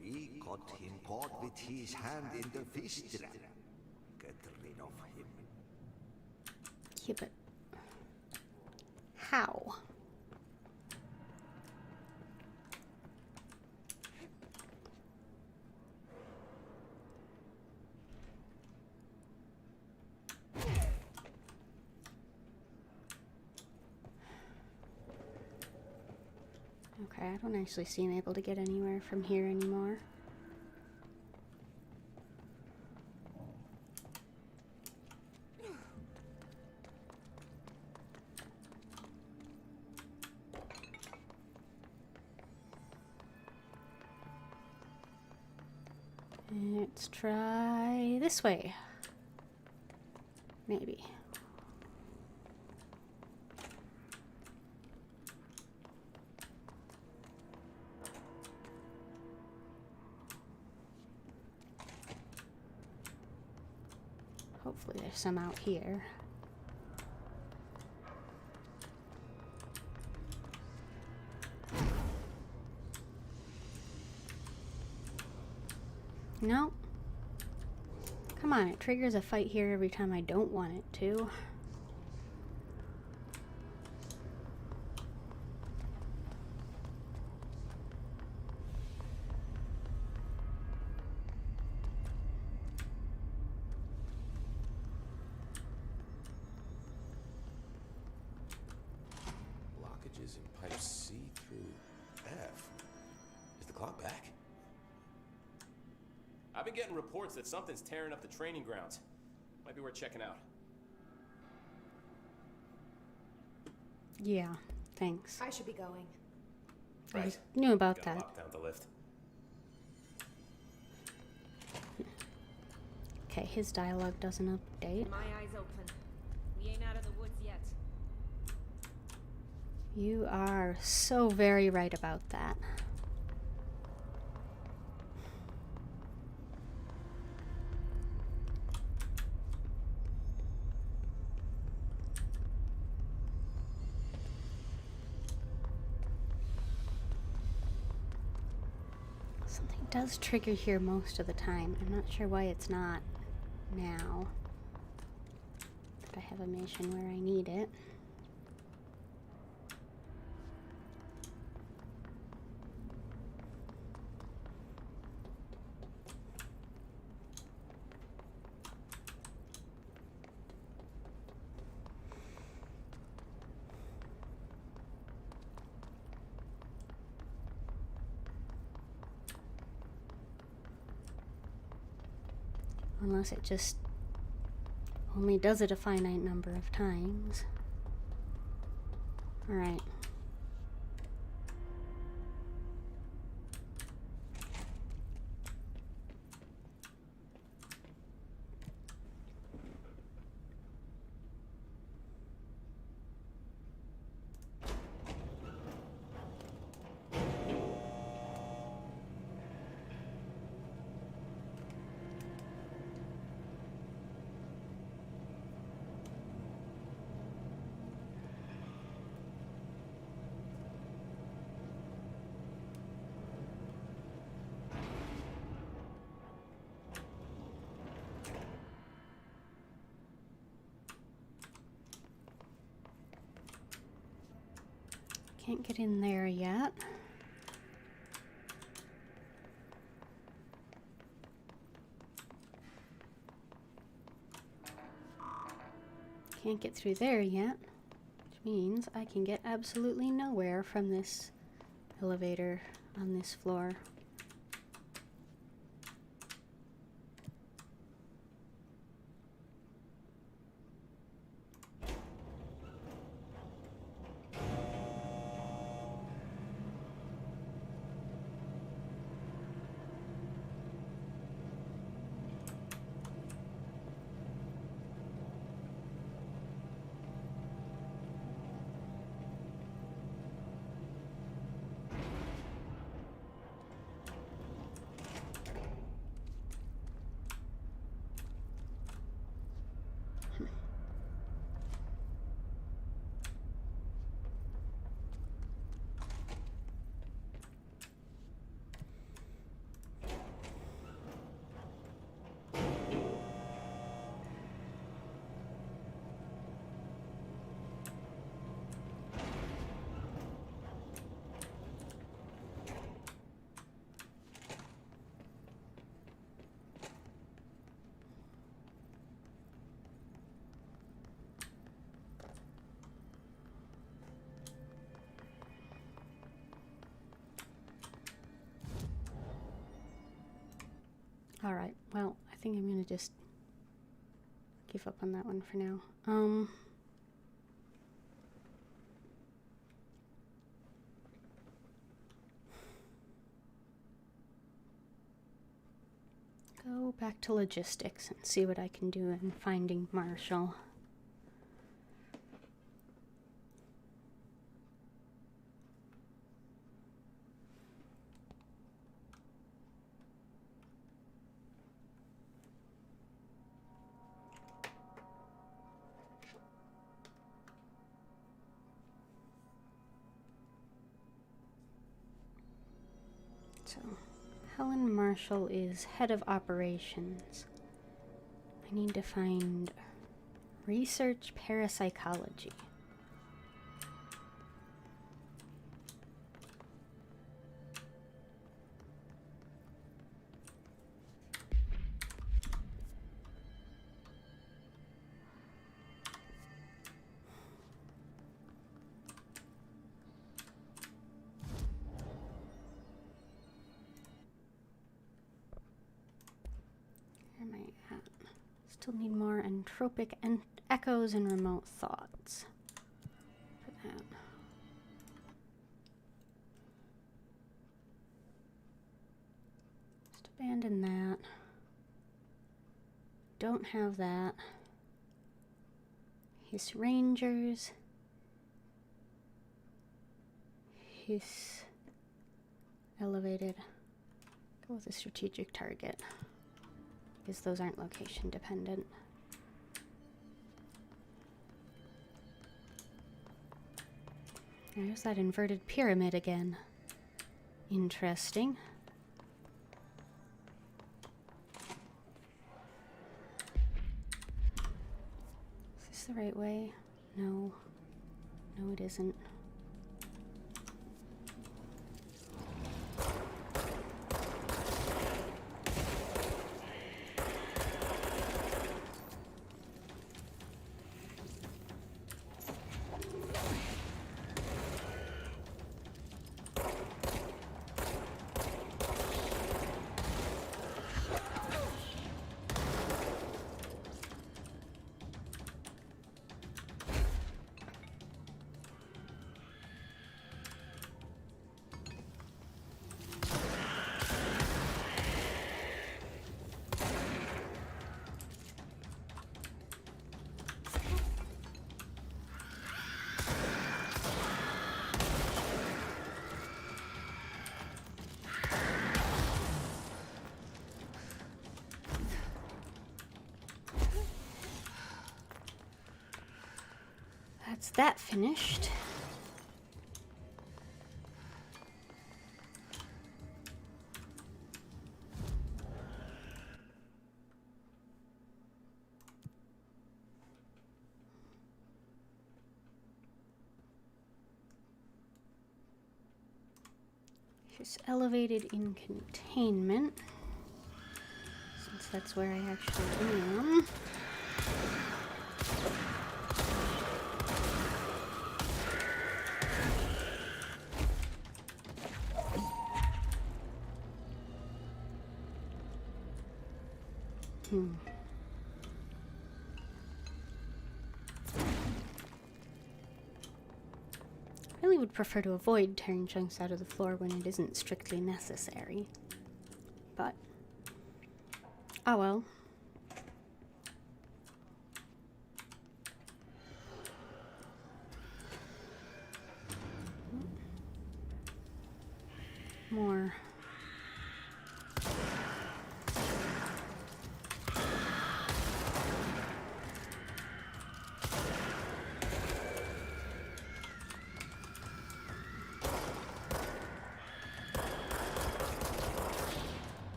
We got him caught with his hand in the fish trap. Get rid of him. Yeah, but how? Okay, I don't actually seem able to get anywhere from here anymore. Let's try this way. Maybe. Hopefully there's some out here. No. Come on, it triggers a fight here every time I don't want it to. Blockages in pipe C through F. Is the clock back? I've been getting reports that something's tearing up the training grounds. Might be worth checking out. Yeah, thanks. I should be going. I just knew about Gotta that. lock down the lift. Okay, his dialogue doesn't update. My eyes open. We ain't out of the woods yet. You are so very right about that. Something does trigger here most of the time. I'm not sure why it's not now that I have a mission where I need it. Unless it just Only does it a finite number of times. Alright. Can't get in there yet. Can't get through there yet, which means I can get absolutely nowhere from this elevator on this floor. Alright, well, I think I'm gonna just give up on that one for now. Go back to logistics and see what I can do in finding Marshall. So, Helen Marshall is head of operations. I need to find research parapsychology. Still need more entropic echoes and remote thoughts for that. Just abandon that. Don't have that. His rangers. His elevated. Go with a strategic target, because those aren't location dependent. There's that inverted pyramid again. Interesting. Is this the right way? No. No, it isn't. that's that finished. It's elevated in containment, since that's where I actually am. I really would prefer to avoid tearing chunks out of the floor when it isn't strictly necessary. But, oh well. More.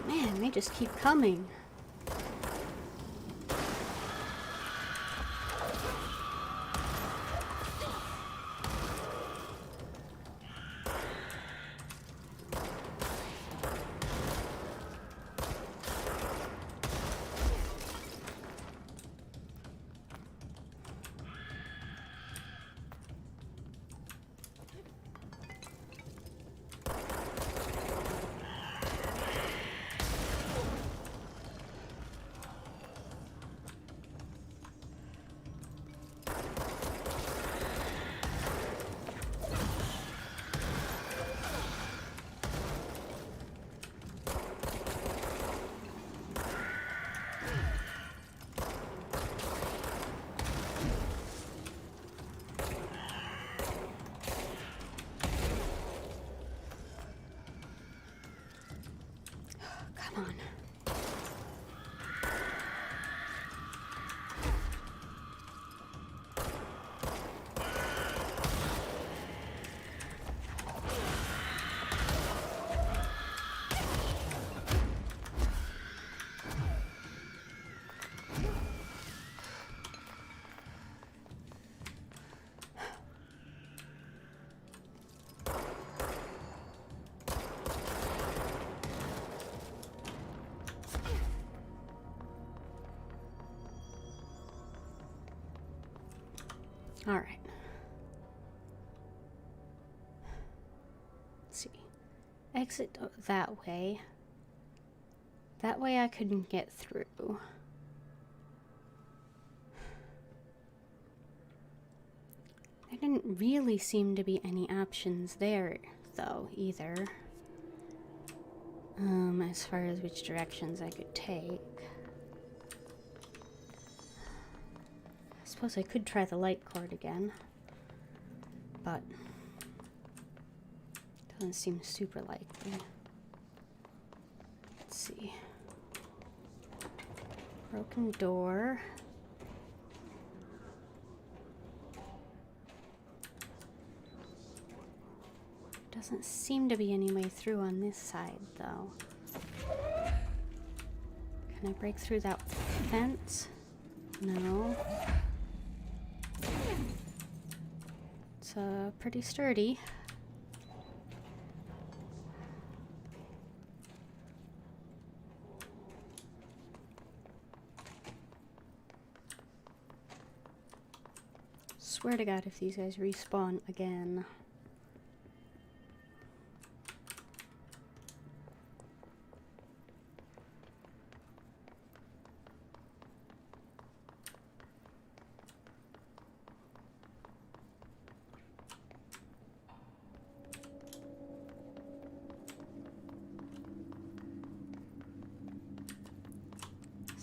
Man, they just keep coming. Come on. All right. Let's see. Exit that way. That way I couldn't get through. There didn't really seem to be any options there, though, either. As far as which directions I could take. I suppose I could try the light cord again, but doesn't seem super likely. Let's see. Broken door. Doesn't seem to be any way through on this side, though. Can I break through that fence? No. It's pretty sturdy. Swear to God, if these guys respawn again.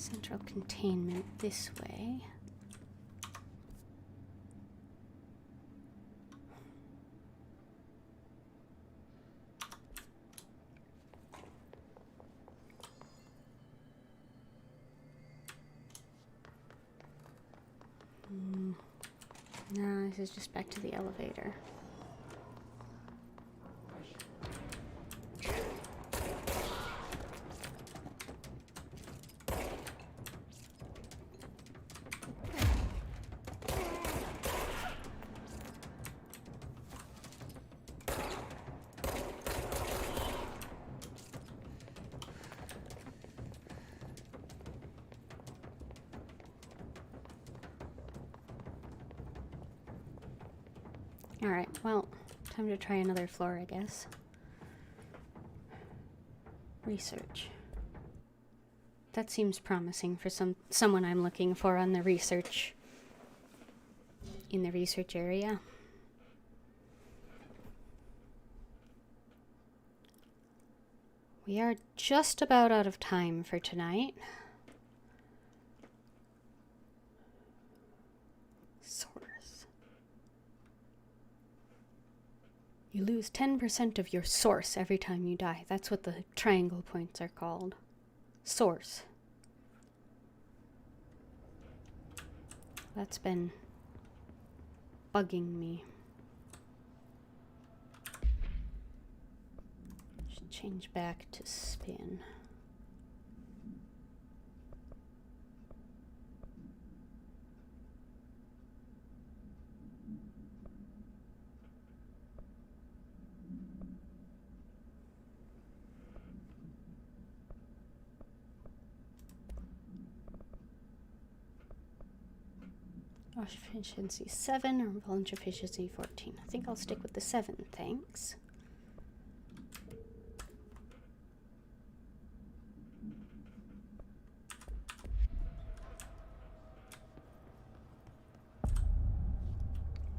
Central containment this way. No, this is just back to the elevator. Alright, well, time to try another floor, I guess. Research. That seems promising for someone I'm looking for on the research. In the research area. We are just about out of time for tonight. You lose 10% of your source every time you die. That's what the triangle points are called. Source. That's been bugging me. Should change back to spin. Efficiency 7 or launch efficiency 14. I think I'll stick with the 7, thanks.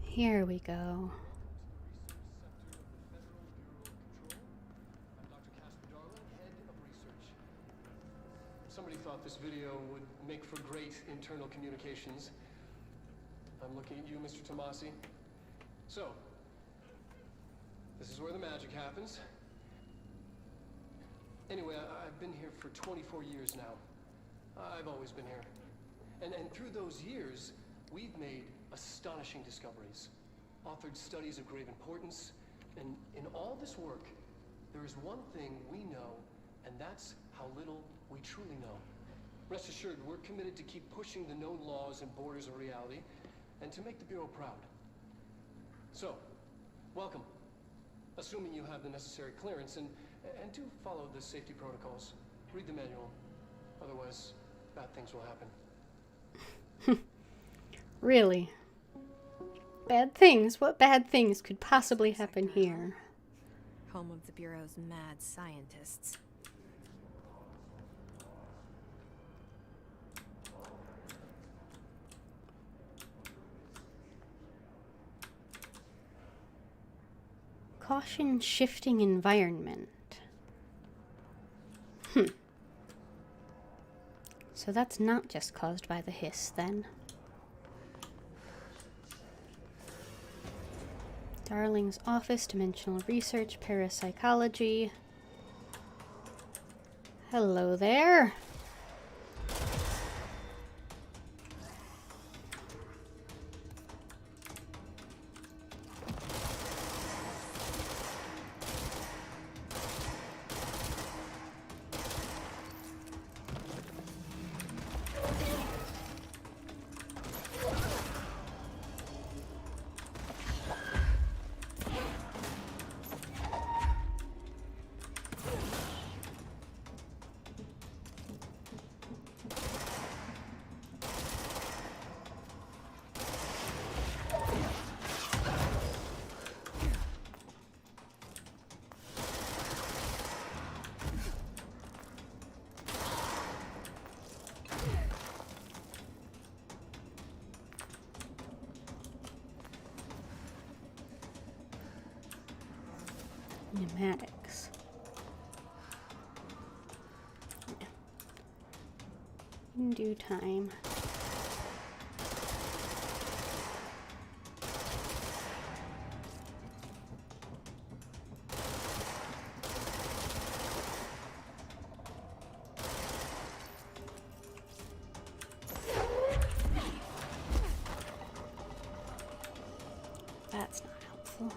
Here we go. Somebody thought this video would make for great internal communications. I'm looking at you, Mr. Tomasi. So, this is where the magic happens. Anyway, I've been here for 24 years now. I've always been here. And through those years, we've made astonishing discoveries, authored studies of grave importance, and in all this work, there is one thing we know, and that's how little we truly know. Rest assured, we're committed to keep pushing the known laws and borders of reality, and to make the Bureau proud. So, welcome. Assuming you have the necessary clearance, and do follow the safety protocols. Read the manual. Otherwise, bad things will happen. Really? Bad things? What bad things could possibly happen here? Home of the Bureau's mad scientists. Caution shifting environment. So that's not just caused by the hiss, then. Darling's office, dimensional research, parapsychology. Hello there. Pneumatics. In due time. That's not helpful.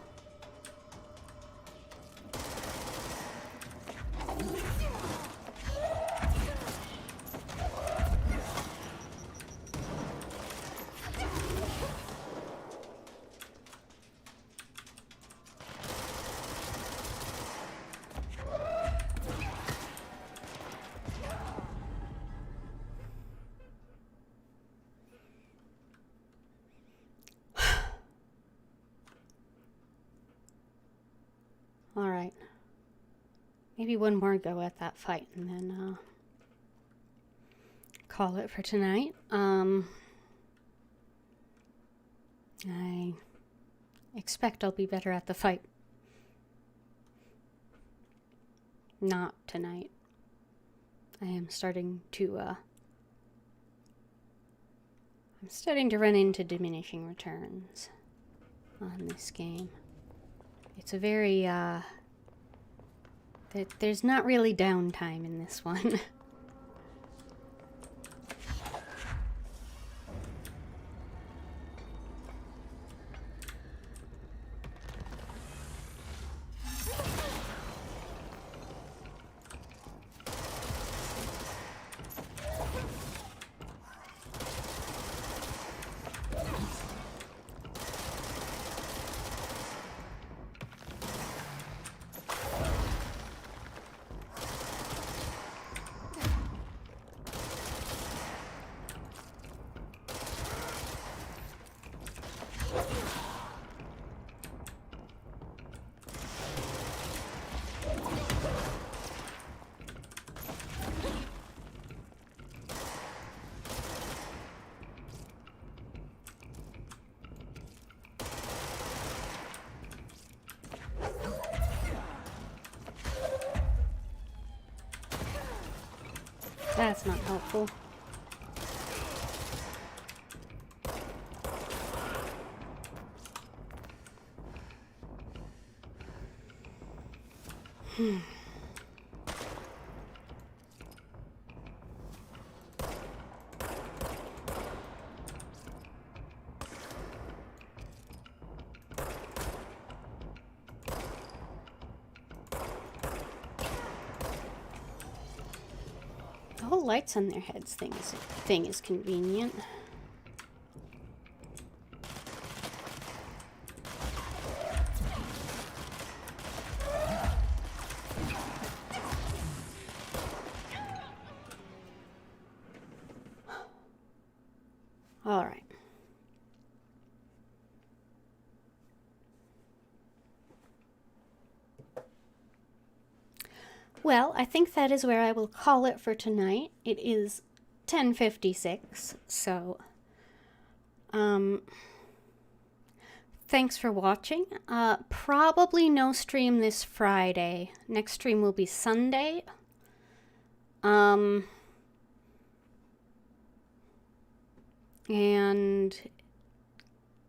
All right. Maybe one more go at that fight and then call it for tonight. I expect I'll be better at the fight. Not tonight. I am starting to run into diminishing returns on this game. It's a very there's not really downtime in this one. That's not helpful. The whole lights on their heads thing is convenient. All right. Well, I think that is where I will call it for tonight. It is 10:56, so thanks for watching. Probably no stream this Friday. Next stream will be Sunday. And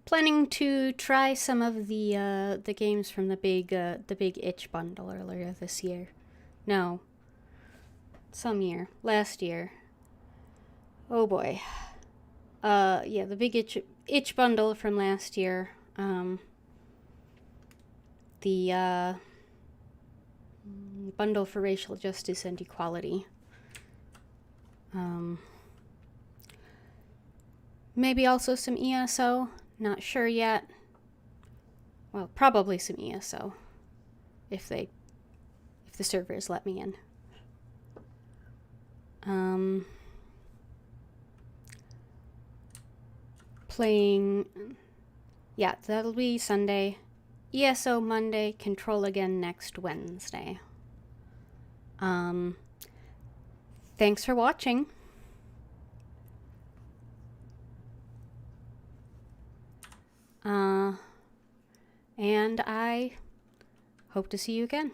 planning to try some of the games from the big itch bundle earlier this year. No. Some year. Last year. Oh boy. Yeah, the big itch bundle from last year. The bundle for racial justice and equality. Maybe also some ESO. Not sure yet. Well, probably some ESO. If the servers let me in. Playing, yeah, that'll be Sunday. ESO Monday, Control again next Wednesday. Thanks for watching. And I hope to see you again.